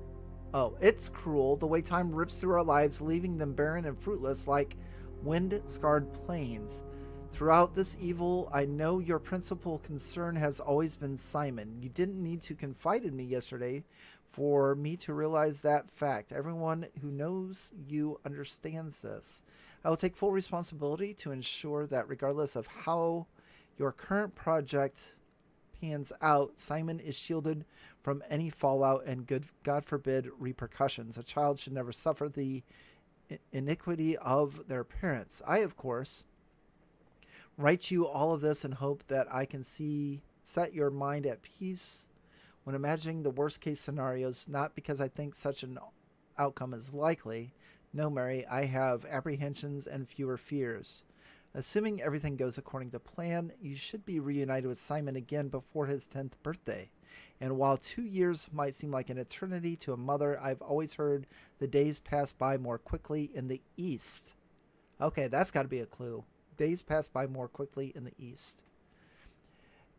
Oh, it's cruel the way time rips through our lives, leaving them barren and fruitless like wind-scarred plains. Throughout this evil, I know your principal concern has always been Simon. You didn't need to confide in me yesterday for me to realize that fact. Everyone who knows you understands this. I will take full responsibility to ensure that regardless of how your current project pans out, Simon is shielded from any fallout and God forbid, repercussions. A child should never suffer the iniquity of their parents. I, of course, write you all of this in hope that I can set your mind at peace when imagining the worst case scenarios, not because I think such an outcome is likely. No, Mary, I have apprehensions and fewer fears. Assuming everything goes according to plan, you should be reunited with Simon again before his 10th birthday. And while 2 years might seem like an eternity to a mother, I've always heard the days pass by more quickly in the East. Okay, that's got to be a clue. Days pass by more quickly in the East.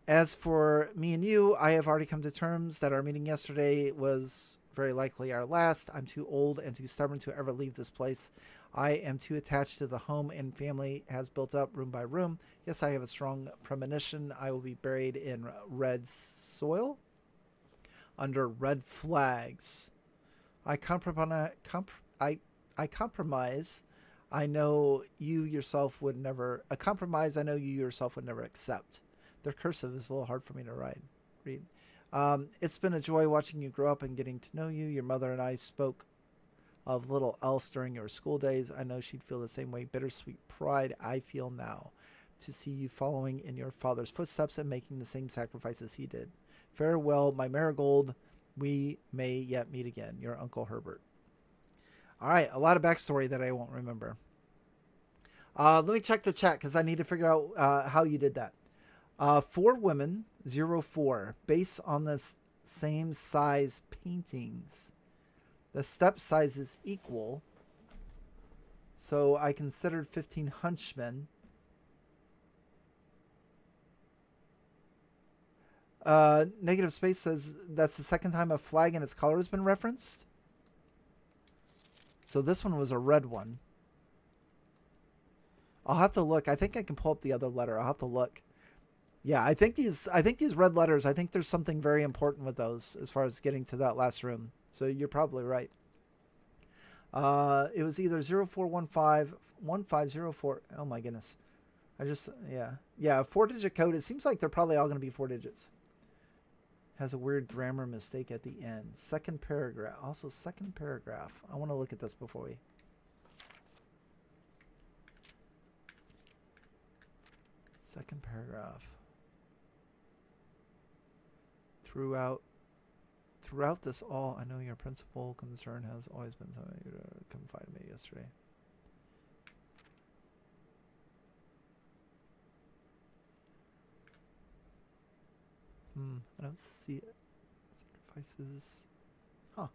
As for me and you, I have already come to terms that our meeting yesterday was very likely our last. I'm too old and too stubborn to ever leave this place. I am too attached to the home and family has built up room by room. Yes, I have a strong premonition. I will be buried in red soil under red flags. I compromise. I know you yourself would never. A compromise I know you yourself would never accept. Their cursive is a little hard for me to read. It's been a joy watching you grow up and getting to know you. Your mother and I spoke of little else during your school days. I know she'd feel the same way. Bittersweet pride I feel now to see you following in your father's footsteps and making the same sacrifices he did. Farewell, my marigold. We may yet meet again. Your Uncle Herbert. All right, a lot of backstory that I won't remember. Let me check the chat because I need to figure out how you did that. 4 women, 04, based on the same size paintings. The step size is equal. So I considered 15 hunchmen. Negative Space says that's the second time a flag and its color has been referenced. So this one was a red one. I'll have to look. I think I can pull up the other letter. I'll have to look. Yeah, I think these red letters, I think there's something very important with those as far as getting to that last room. So you're probably right. It was either 0415, 1504. Oh my goodness. Yeah, 4-digit code. It seems like they're probably all going to be 4 digits. Has a weird grammar mistake at the end. Second paragraph. Also, second paragraph. I want to look at this before we. Second paragraph. Throughout this all, I know your principal concern has always been something you confided in me yesterday. I don't see it. Sacrifices. Huh.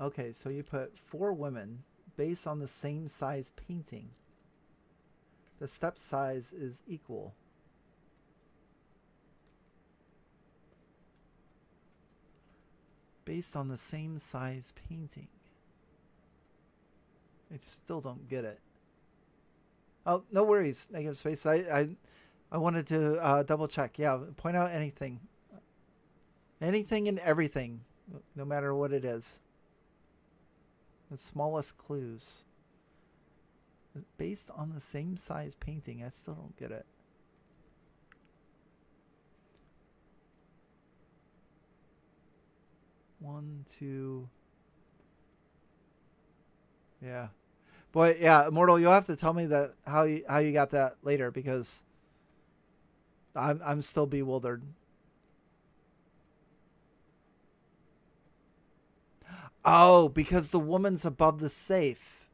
Okay, so you put 4 women based on the same size painting. The step size is equal. Based on the same size painting. I still don't get it. Oh, no worries. Negative space. I wanted to double check. Yeah, point out anything. Anything and everything, no matter what it is. The smallest clues. Based on the same size painting. I still don't get it. One, two. Yeah. Boy, yeah, Immortal, you'll have to tell me that how you got that later, because I'm still bewildered. Oh, because the woman's above the safe.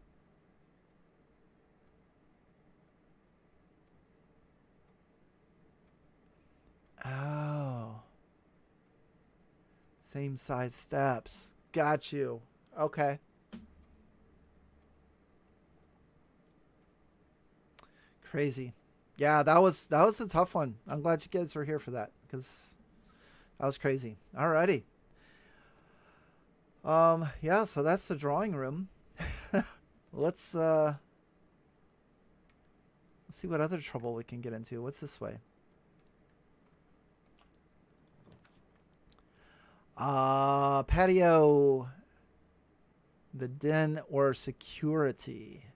Oh. Same size steps. Got you. Okay. Crazy. Yeah, that was a tough one. I'm glad you guys were here for that, because that was crazy. Alrighty. Yeah, so that's the drawing room. Let's see what other trouble we can get into. What's this way? Patio, the den, or security.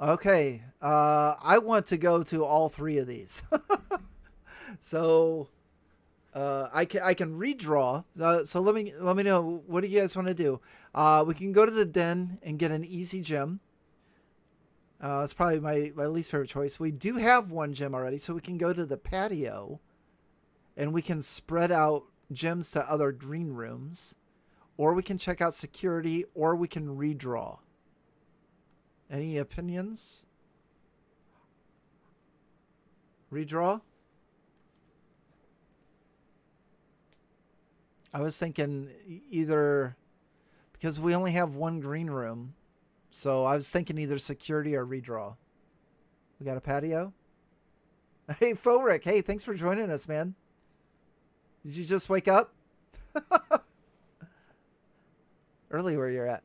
Okay. I want to go to all 3 of these. So I can redraw. So let me know, what do you guys want to do? We can go to the den and get an easy gem. It's probably my least favorite choice. We do have 1 gem already, so we can go to the patio and we can spread out gems to other green rooms, or we can check out security, or we can redraw. Any opinions? Redraw? I was thinking either, because we only have 1 green room, so I was thinking either security or redraw. We got a patio? Hey, Forik. Hey, thanks for joining us, man. Did you just wake up? Early where you're at.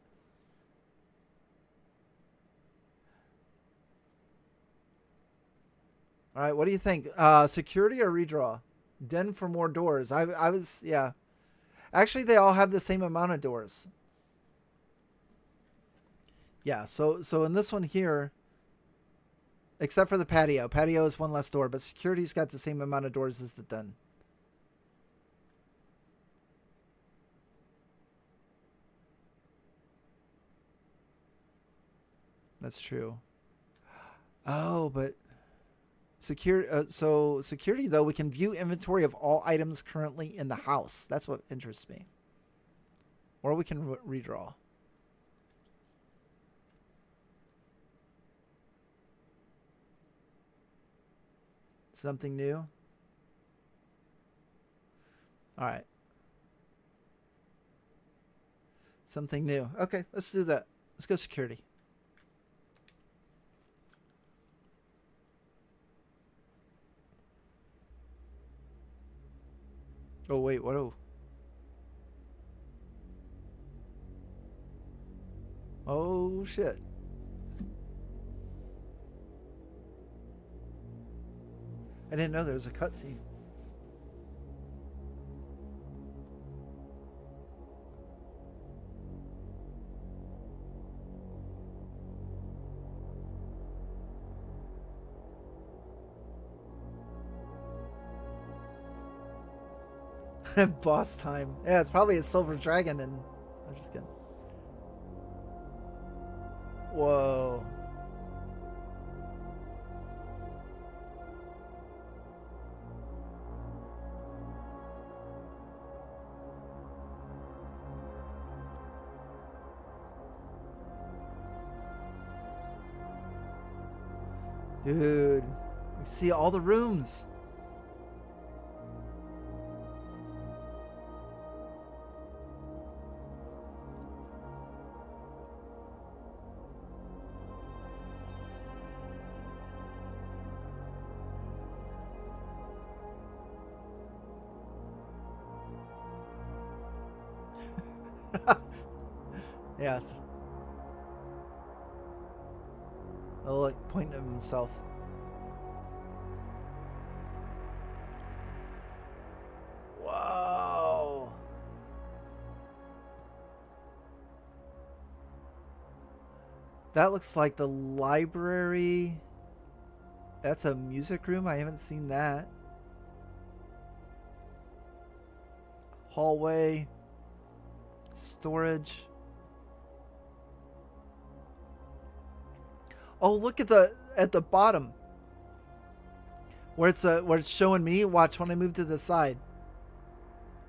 All right, what do you think? Security or redraw? Den for more doors. I was, yeah. Actually, they all have the same amount of doors. Yeah, so in this one here, except for the patio. Patio is 1 less door, but security's got the same amount of doors as the den. That's true. Oh, but so security, though, we can view inventory of all items currently in the house. That's what interests me. Or we can redraw. Something new. All right. Something new. Okay, let's do that. Let's go security. Oh, wait, what? Oh, shit. I didn't know there was a cutscene. Boss time. Yeah, it's probably a silver dragon, and I'm just kidding. Whoa. Dude, we see all the rooms. Yeah. Oh, like pointing at himself. Whoa. That looks like the library. That's a music room. I haven't seen that. Hallway. Storage. Oh, look at the bottom. Where it's showing me. Watch when I move to the side.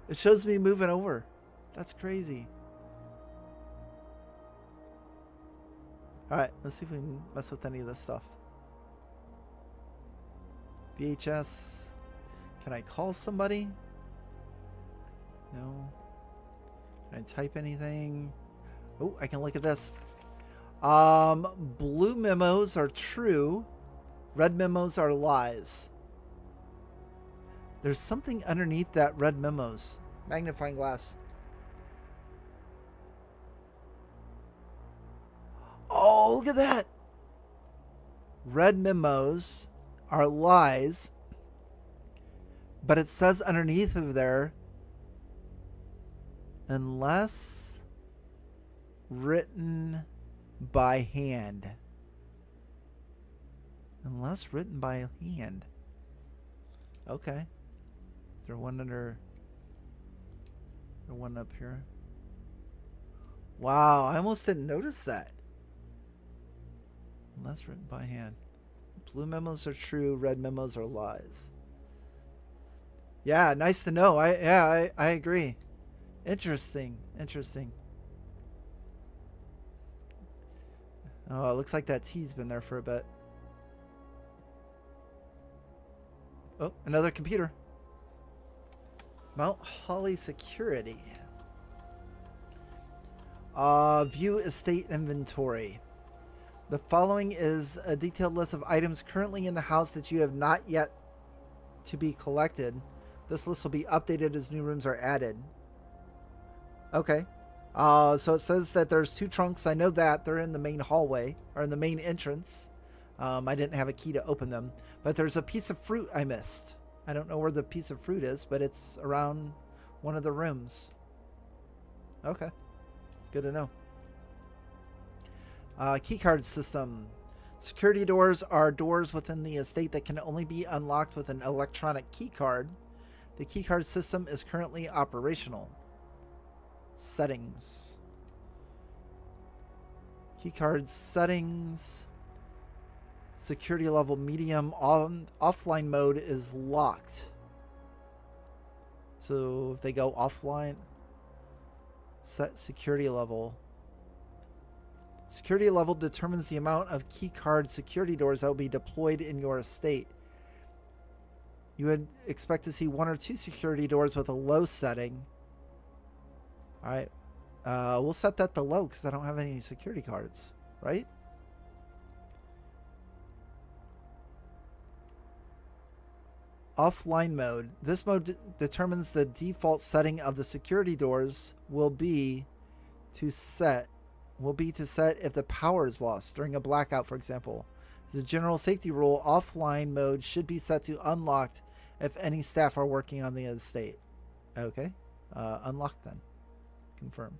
It shows me moving over. That's crazy. Alright, let's see if we can mess with any of this stuff. VHS. Can I call somebody? No. Can I type anything? Oh, I can look at this. Blue memos are true. Red memos are lies. There's something underneath that red memos. Magnifying glass. Oh, look at that. Red memos are lies. But it says underneath of there, unless written by hand. Unless written by hand. Okay. Is there one under... Is there one up here? Wow, I almost didn't notice that. Unless written by hand. Blue memos are true, red memos are lies. Yeah, nice to know. I agree. Interesting. Interesting. Oh, it looks like that T's been there for a bit. Oh, another computer. Mount Holly Security. View estate inventory. The following is a detailed list of items currently in the house that you have not yet to be collected. This list will be updated as new rooms are added. Okay. So it says that there's 2 trunks. I know that. They're in the main hallway, or in the main entrance. I didn't have a key to open them. But there's a piece of fruit I missed. I don't know where the piece of fruit is, but it's around one of the rooms. Okay. Good to know. Keycard system. Security doors are doors within the estate that can only be unlocked with an electronic keycard. The keycard system is currently operational. Settings. Keycard settings. Security level medium. Offline mode is locked. So if they go offline, set security level. Security level determines the amount of keycard security doors that will be deployed in your estate. You would expect to see 1 or 2 security doors with a low setting. Alright. We'll set that to low because I don't have any security cards. Right? Offline mode. This mode determines the default setting of the security doors will be to set if the power is lost during a blackout, for example. As a general safety rule, offline mode should be set to unlocked if any staff are working on the estate. Okay. Unlocked then. Confirm.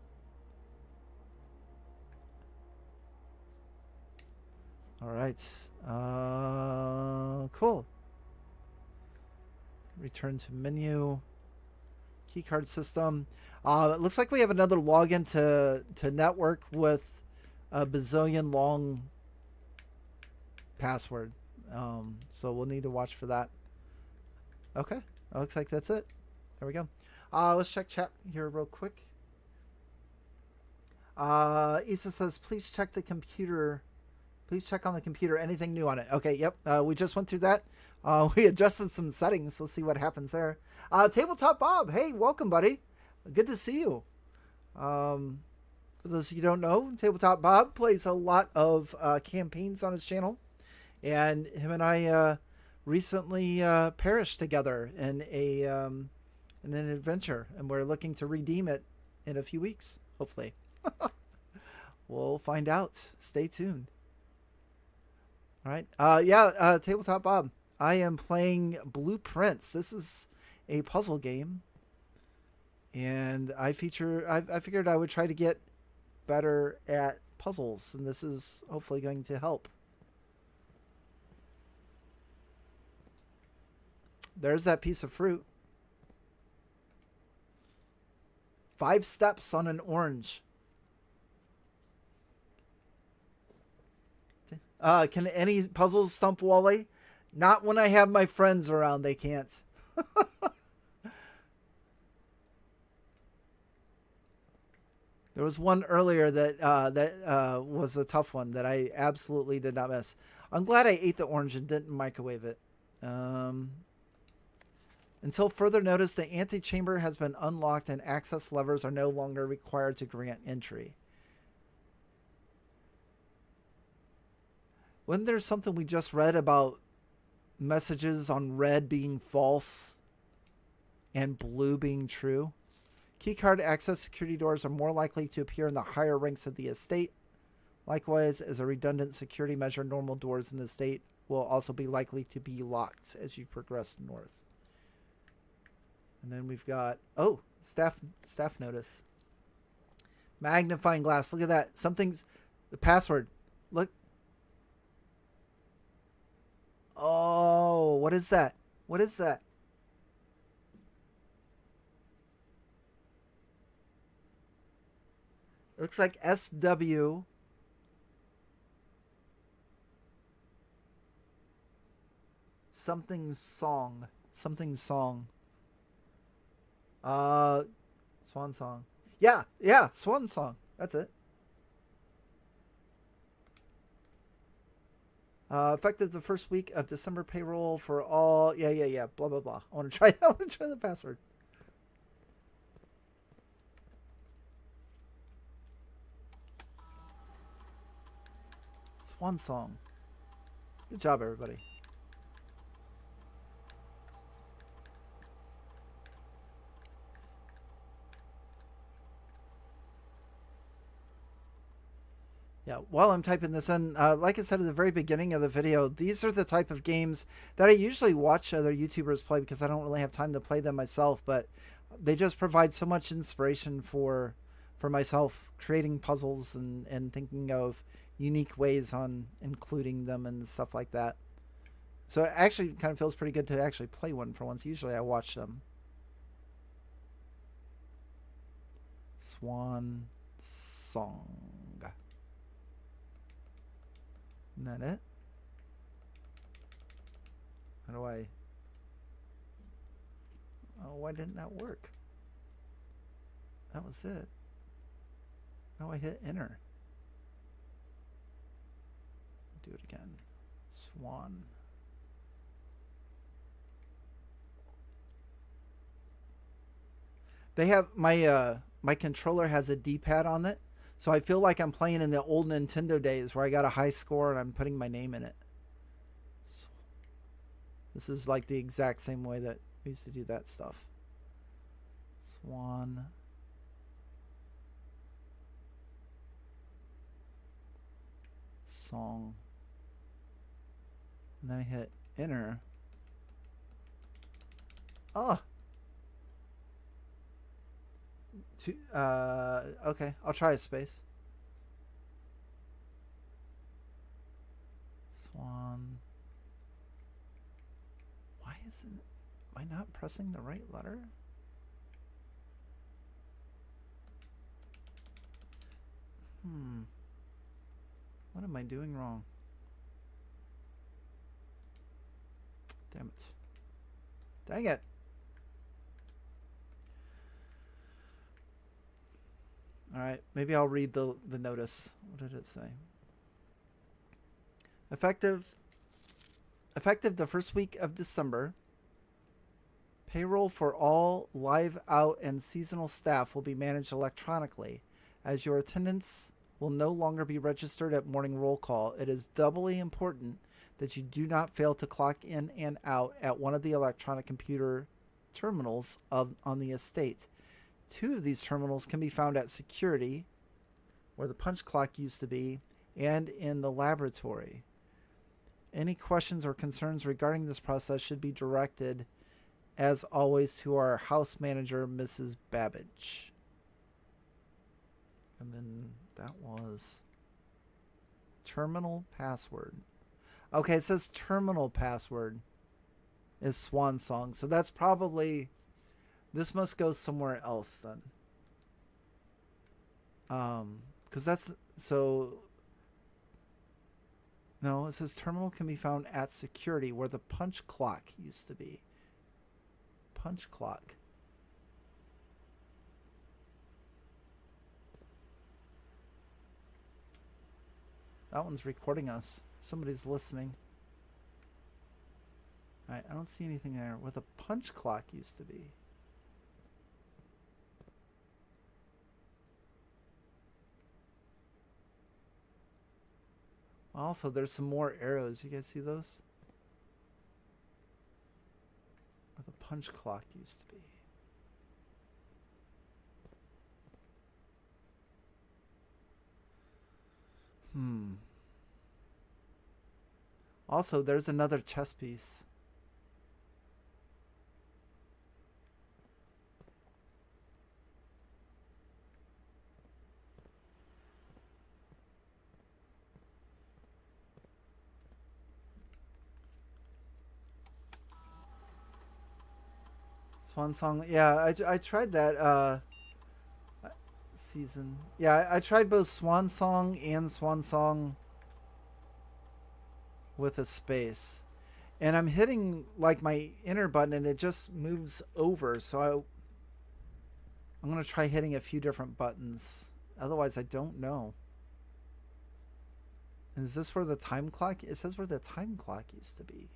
All right. Cool. Return to menu. Keycard system. It looks like we have another login to network with a bazillion long password. So we'll need to watch for that. Okay. It looks like that's it. There we go. Let's check chat here real quick. Isa says, please check the computer Please check on the computer. Anything new on it? Okay, yep. We just went through that. We adjusted some settings. Let's see what happens there. Tabletop Bob. Hey, welcome, buddy. Good to see you. For those of you who don't know, Tabletop Bob plays a lot of campaigns on his channel. And him and I recently perished together in an adventure. And we're looking to redeem it in a few weeks, hopefully. We'll find out. Stay tuned. All right. Tabletop Bob. I am playing Blueprints. This is a puzzle game. And I figured I would try to get better at puzzles. And this is hopefully going to help. There's that piece of fruit. 5 steps on an orange. Can any puzzles stump Wally? Not when I have my friends around, they can't. There was one earlier that was a tough one that I absolutely did not miss. I'm glad I ate the orange and didn't microwave it. Until further notice, the antechamber has been unlocked and access levers are no longer required to grant entry. Wasn't there something we just read about messages on red being false and blue being true? Keycard access security doors are more likely to appear in the higher ranks of the estate. Likewise, as a redundant security measure, normal doors in the estate will also be likely to be locked as you progress north. And then we've got, staff notice. Magnifying glass. Look at that. Something's, the password. Look. Oh, what is that? What is that? It looks like SW. Something song. Something song. Swan song. Yeah, swan song. That's it. Effective the first week of December payroll for all. Yeah. Blah blah blah. I want to try. I want to try the password. Swan song. Good job, everybody. Yeah, while I'm typing this in, like I said at the very beginning of the video, these are the type of games that I usually watch other YouTubers play because I don't really have time to play them myself, but they just provide so much inspiration for myself creating puzzles and thinking of unique ways on including them and stuff like that. So it actually kind of feels pretty good to actually play one for once. Usually I watch them. Swan Song. Isn't that it? How do I... Oh, why didn't that work? That was it. How do I hit enter? Do it again. Swan. They have my controller has a D-pad on it. So I feel like I'm playing in the old Nintendo days where I got a high score and I'm putting my name in it. So this is like the exact same way that we used to do that stuff. Swan. Song. And then I hit enter. Oh. Okay, I'll try a space. Swan. Why isn't... Am I not pressing the right letter? What am I doing wrong? Damn it. Dang it. All right, maybe I'll read the notice. What did it say? Effective the first week of December, payroll for all live out and seasonal staff will be managed electronically, as your attendance will no longer be registered at morning roll call. It is doubly important that you do not fail to clock in and out at one of the electronic computer terminals on the estate. 2 of these terminals can be found at security, where the punch clock used to be, and in the laboratory. Any questions or concerns regarding this process should be directed, as always, to our house manager, Mrs. Babbage. And then that was terminal password. Okay, it says terminal password is Swan Song. So that's probably, this must go somewhere else then. Because that's, so, no, it says terminal can be found at security, where the punch clock used to be. Punch clock. That one's recording us. Somebody's listening. Alright, I don't see anything there where the punch clock used to be. Also, there's some more arrows. You guys see those? Where the punch clock used to be. Also, there's another chess piece. Swan Song. Yeah, I tried that season. Yeah, I tried both Swan Song and Swan Song with a space. And I'm hitting like my enter button and it just moves over. So I'm going to try hitting a few different buttons. Otherwise, I don't know. And is this where the time clock? It says where the time clock used to be.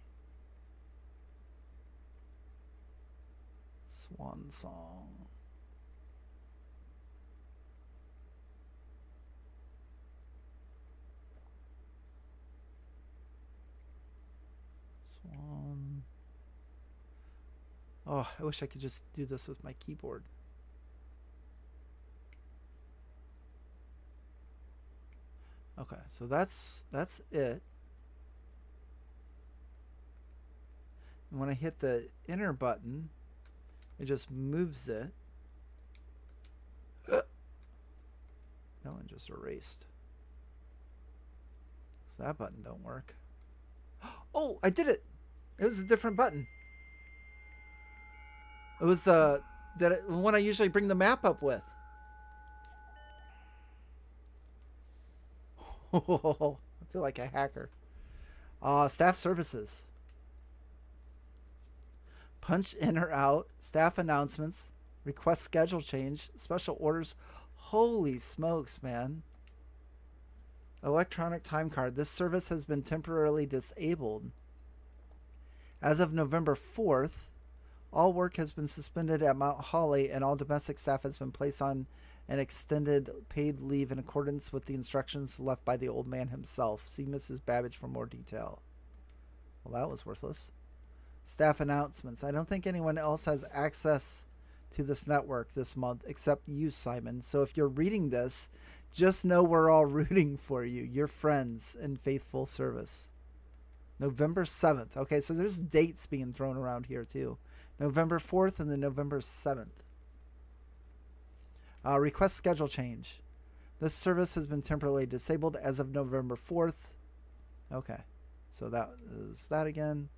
Swan Song. Swan. Oh, I wish I could just do this with my keyboard. Okay, so that's it. And when I hit the enter button, it just moves it. That one just erased. So that button don't work. Oh, I did it. It was a different button. It was the one I usually bring the map up with. I feel like a hacker. Staff services. Punch in or out. Staff announcements. Request schedule change. Special orders. Holy smokes, man. Electronic time card. This service has been temporarily disabled. As of November 4th, all work has been suspended at Mount Holly and all domestic staff has been placed on an extended paid leave in accordance with the instructions left by the old man himself. See Mrs. Babbage for more detail. Well, that was worthless. Staff announcements. I don't think anyone else has access to this network this month except you, Simon. So if you're reading this, just know we're all rooting for you. Your friends in faithful service. November 7th. Okay, so there's dates being thrown around here too. November 4th and then November 7th. Request schedule change. This service has been temporarily disabled as of November 4th. Okay, so that is that again.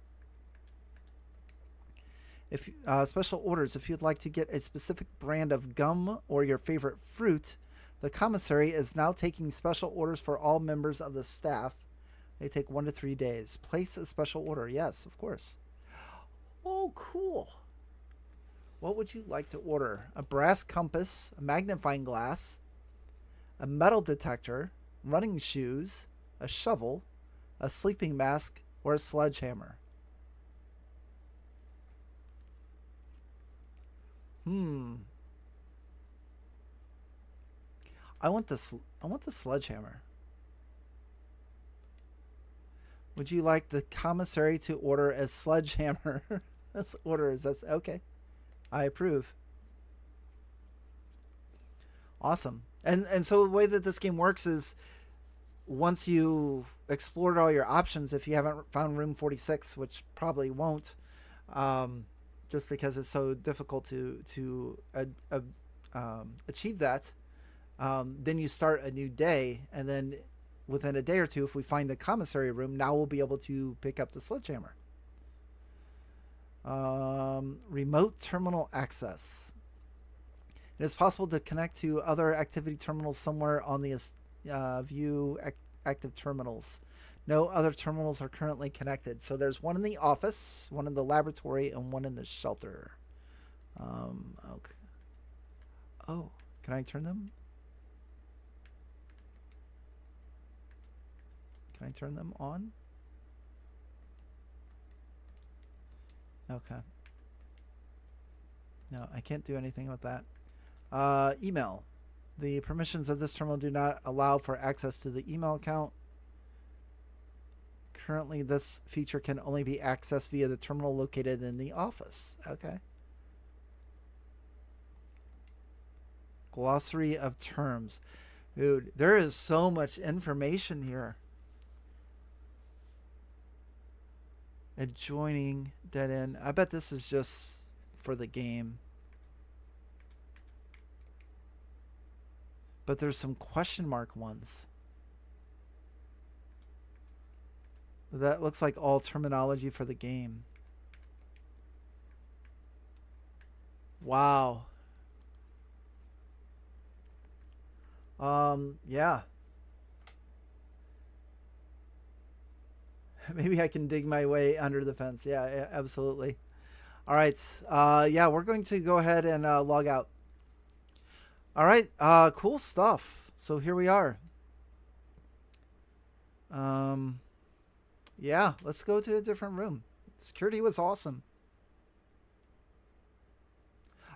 If special orders, if you'd like to get a specific brand of gum or your favorite fruit, the commissary is now taking special orders for all members of the staff. They take 1 to 3 days. Place a special order. Yes, of course. Oh, cool. What would you like to order? A brass compass, a magnifying glass, a metal detector, running shoes, a shovel, a sleeping mask, or a sledgehammer? Hmm. I want the sledgehammer. Would you like the commissary to order a sledgehammer? That's orders. That's okay. I approve. Awesome. And so the way that this game works is once you explored all your options, if you haven't found room 46, which probably won't, um, just because it's so difficult to achieve that, then you start a new day, and then within a day or two, if we find the commissary room, now we'll be able to pick up the sledgehammer. Remote terminal access. It is possible to connect to other activity terminals somewhere on the view active terminals. No other terminals are currently connected. So there's one in the office, one in the laboratory, and one in the shelter. Okay. Oh, can I turn them? Can I turn them on? Okay. No, I can't do anything with that. Email. The permissions of this terminal do not allow for access to the email account. Currently, this feature can only be accessed via the terminal located in the office. Okay. Glossary of terms. Dude, there is so much information here. Adjoining, dead end. I bet this is just for the game. But there's some question mark ones. That looks like all terminology for the game. Wow. Yeah. Maybe I can dig my way under the fence. Yeah, absolutely. All right. Yeah, we're going to go ahead and log out. All right. Cool stuff. So here we are. Yeah, let's go to a different room. Security was awesome.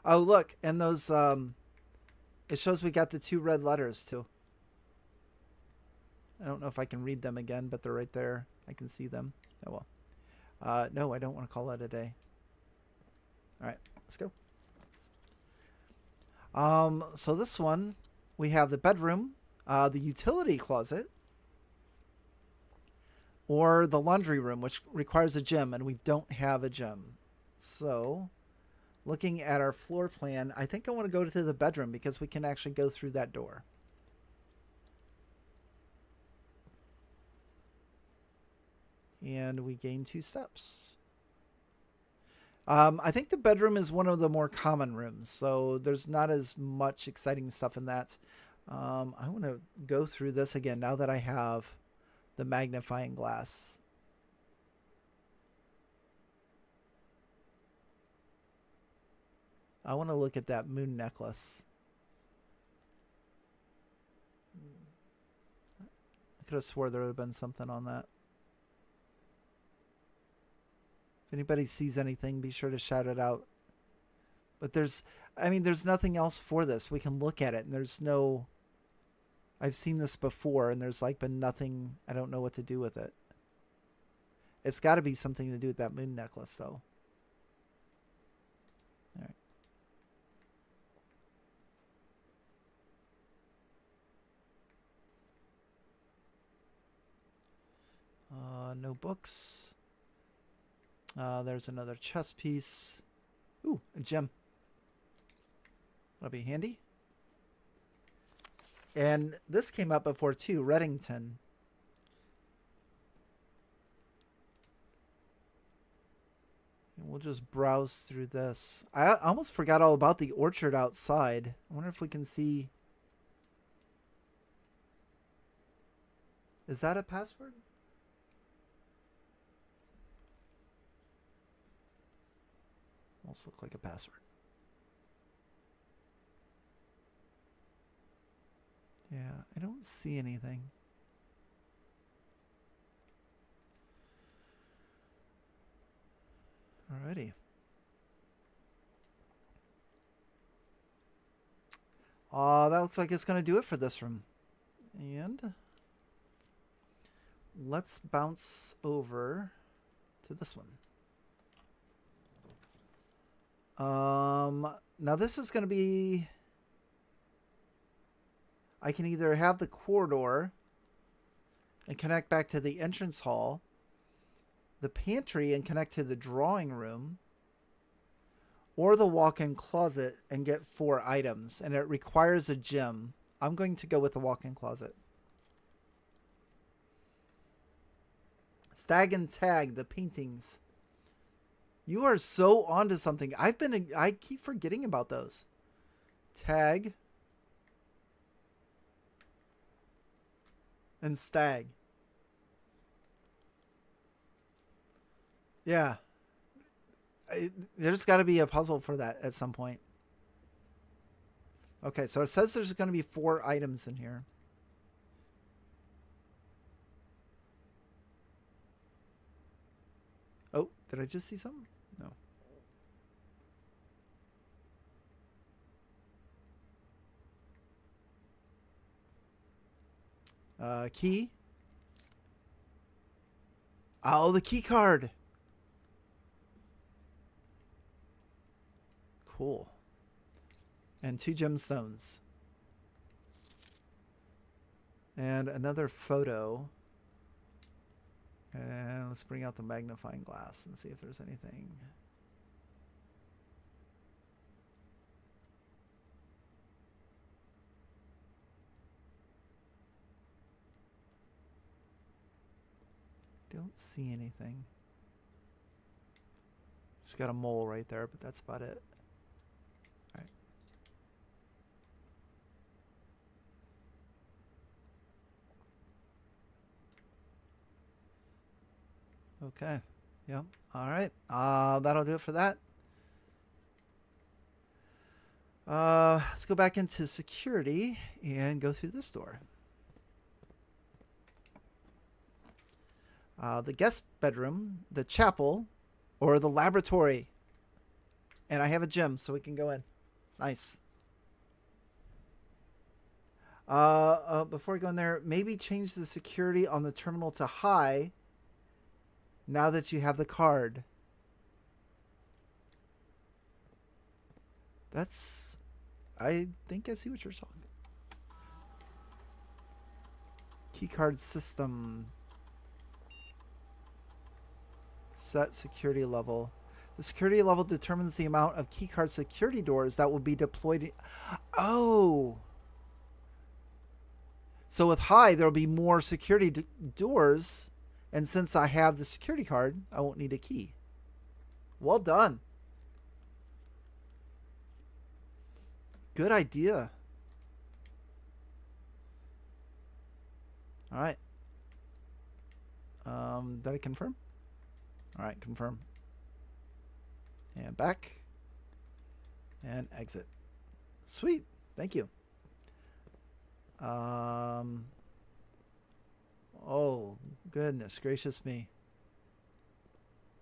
Oh, look, and those it shows we got the 2 red letters too. I don't know if I can read them again, but they're right there. I can see them. Oh well. No, I don't want to call that a day. All right, let's go. So this one, we have the bedroom, the utility closet, or the laundry room, which requires a gym, and we don't have a gym. So, looking at our floor plan, I think I want to go to the bedroom because we can actually go through that door. And we gain 2 steps. I think the bedroom is one of the more common rooms, so there's not as much exciting stuff in that. I want to go through this again now that I have the magnifying glass. I want to look at that moon necklace. I could have swore there would have been something on that. If anybody sees anything, be sure to shout it out. But there's nothing else for this. We can look at it, and there's no... I've seen this before, and there's been nothing... I don't know what to do with it. It's got to be something to do with that moon necklace, though. All right. No books. There's another chess piece. Ooh, a gem. That'll be handy. And this came up before too, Reddington. And we'll just browse through this. I almost forgot all about the orchard outside. I wonder if we can see... Is that a password? Almost look like a password. Yeah, I don't see anything. Alrighty. That looks like it's going to do it for this room. And let's bounce over to this one. Now this is going to be... I can either have the corridor and connect back to the entrance hall, the pantry and connect to the drawing room, or the walk-in closet and get 4 items, and it requires a gym. I'm going to go with the walk-in closet. Stag and Tag, the paintings. You are so onto something. I keep forgetting about those. Tag and Stag. Yeah. There's got to be a puzzle for that at some point. Okay, so it says there's going to be 4 items in here. Oh, did I just see something? No. Key. Oh, the key card. Cool. And 2 gemstones. And another photo. And let's bring out the magnifying glass and see if there's anything. Don't see anything. It's got a mole right there, but that's about it. All right. Okay. Yep. All right. That'll do it for that. Let's go back into security and go through this door. The guest bedroom, the chapel, or the laboratory. And I have a gym, so we can go in. Nice. Before we go in there, maybe change the security on the terminal to high now that you have the card. That's... I think I see what you're talking. Keycard system. Set security level. The security level determines the amount of keycard security doors that will be deployed. Oh. So with high, there will be more security doors. And since I have the security card, I won't need a key. Well done. Good idea. All right. Did I confirm? All right, confirm. And back. And exit. Sweet. Thank you. Oh, goodness gracious me.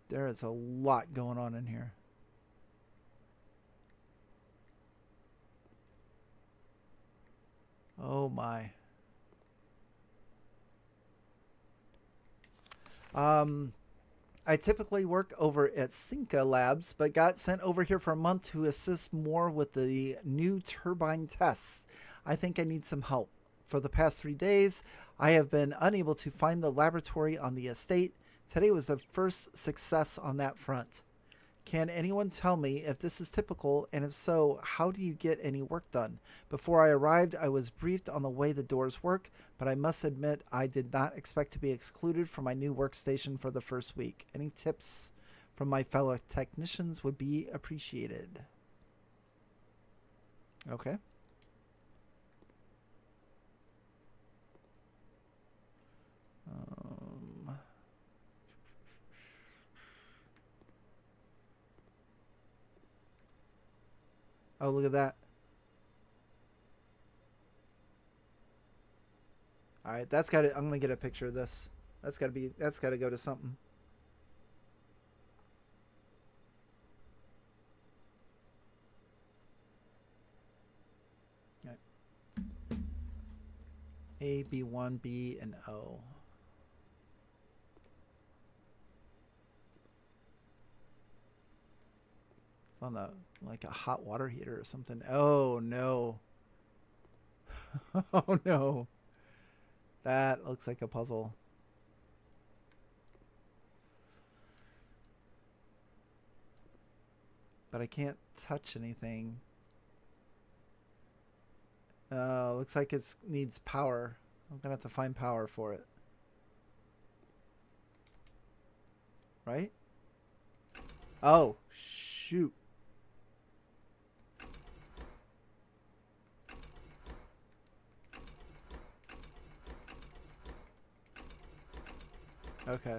There is a lot going on in here. Oh my. I typically work over at Cinca Labs, but got sent over here for a month to assist more with the new turbine tests. I think I need some help. For the past 3 days, I have been unable to find the laboratory on the estate. Today was the first success on that front. Can anyone tell me if this is typical, and if so, how do you get any work done? Before I arrived, I was briefed on the way the doors work, but I must admit I did not expect to be excluded from my new workstation for the first week. Any tips from my fellow technicians would be appreciated. Okay. Oh, look at that. All right, that's got to, I'm going to get a picture of this. That's got to go to something. A, B1, B, and O. It's on the like a hot water heater or something. Oh no. Oh no. That looks like a puzzle. But I can't touch anything. Looks like it needs power. I'm gonna have to find power for it. Right? Oh, shoot. Okay.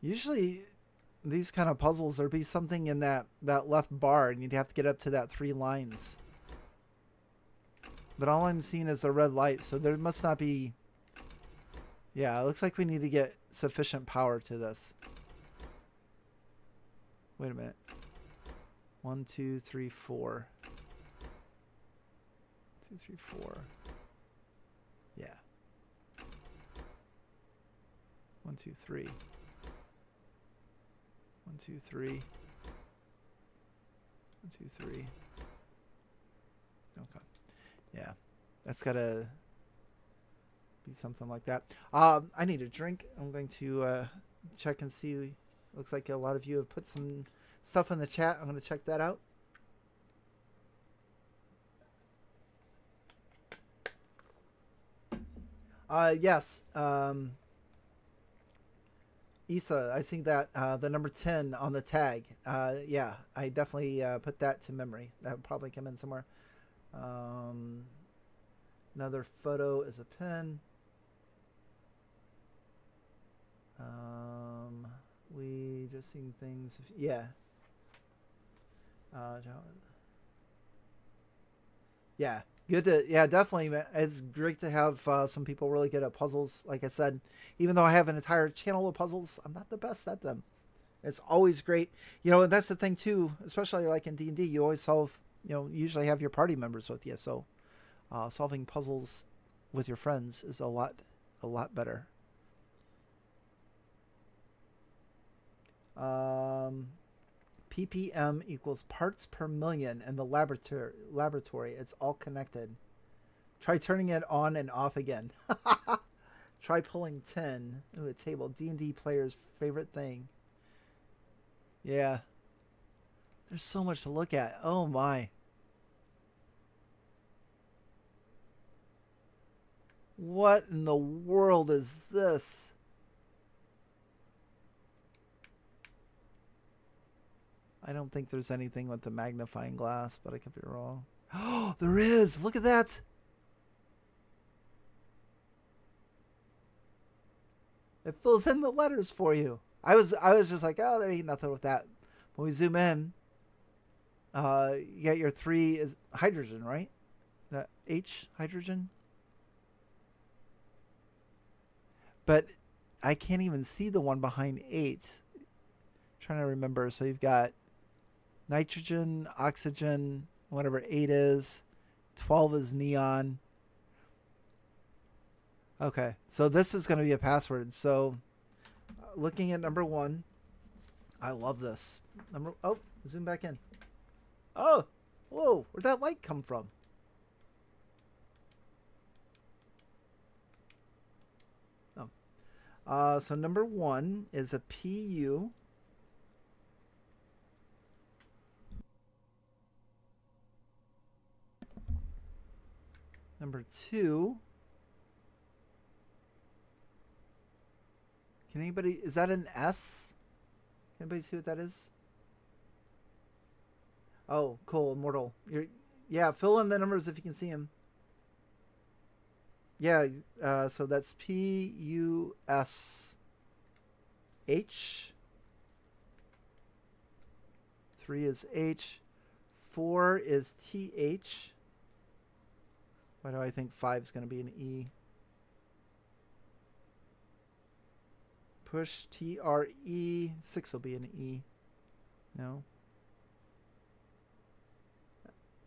Usually these kind of puzzles, there'd be something in that left bar and you'd have to get up to that 3 lines. But all I'm seeing is a red light, so there must not be... Yeah, it looks like we need to get sufficient power to this. Wait a minute. 1, 2, 3, 4. 2, 3, 4. Yeah. 1, 2, 3. 1, 2, 3. 1, 2, 3. Okay. Yeah. That's gotta be something like that. I need a drink. I'm going to check and see. Looks like a lot of you have put some stuff in the chat. I'm going to check that out. Yes. Issa, I think that the number 10 on the tag. Yeah, I definitely put that to memory. That would probably come in somewhere. Another photo is a pen. We just seen things. Yeah. Yeah. Good to, yeah, definitely. It's great to have some people really good at puzzles. Like I said, even though I have an entire channel of puzzles, I'm not the best at them. It's always great. You know, and that's the thing too, especially like in D&D, you always solve, you know, you usually have your party members with you. So solving puzzles with your friends is a lot better. ppm equals parts per million in the laboratory. It's all connected. Try turning it on and off again. Try pulling 10. Ooh, a table. D&D players' favorite thing. Yeah. There's so much to look at. Oh my. What in the world is this? I don't think there's anything with the magnifying glass, but I could be wrong. Oh, there is. Look at that. It fills in the letters for you. I was just like, oh, there ain't nothing with that. When we zoom in, you got your 3 is hydrogen, right? That H, hydrogen. But I can't even see the one behind 8. I'm trying to remember. So you've got nitrogen, oxygen, whatever 8 is. 12 is neon. Okay, so this is going to be a password. So looking at number 1, I love this. Oh, zoom back in. Oh, whoa, where'd that light come from? Oh. So number 1 is a PU. Number 2. Can anybody, is that an S? Can anybody see what that is? Oh, cool, immortal. Yeah, fill in the numbers if you can see them. Yeah, so that's PUSH. 3 is H. 4 is TH. Why do I think 5 is going to be an E? Push TRE. 6 will be an E. No.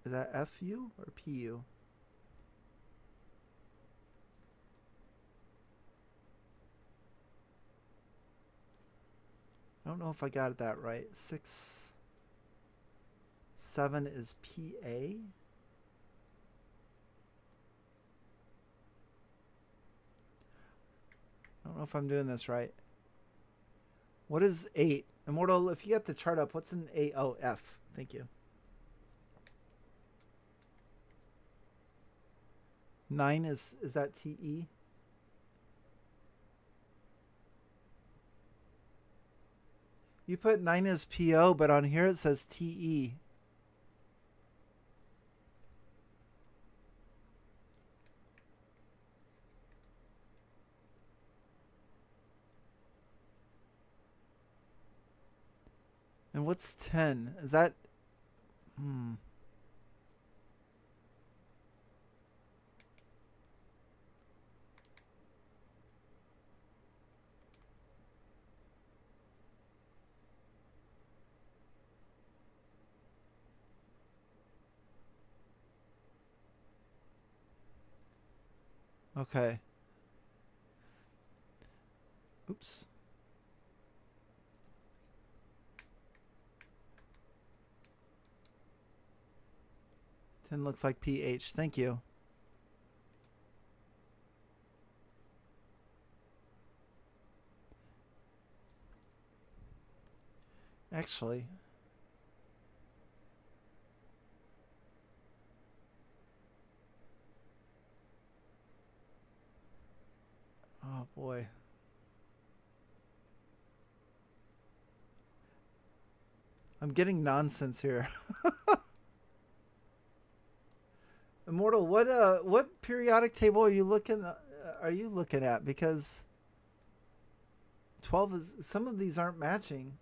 Is that FU or PU? I don't know if I got that right. 6, 7 is PA. I don't know if I'm doing this right. What is 8? Immortal, if you get the chart up, what's an 8? Oh, F. Thank you. 9 is that TE? You put 9 as PO, but on here it says TE. And what's 10? Is that... Okay. Oops. Looks like PH. Thank you. Actually, oh boy. I'm getting nonsense here. Immortal, what periodic table are you looking at? Because 12 is, some of these aren't matching.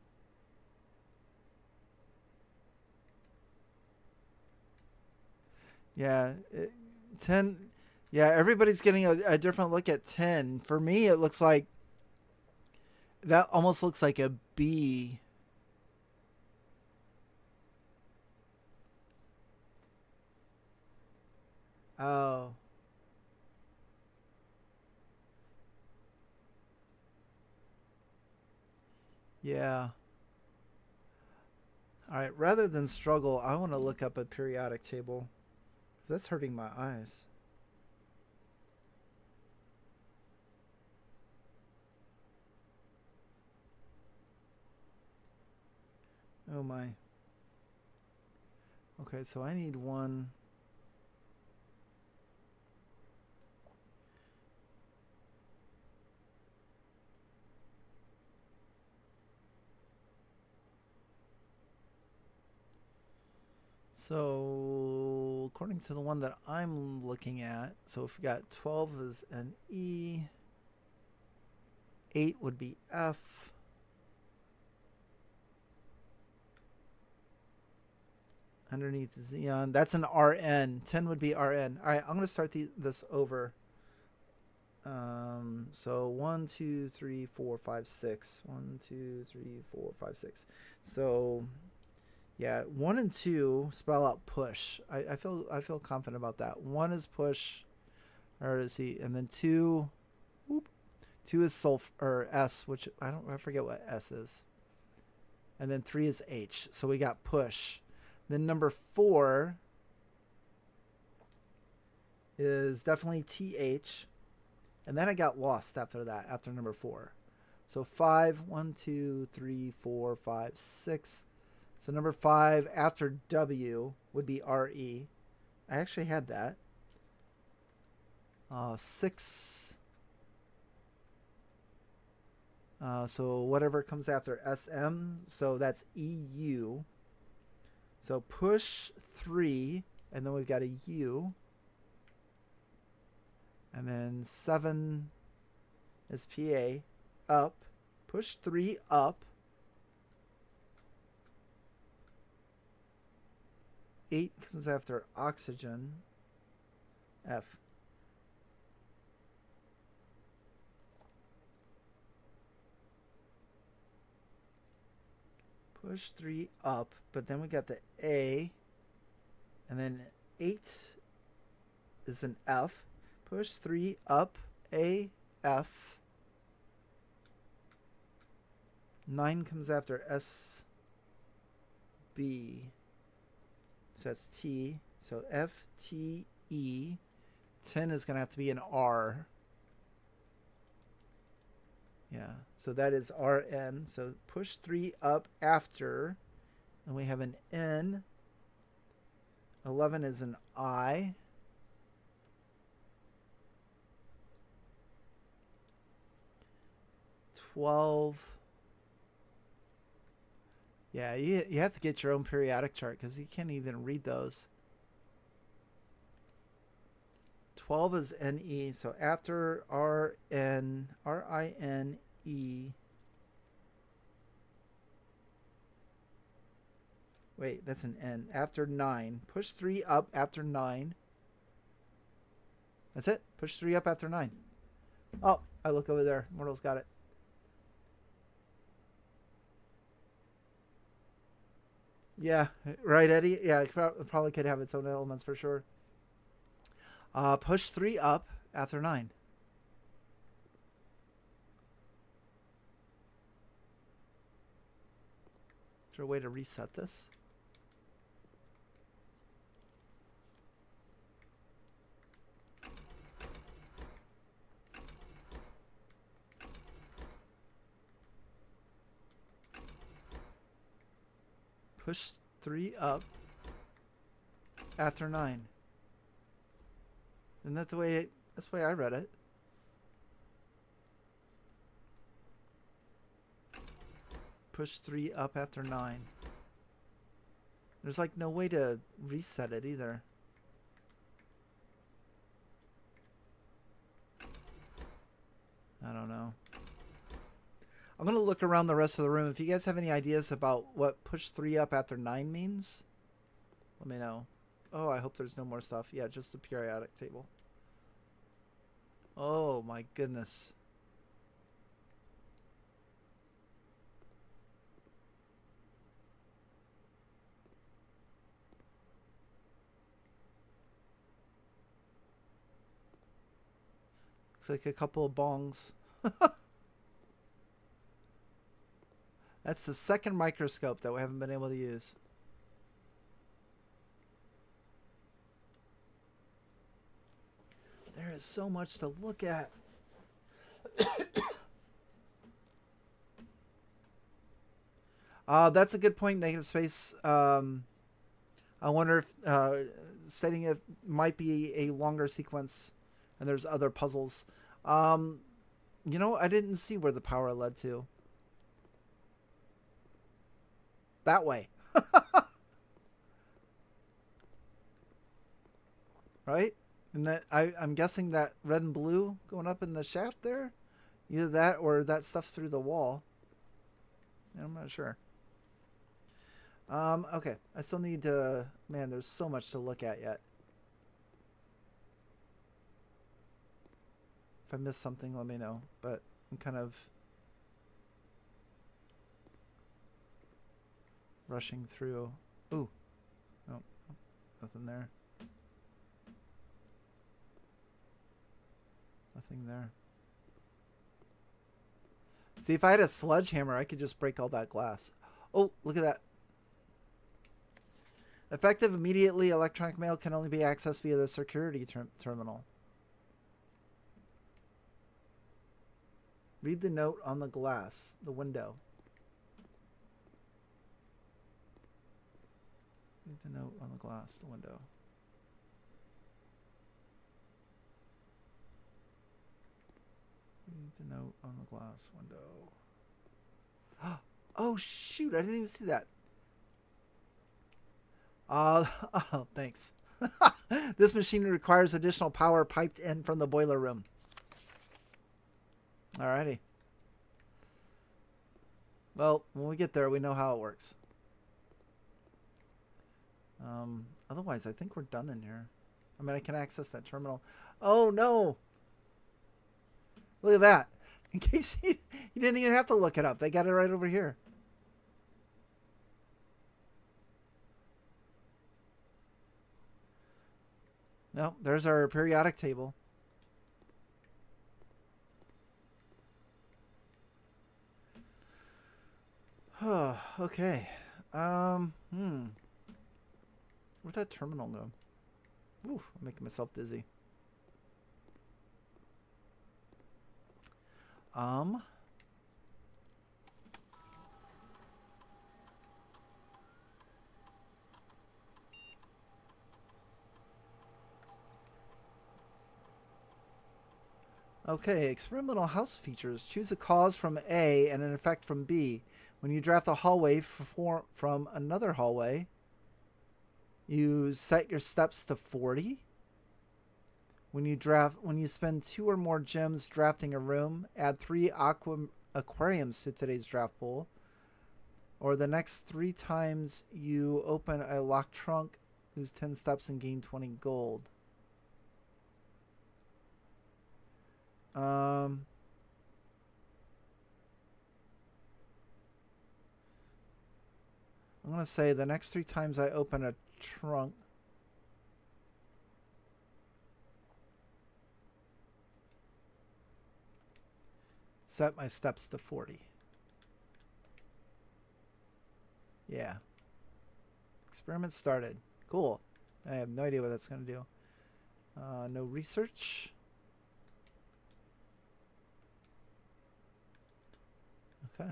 Yeah, 10. Yeah, everybody's getting a different look at 10. For me, it looks like that almost looks like a B. Oh. Yeah. All right, rather than struggle, I want to look up a periodic table. That's hurting my eyes. Oh my. Okay, so I need one. So, according to the one that I'm looking at, so if we got 12 is an E, 8 would be F, underneath Xeon, that's an RN, 10 would be RN. All right, I'm going to start this over. So 1, 2, 3, 4, 5, 6. 1, 2, 3, 4, 5, 6. So yeah, 1 and 2 spell out push. I feel confident about that. 1 is push, or is he? And then 2, whoop, 2 is sulf or S, which I forget what S is. And then 3 is H. So we got push. Then number 4 is definitely TH. And then I got lost after that, after number 4. So 5, 1, 2, 3, 4, 5, 6. So number 5 after W would be RE. I actually had that. 6. So whatever comes after SM, so that's EU. So push 3, and then we've got a U. And then 7 is PA. Up. Push 3 up. 8 comes after oxygen. F. Push 3 up, but then we got the A. And then 8 is an F. Push 3 up, A, F. 9 comes after S, B. So that's T. So F, T, E. 10 is going to have to be an R. Yeah, so that is RN. So push 3 up after. And we have an N. 11 is an I. 12. Yeah, you have to get your own periodic chart because you can't even read those. 12 is NE, so after RN, RINE. Wait, that's an N. After 9. Push 3 up after 9. That's it. Push 3 up after 9. Oh, I look over there. Mortal's got it. Yeah, right, Eddie? Yeah, it probably could have its own elements for sure. Push 3 up after 9. Is there a way to reset this? Push 3 up after 9. Isn't that that's the way I read it? Push 3 up after 9. There's like no way to reset it either. I don't know. I'm going to look around the rest of the room. If you guys have any ideas about what push 3 up after 9 means, let me know. Oh, I hope there's no more stuff. Yeah, just the periodic table. Oh my goodness. Looks like a couple of bongs. That's the second microscope that we haven't been able to use. There is so much to look at. That's a good point, negative space. I wonder if stating it might be a longer sequence and there's other puzzles. You know, I didn't see where the power led to. That way. Right? And that I'm guessing that red and blue going up in the shaft there. Either that or that stuff through the wall. I'm not sure. Okay. I still need to... Man, there's so much to look at yet. If I missed something, let me know. But I'm kind of... rushing through. Ooh. Oh, nothing there. Nothing there. See, if I had a sledgehammer, I could just break all that glass. Oh, look at that. Effective immediately electronic mail can only be accessed via the security terminal. Read the note on the glass, the window. Read the note on the glass, the window. Read the note on the glass window. Oh, shoot. I didn't even see that. Oh, thanks. This machine requires additional power piped in from the boiler room. Alrighty. Well, when we get there, we know how it works. Otherwise, I think we're done in here. I mean, I can access that terminal. Oh, no. Look at that. In case you didn't even have to look it up. They got it right over here. No, there's our periodic table. Okay. Where'd that terminal go? Ooh, I'm making myself dizzy. Okay, experimental house features. Choose a cause from A and an effect from B. When you draft a hallway from another hallway, you set your steps to 40. When you spend 2 or more gems drafting a room, add 3 aquariums to today's draft pool. Or the next 3 times you open a locked trunk, lose 10 steps and gain 20 gold. I'm going to say the next 3 times I open a trunk. Set my steps to 40. Yeah. Experiment started. Cool. I have no idea what that's going to do. No research. Okay.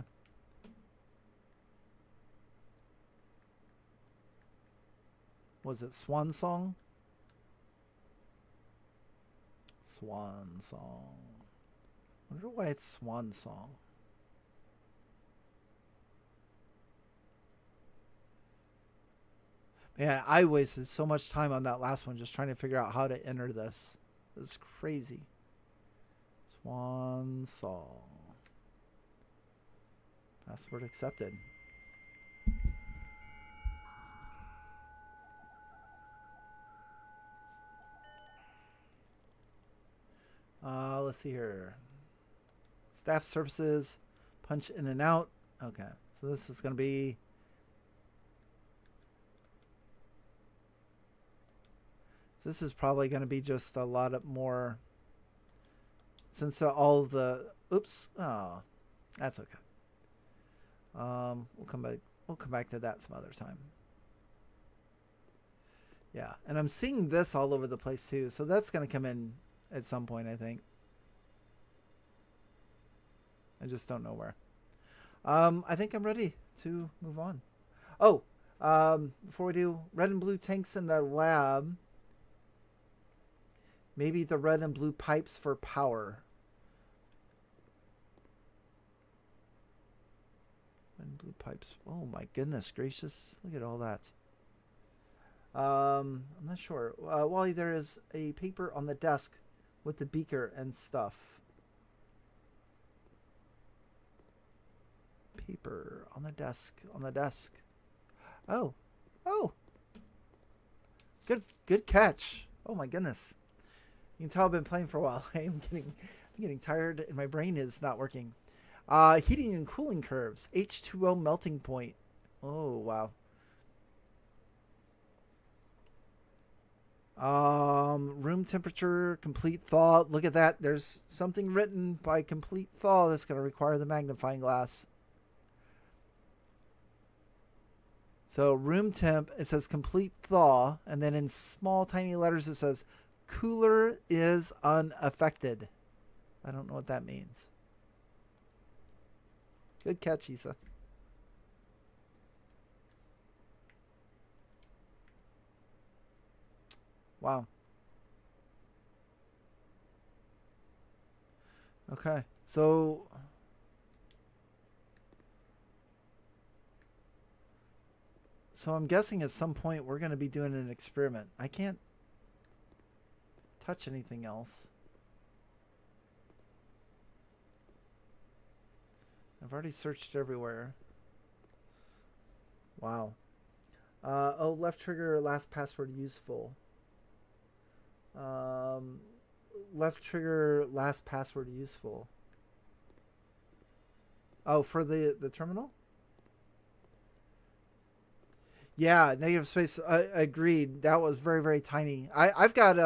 Was it Swan Song? Swan Song. I wonder why it's Swan Song. Man, I wasted so much time on that last one just trying to figure out how to enter this. This is crazy. Swan Song. Password accepted. Let's see here. Staff services. Punch in and out. Okay. So this is going to be... This is probably going to be just a lot of more... Since all of the... Oops. Oh, that's okay. We'll come back to that some other time. Yeah, and I'm seeing this all over the place too, so that's going to come in at some point, I think. I just don't know where. I think I'm ready to move on. Oh, before we do, red and blue tanks in the lab. Maybe the red and blue pipes for power. Red and blue pipes. Oh my goodness gracious. Look at all that. I'm not sure. Wally, there is a paper on the desk with the beaker and stuff. Paper on the desk. Oh. Good catch. Oh my goodness. You can tell I've been playing for a while. I'm getting tired and my brain is not working. Heating and cooling curves. H2O melting point. Oh, wow. Room temperature, complete thaw. Look at that. There's something written by complete thaw that's going to require the magnifying glass. So room temp, it says complete thaw. And then in small, tiny letters, it says cooler is unaffected. I don't know what that means. Good catch, Isa. Wow. Okay. So I'm guessing at some point we're going to be doing an experiment. I can't touch anything else. I've already searched everywhere. Wow. Oh, left trigger, last password useful. Left trigger, last password useful. Oh, for the terminal? Yeah, negative space. Agreed. That was very very tiny. I've got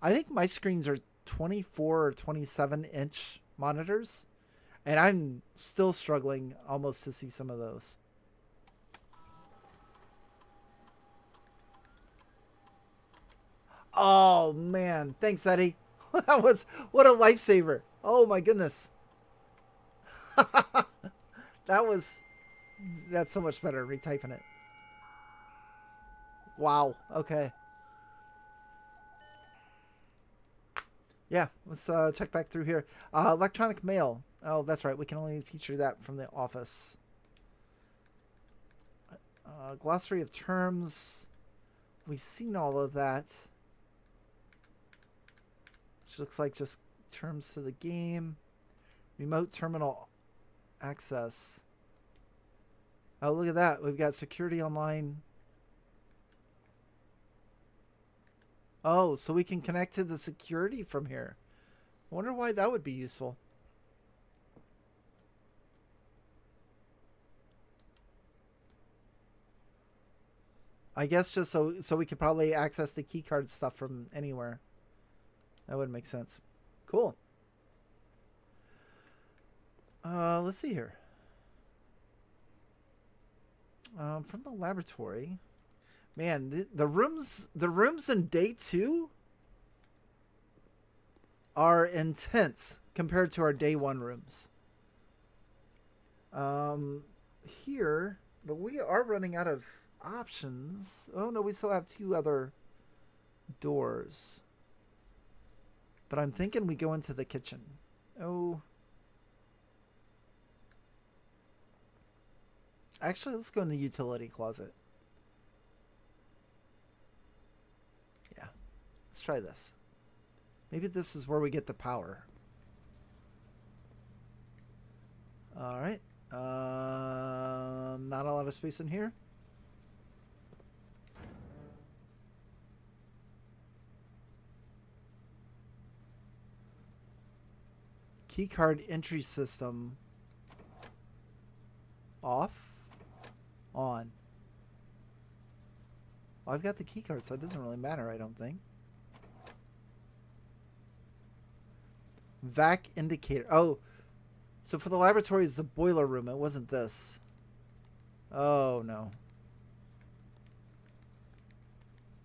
I think my screens are 24 or 27-inch monitors, and I'm still struggling almost to see some of those. Oh man, thanks Eddie. That was what a lifesaver. Oh my goodness. that was that's so much better retyping it. Wow. Okay. Yeah, let's check back through here. Electronic mail. Oh, that's right. We can only feature that from the office. Glossary of terms. We've seen all of that. Which looks like just terms to the game. Remote terminal access. Oh, look at that. We've got security online. Oh, so we can connect to the security from here. I wonder why that would be useful. I guess just so we could probably access the keycard stuff from anywhere. That would make sense. Cool. Let's see here. From the laboratory, man, the rooms in day 2 are intense compared to our day 1 rooms. Here, but we are running out of options. Oh no, we still have 2 other doors. But I'm thinking we go into the kitchen. Oh. Actually, let's go in the utility closet. Yeah. Let's try this. Maybe this is where we get the power. Alright. Not a lot of space in here. Keycard entry system off, on. Well, I've got the keycard, so it doesn't really matter, I don't think. Vac indicator. Oh, so for the laboratory is the boiler room. It wasn't this. Oh, no.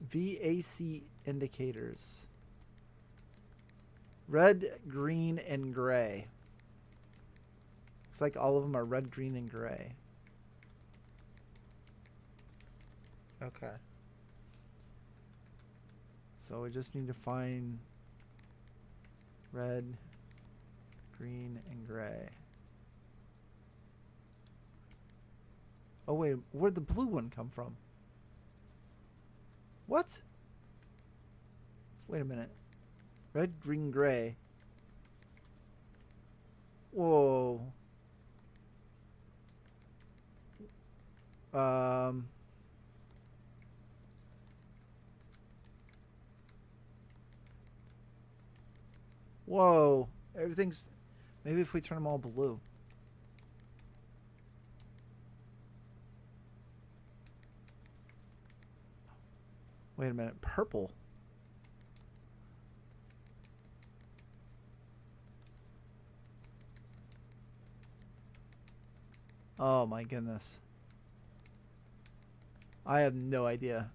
VAC indicators. Red, green, and gray. Looks like all of them are red, green, and gray. Okay. So we just need to find red, green, and gray. Oh wait, where'd the blue one come from? What? Wait a minute. Red, green, gray. Whoa. Whoa. Everything's... Maybe if we turn them all blue. Wait a minute. Purple. Oh my goodness. I have no idea.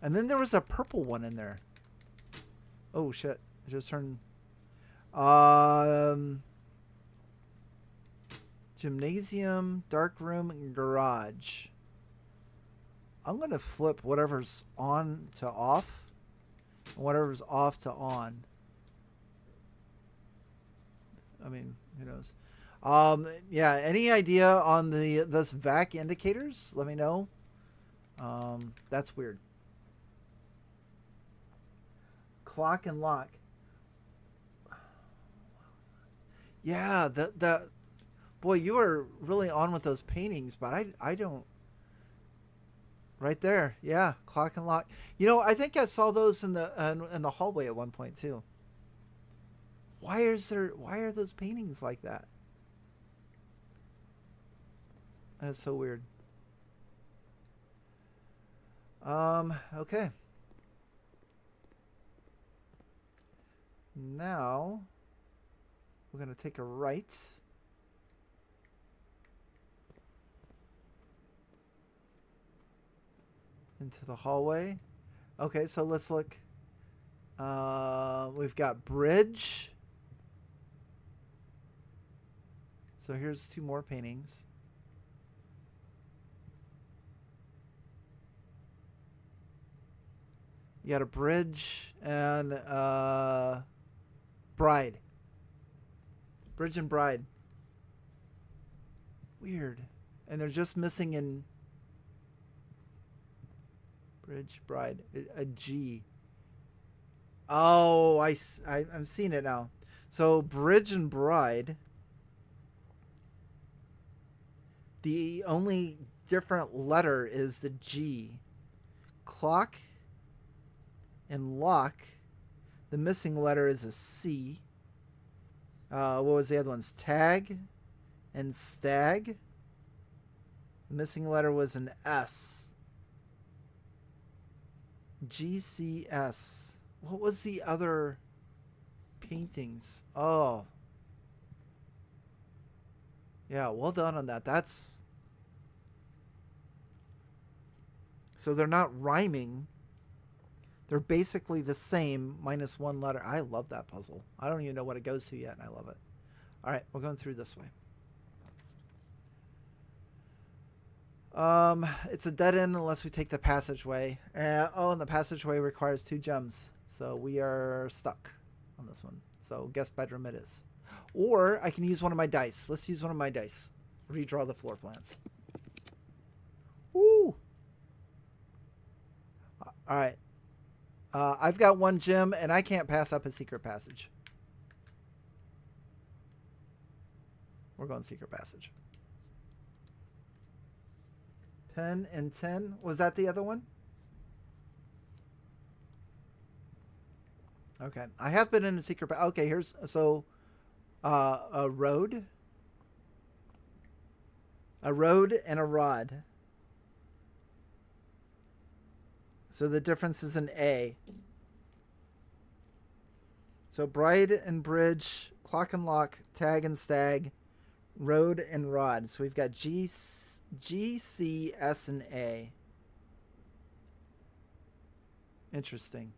And then there was a purple one in there. Oh shit. I just turned... Gymnasium, dark room, and garage. I'm going to flip whatever's on to off. And whatever's off to on. I mean, who knows? Yeah, any idea on those vac indicators? Let me know. That's weird. Clock and lock. Yeah, the boy, you are really on with those paintings, but I don't. Right there, yeah, clock and lock. You know, I think I saw those in the hallway at one point too. Why are those paintings like that? That's so weird. Okay. Now we're going to take a right. Into the hallway. Okay, so let's look. We've got bridge. So here's 2 more paintings. You got a bridge and bride. Bridge and bride. Weird. And they're just missing in bridge, bride, a G. Oh, I'm seeing it now. So bridge and bride. The only different letter is the G. Clock and lock. The missing letter is a C. What was the other ones? Tag and stag. The missing letter was an S. GCS. What was the other paintings? Oh. Yeah, well done on that. That's... So they're not rhyming. They're basically the same minus 1 letter. I love that puzzle. I don't even know what it goes to yet, and I love it. All right, we're going through this way. It's a dead end unless we take the passageway. And the passageway requires 2 gems. So we are stuck on this one. So guess bedroom it is. Or I can use one of my dice. Let's use one of my dice. Redraw the floor plans. Woo! All right. I've got 1 gem, and I can't pass up a secret passage. We're going secret passage. 10 and 10. Was that the other one? Okay. I have been in a secret... Okay, here's... So, a road. A road and a rod. So the difference is an A. So bride and bridge, clock and lock, tag and stag, road and rod. So we've got G, C, S, and A. Interesting.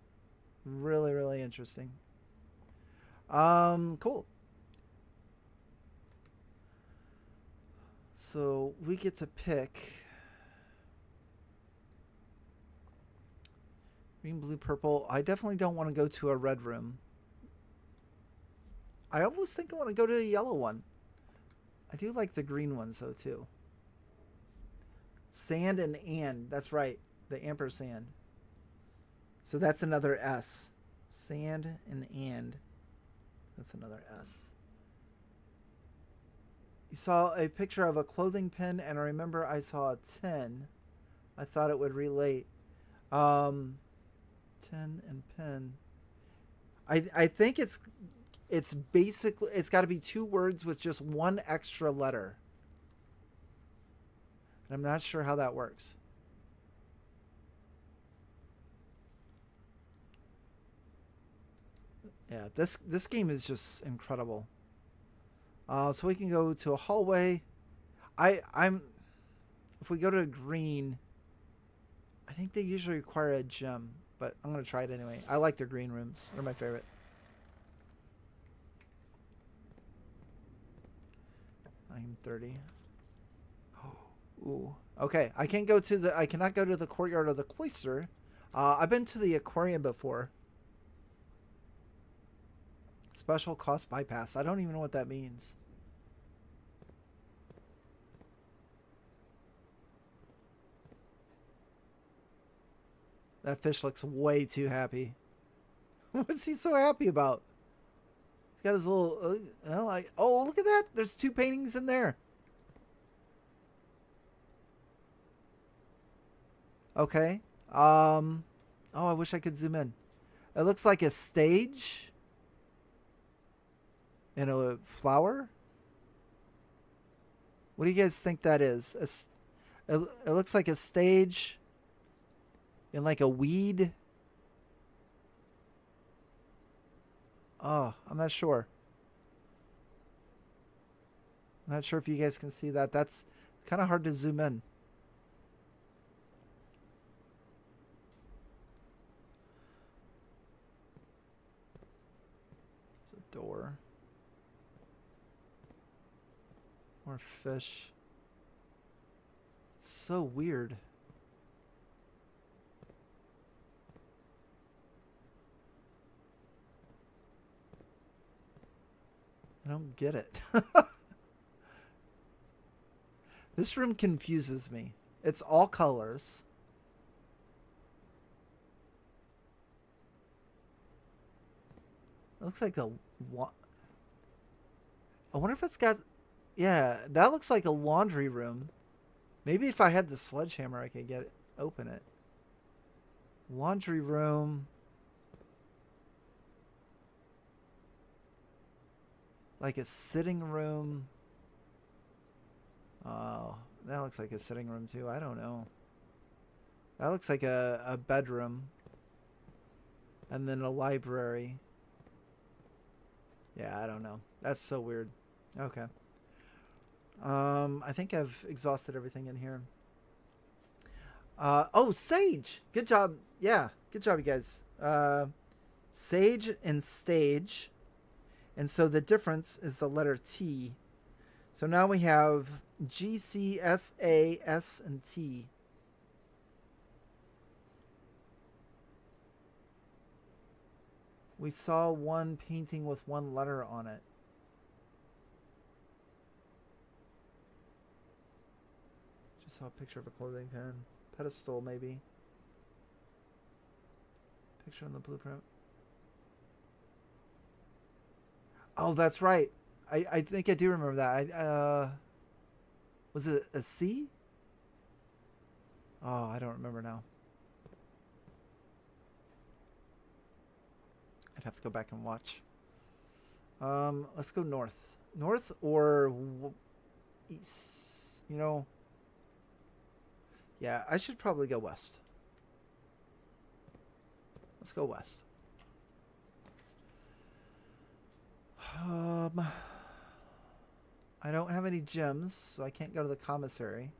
Really, really interesting. Cool. So we get to pick green, blue, purple. I definitely don't want to go to a red room. I almost think I want to go to a yellow one. I do like the green ones though too. Sand and. That's right. The ampersand. So that's another S. Sand and. That's another S. You saw a picture of a clothing pin, and I remember I saw a 10. I thought it would relate. 10 and pin. I think it's basically, it's got to be 2 words with just 1 extra letter. And I'm not sure how that works. Yeah, this game is just incredible. So we can go to a hallway. If we go to green, I think they usually require a gem, but I'm gonna try it anyway. I like their green rooms; they're my favorite. $9.30. Ooh. Okay, I cannot go to the courtyard of the cloister. I've been to the aquarium before. Special cost bypass. I don't even know what that means. That fish looks way too happy. What's he so happy about? He's got his little... oh, look at that. There's 2 paintings in there. Okay. Oh, I wish I could zoom in. It looks like a stage. And a flower. What do you guys think that is? It looks like a stage in like a weed. Oh, I'm not sure. I'm not sure if you guys can see that. That's kind of hard to zoom in. There's a door. More fish. So weird. I don't get it. This room confuses me. It's all colors. It looks like a... I wonder if it's got... Yeah, that looks like a laundry room. Maybe if I had the sledgehammer, I could get it, open it. Laundry room. Like a sitting room. Oh, that looks like a sitting room too. I don't know. That looks like a bedroom. And then a library. Yeah, I don't know. That's so weird. Okay. I think I've exhausted everything in here. Oh, sage. Good job. Yeah, good job, you guys. Sage and stage. And so the difference is the letter T. So now we have G, C, S, A, S, and T. We saw one painting with one letter on it. Just saw a picture of a clothing pin. Pedestal, maybe. Picture on the blueprint. Oh, that's right. I think I do remember that. Was it a C? Oh, I don't remember now. I'd have to go back and watch. Let's go north. North or east? You know. Yeah, I should probably go west. Let's go west. I don't have any gems, so I can't go to the commissary.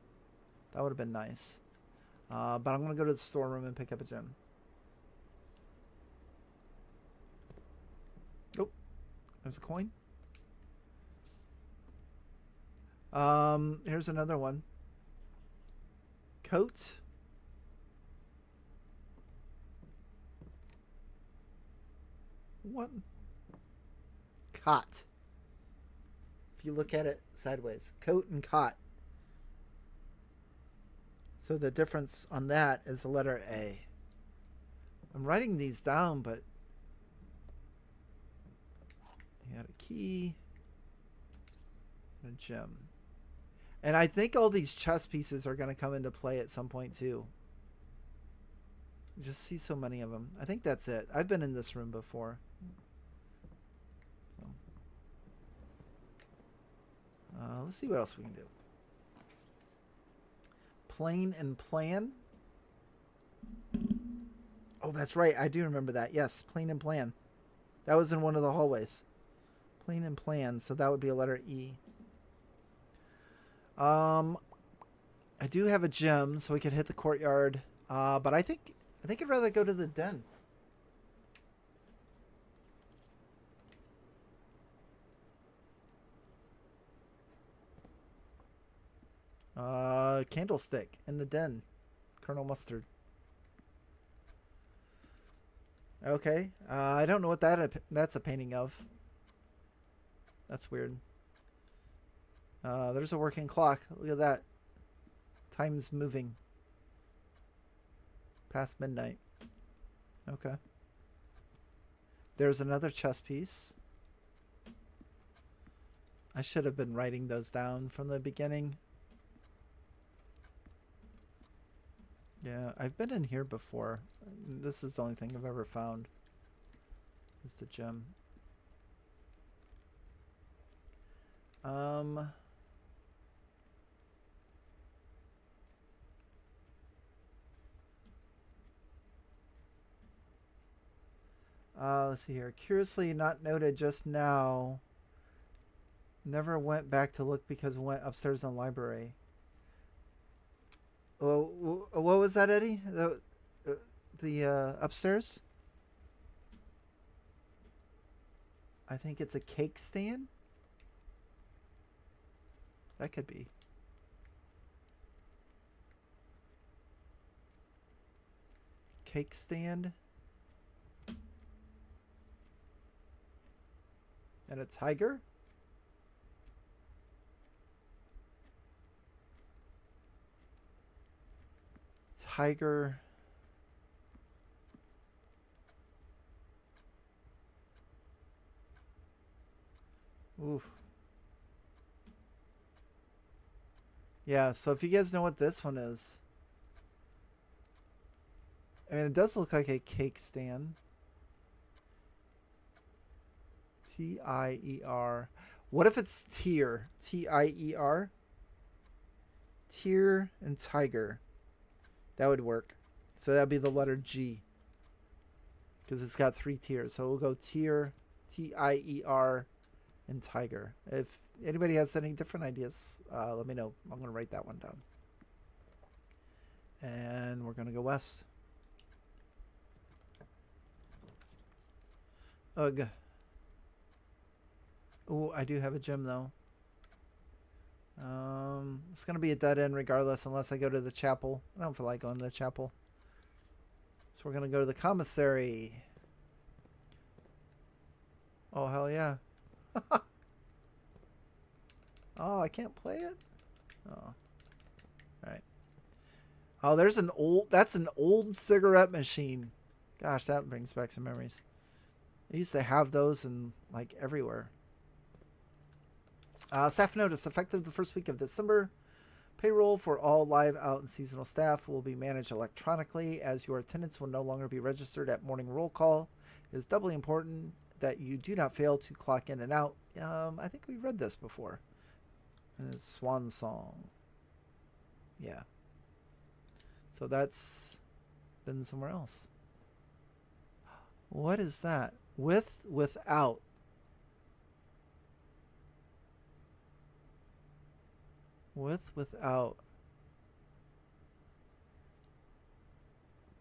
That would have been nice. But I'm going to go to the storeroom and pick up a gem. Oh, there's a coin. Here's another one. Coat. What? Cot. If you look at it sideways. Coat and cot. So the difference on that is the letter A. I'm writing these down, but he had a key and a gem. And I think all these chess pieces are going to come into play at some point too. You just see so many of them. I think that's it. I've been in this room before. Let's see what else we can do. Plane and plan. Oh, that's right. I do remember that. Yes, plane and plan. That was in one of the hallways. Plane and plan. So that would be a letter E. I do have a gem, so we could hit the courtyard. But I think I'd rather go to the den. Candlestick in the den. Colonel Mustard. Okay. I don't know what that's a painting of. That's weird. There's a working clock. Look at that. Time's moving. Past midnight. Okay. There's another chess piece. I should have been writing those down from the beginning. Yeah, I've been in here before. This is the only thing I've ever found. Is the gem. Let's see here. Curiously not noted just now. Never went back to look because went upstairs in the library. Oh, what was that, Eddie? The upstairs? I think it's a cake stand. That could be. Cake stand. And a tiger? Tiger. Oof. Yeah, so if you guys know what this one is. I mean, it does look like a cake stand. Tier. What if it's tier? Tier? Tier and tiger. That would work. So that'd be the letter G. Because it's got 3 tiers. So we'll go tier, Tier, and tiger. If anybody has any different ideas, let me know. I'm going to write that one down. And we're going to go west. Ugh. Oh, I do have a gym though. It's gonna be a dead end regardless, unless I go to the chapel. I don't feel like going to the chapel, so we're gonna go to the commissary. Oh hell yeah! Oh, I can't play it. Oh, all right. Oh, there's an old. That's an old cigarette machine. Gosh, that brings back some memories. I used to have those in like everywhere. Staff notice, effective the first week of December, payroll for all live, out, and seasonal staff will be managed electronically, as your attendance will no longer be registered at morning roll call. It is doubly important that you do not fail to clock in and out. I think we've read this before. And it's Swan Song. Yeah. So that's been somewhere else. What is that? With, without. With, without.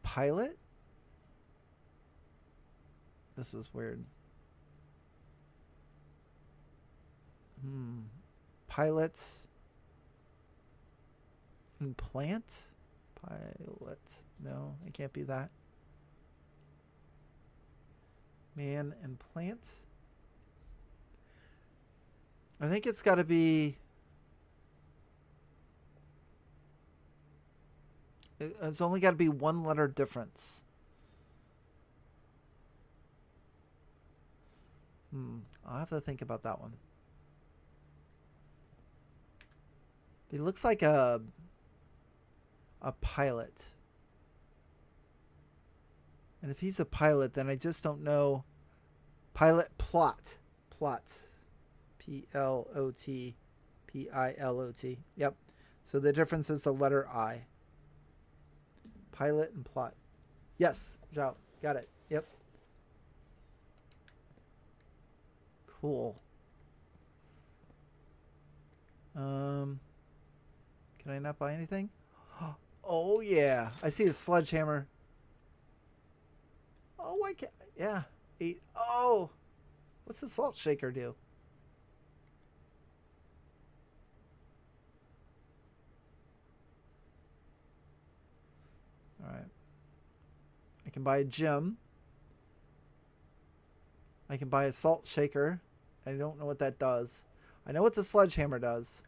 Pilot? This is weird. Pilot. And plant? Pilot. No, it can't be that. Man and plant? I think it's got to be... It's only got to be one letter difference. I'll have to think about that one. He looks like a pilot. And if he's a pilot, then I just don't know. Pilot plot. Plot. P-L-O-T. P-I-L-O-T. Yep. So the difference is the letter I. Pilot and plot. Yes, Zhao. Got it. Yep. Cool. Can I not buy anything? Oh yeah. I see a sledgehammer. Oh, I can't. Yeah. 8. Oh. What's the salt shaker do? All right. I can buy a gem. I can buy a salt shaker. I don't know what that does. I know what the sledgehammer does.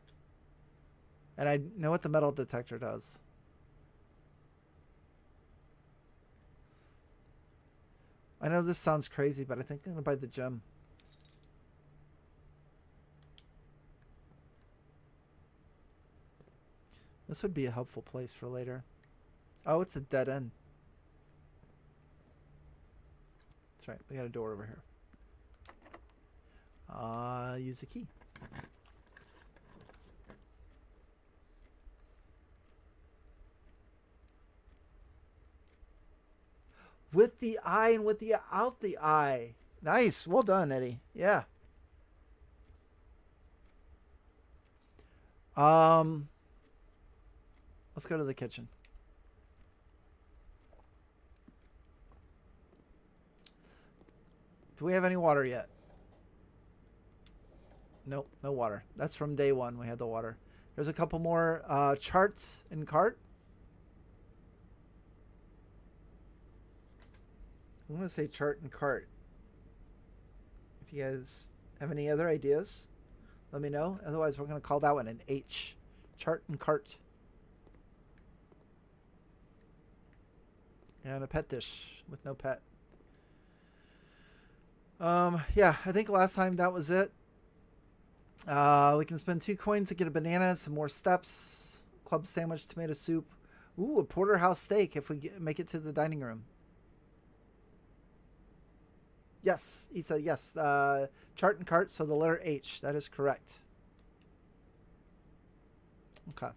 And I know what the metal detector does. I know this sounds crazy, but I think I'm going to buy the gem. This would be a helpful place for later. Oh, it's a dead end. That's right. We got a door over here. Use a key. With the eye and with the out the eye. Nice. Well done, Eddie. Yeah. Let's go to the kitchen. Do we have any water yet? Nope, no water. That's from day one. We had the water. There's a couple more charts in cart. I'm going to say chart and cart. If you guys have any other ideas, let me know. Otherwise, we're going to call that one an H. Chart and cart. And a pet dish with no pet. Yeah, I think last time that was it. We can spend 2 coins to get a banana, some more steps, club sandwich, tomato soup. Ooh, a porterhouse steak if we make it to the dining room. Yes, Isa, yes. Chart and cart, so the letter H. That is correct. Okay.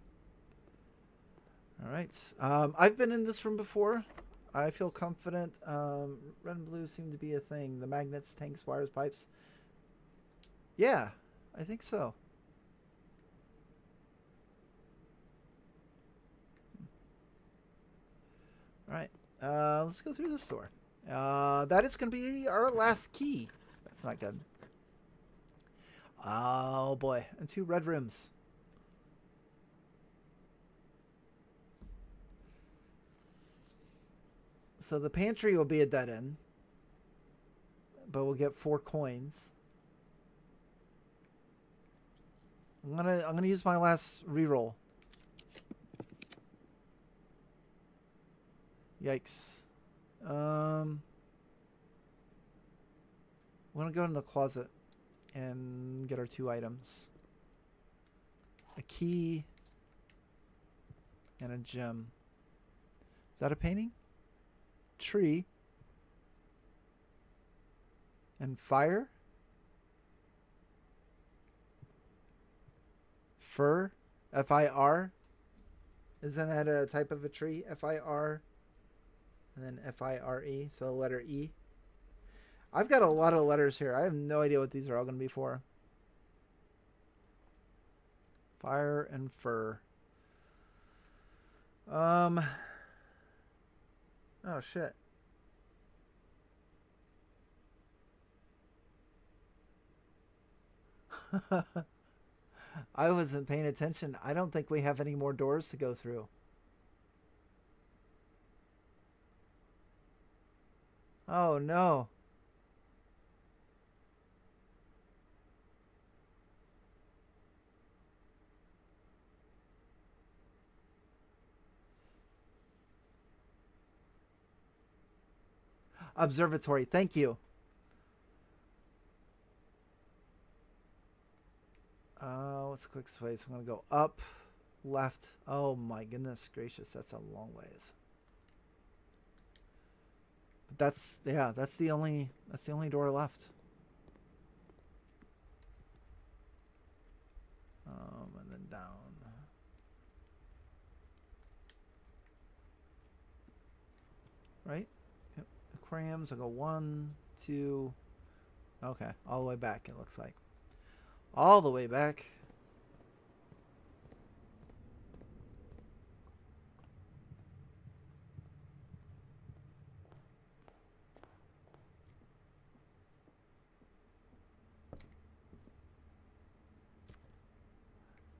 All right. I've been in this room before. I feel confident. Red and blue seem to be a thing. The magnets, tanks, wires, pipes. Yeah, I think so. All right. Let's go through this door. That is going to be our last key. That's not good. Oh, boy. And 2 red rooms. So the pantry will be a dead end. But we'll get 4 coins. I'm gonna use my last reroll. Yikes. I'm gonna go in the closet and get our 2 items. A key and a gem. Is that a painting? Tree. And fire? Fir? F-I-R? Isn't that a type of a tree? F-I-R and then F-I-R-E, so letter E. I've got a lot of letters here. I have no idea what these are all going to be for. Fire and fur. Oh, shit. I wasn't paying attention. I don't think we have any more doors to go through. Oh, no. Observatory. Thank you. What's the quickest way? So I'm going to go up, left. Oh, my goodness gracious. That's a long ways. But that's the only door left. And then down. Right? Yep. Aquariums. I'll go 1, 2. Okay, all the way back. It looks like all the way back.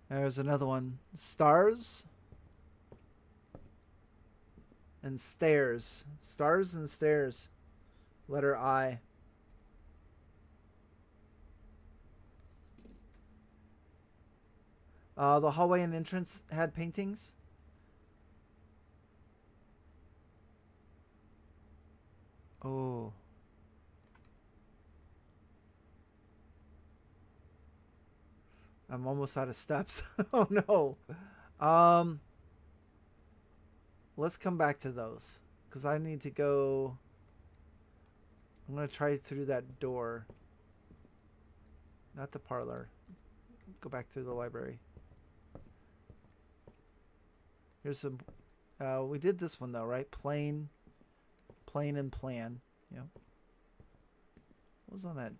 There's another one. Stars and stairs. Stars and stairs. Letter I. The hallway and entrance had paintings. Oh. I'm almost out of steps. Oh no. Let's come back to those because I need to go. I'm gonna try through that door. Not the parlor. Go back through the library. Here's some. We did this one though, right? Plain. Plane and plan. Yep. What was on that?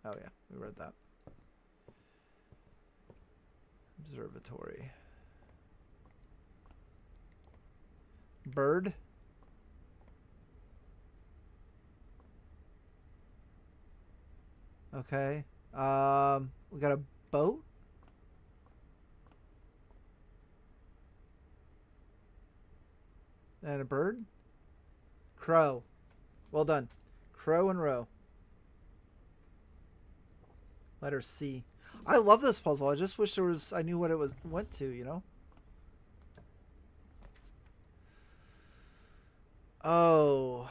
Oh yeah, we read that. Observatory. Bird. Okay. We got a boat. And a bird. Crow. Well done. Crow and row. Letter C. I love this puzzle. I just wish I knew what it went to, you know? Oh.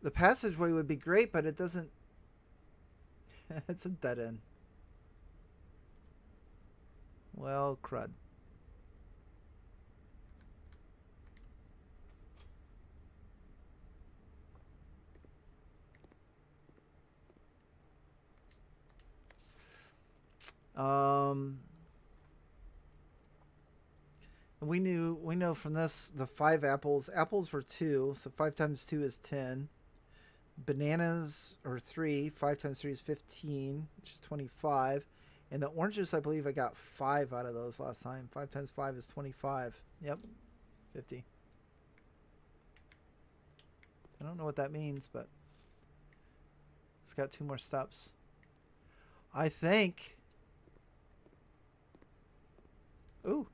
The passageway would be great, but it doesn't. It's a dead end. Well, crud. We know from this the 5 apples. Apples were 2, so 5 times 2 is 10. Bananas are 3. 5 times 3 is 15, which is 25. And the oranges, I believe I got 5 out of those last time. 5 times 5 is 25. Yep, 50. I don't know what that means, but it's got 2 more steps. I think. Ooh,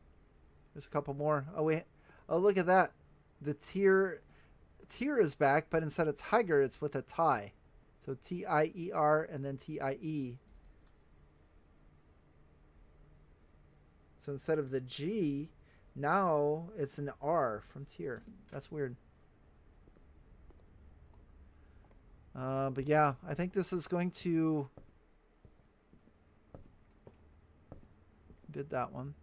there's a couple more. Oh wait, oh look at that. The tier is back, but instead of tiger, it's with a tie. So T-I-E-R and then T-I-E. So instead of the G, now it's an R from tier. That's weird. But yeah, I think this is going to. Did that one.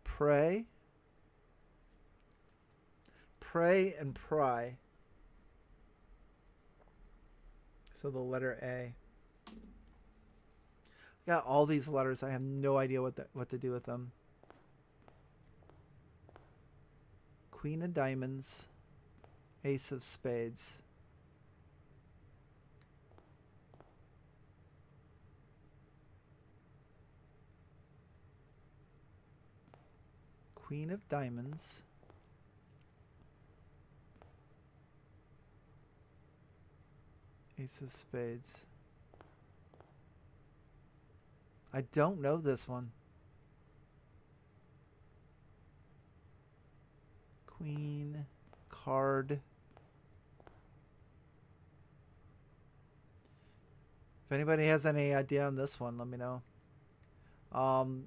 Pray. Pray and pry. So the letter A. Got all these letters. I have no idea what to do with them. Queen of diamonds. Ace of spades. Queen of diamonds. Ace of spades. I don't know this one. Queen, card. If anybody has any idea on this one, let me know.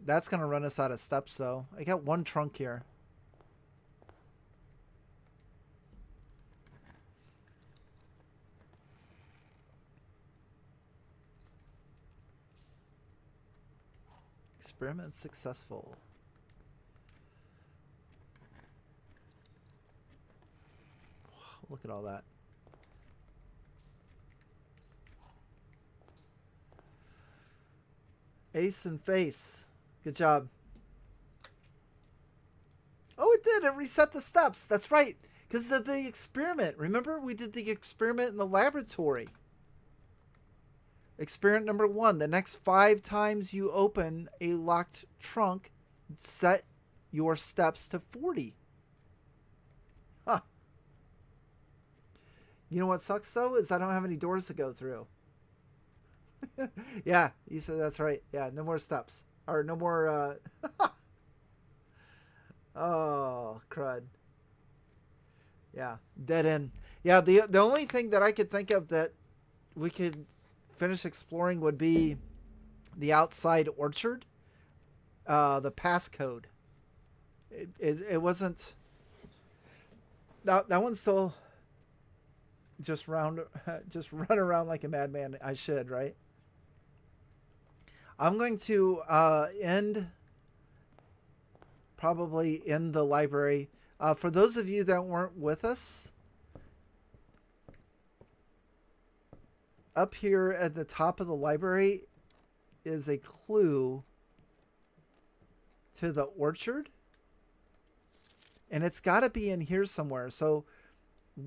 That's going to run us out of steps, though. I got 1 trunk here. Experiment successful. Look at all that. Ace and face. Good job. Oh, it did. It reset the steps. That's right. Because of the experiment. Remember, we did the experiment in the laboratory. Experiment number 1. The next 5 times you open a locked trunk, set your steps to 40. Huh. You know what sucks, though, is I don't have any doors to go through. Yeah, you said that's right. Yeah, no more steps. Or no more, Oh, crud. Yeah, dead end. Yeah, the only thing that I could think of that we could finish exploring would be the outside orchard. The passcode. It wasn't... That one's still... Just run around like a madman. I should, right? I'm going to end probably in the library. For those of you that weren't with us, up here at the top of the library is a clue to the orchard. And it's got to be in here somewhere. So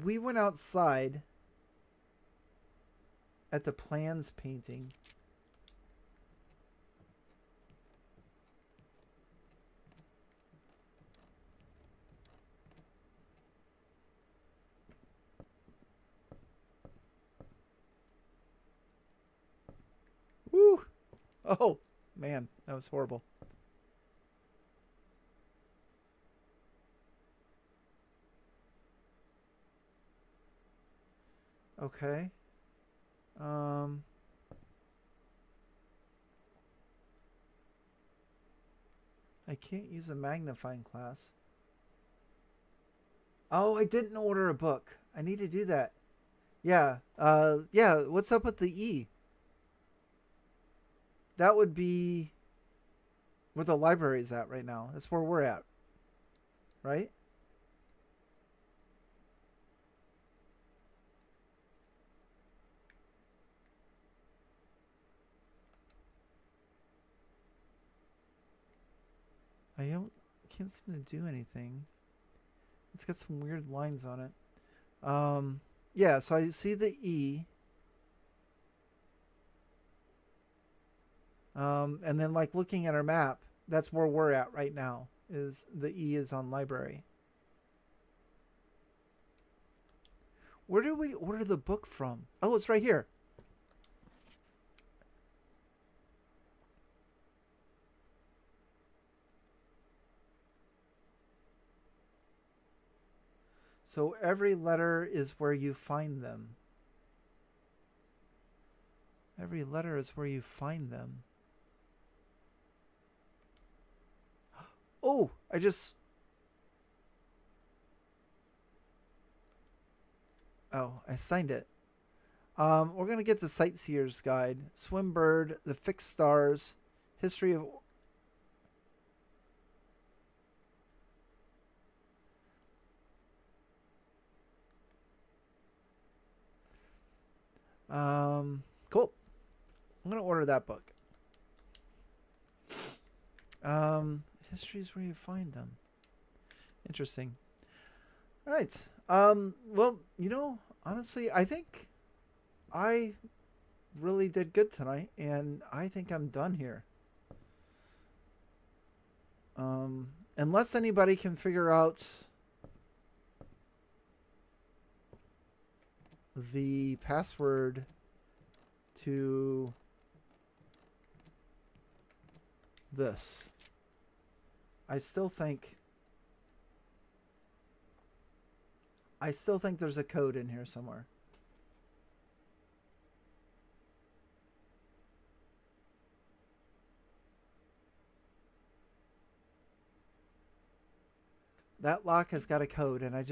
we went outside at the plans painting. Woo! Oh, man, that was horrible. Okay. Um, I can't use a magnifying glass. Oh, I didn't order a book. I need to do that. Yeah. Yeah. What's up with the E? That would be where the library is at right now. That's where we're at, right? I don't can't seem to do anything. It's got some weird lines on it. Yeah, so I see the E. And then like looking at our map, that's where we're at right now. Is the E is on library. Where do we order the book from? Oh, it's right here. So every letter is where you find them. Every letter is where you find them. Oh, I just... Oh, I signed it. We're going to get the Sightseer's Guide. Swimbird, The Fixed Stars, History of... Cool. I'm going to order that book. History is where you find them. Interesting. All right. Well, honestly, I think I really did good tonight, and I think I'm done here. Unless anybody can figure out the password to this. I still think there's a code in here somewhere. That lock has got a code, and I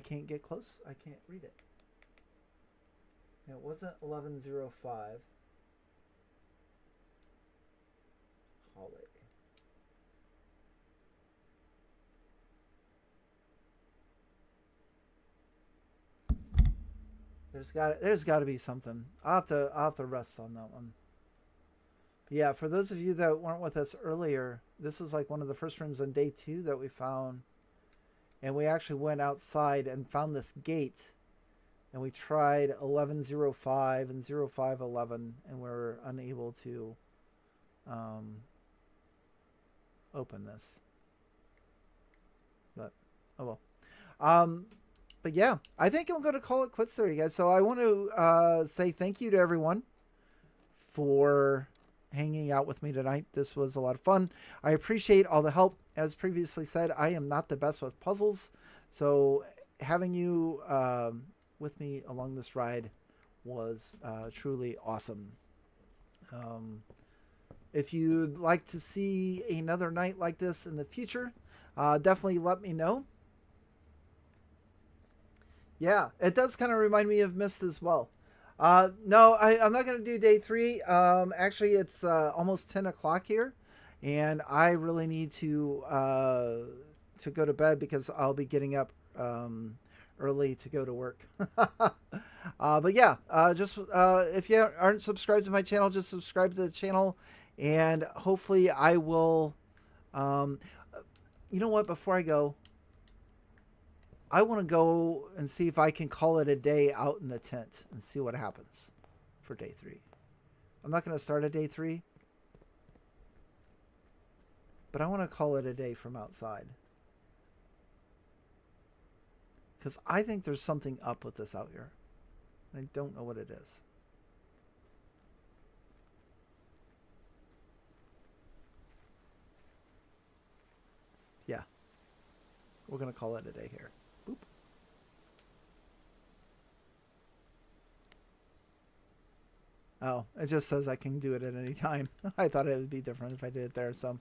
can't get close. I can't read it. It wasn't 1105. Holly. There's got to be something. I'll have to rest on that one. But yeah, for those of you that weren't with us earlier, this was like one of the first rooms on day 2 that we found, and we actually went outside and found this gate, and we tried 1105 and 0511, and we were unable to open this. But oh well. But yeah, I think I'm going to call it quits there, you guys. So I want to say thank you to everyone for hanging out with me tonight. This was a lot of fun. I appreciate all the help. As previously said, I am not the best with puzzles. So having you with me along this ride was truly awesome. If you'd like to see another night like this in the future, definitely let me know. Yeah, it does kind of remind me of Myst as well. No, I'm not going to do day 3. Actually, it's almost 10 o'clock here, and I really need to go to bed because I'll be getting up early to go to work. But yeah, just if you aren't subscribed to my channel, just subscribe to the channel, and hopefully I will. Um, you know what? Before I go, I want to go and see if I can call it a day out in the tent and see what happens for day 3. I'm not going to start at day 3, but I want to call it a day from outside. Because I think there's something up with this out here. I don't know what it is. Yeah. We're going to call it a day here. Boop. Oh, it just says I can do it at any time. I thought it would be different if I did it there. So,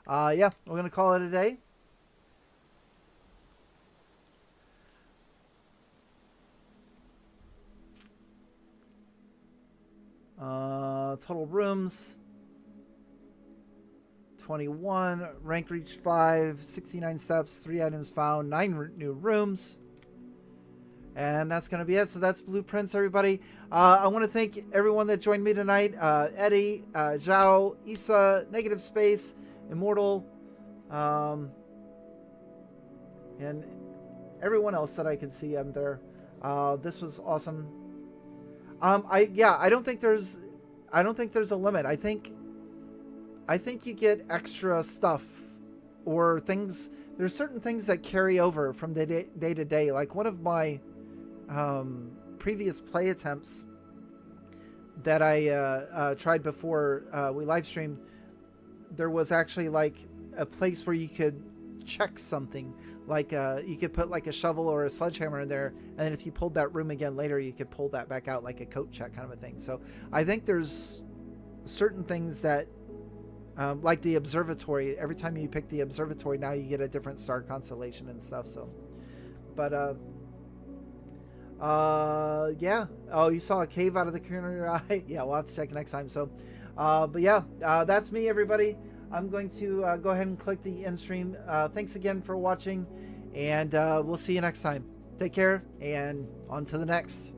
yeah, we're going to call it a day. Total rooms 21, rank reached 5, 69 steps, 3 items found, 9 new rooms, and that's going to be it. So that's blueprints, everybody. I want to thank everyone that joined me tonight. Eddie, Zhao, Isa, Negative Space, Immortal, and everyone else that I can see up there. This was awesome. I don't think there's a limit. I think you get extra stuff or things. There's certain things that carry over from the day to day. Like one of my previous play attempts that I tried before we live streamed, there was actually like a place where you could check something, like you could put like a shovel or a sledgehammer in there, and then if you pulled that room again later, you could pull that back out, like a coat check kind of a thing. So I think there's certain things that like the observatory, every time you pick the observatory, now you get a different star constellation and stuff. So but yeah, oh, you saw a cave out of the corner of your eye. Yeah, we'll have to check next time. So but yeah, that's me, everybody. I'm going to go ahead and click the end stream. Thanks again for watching, and we'll see you next time. Take care, and on to the next.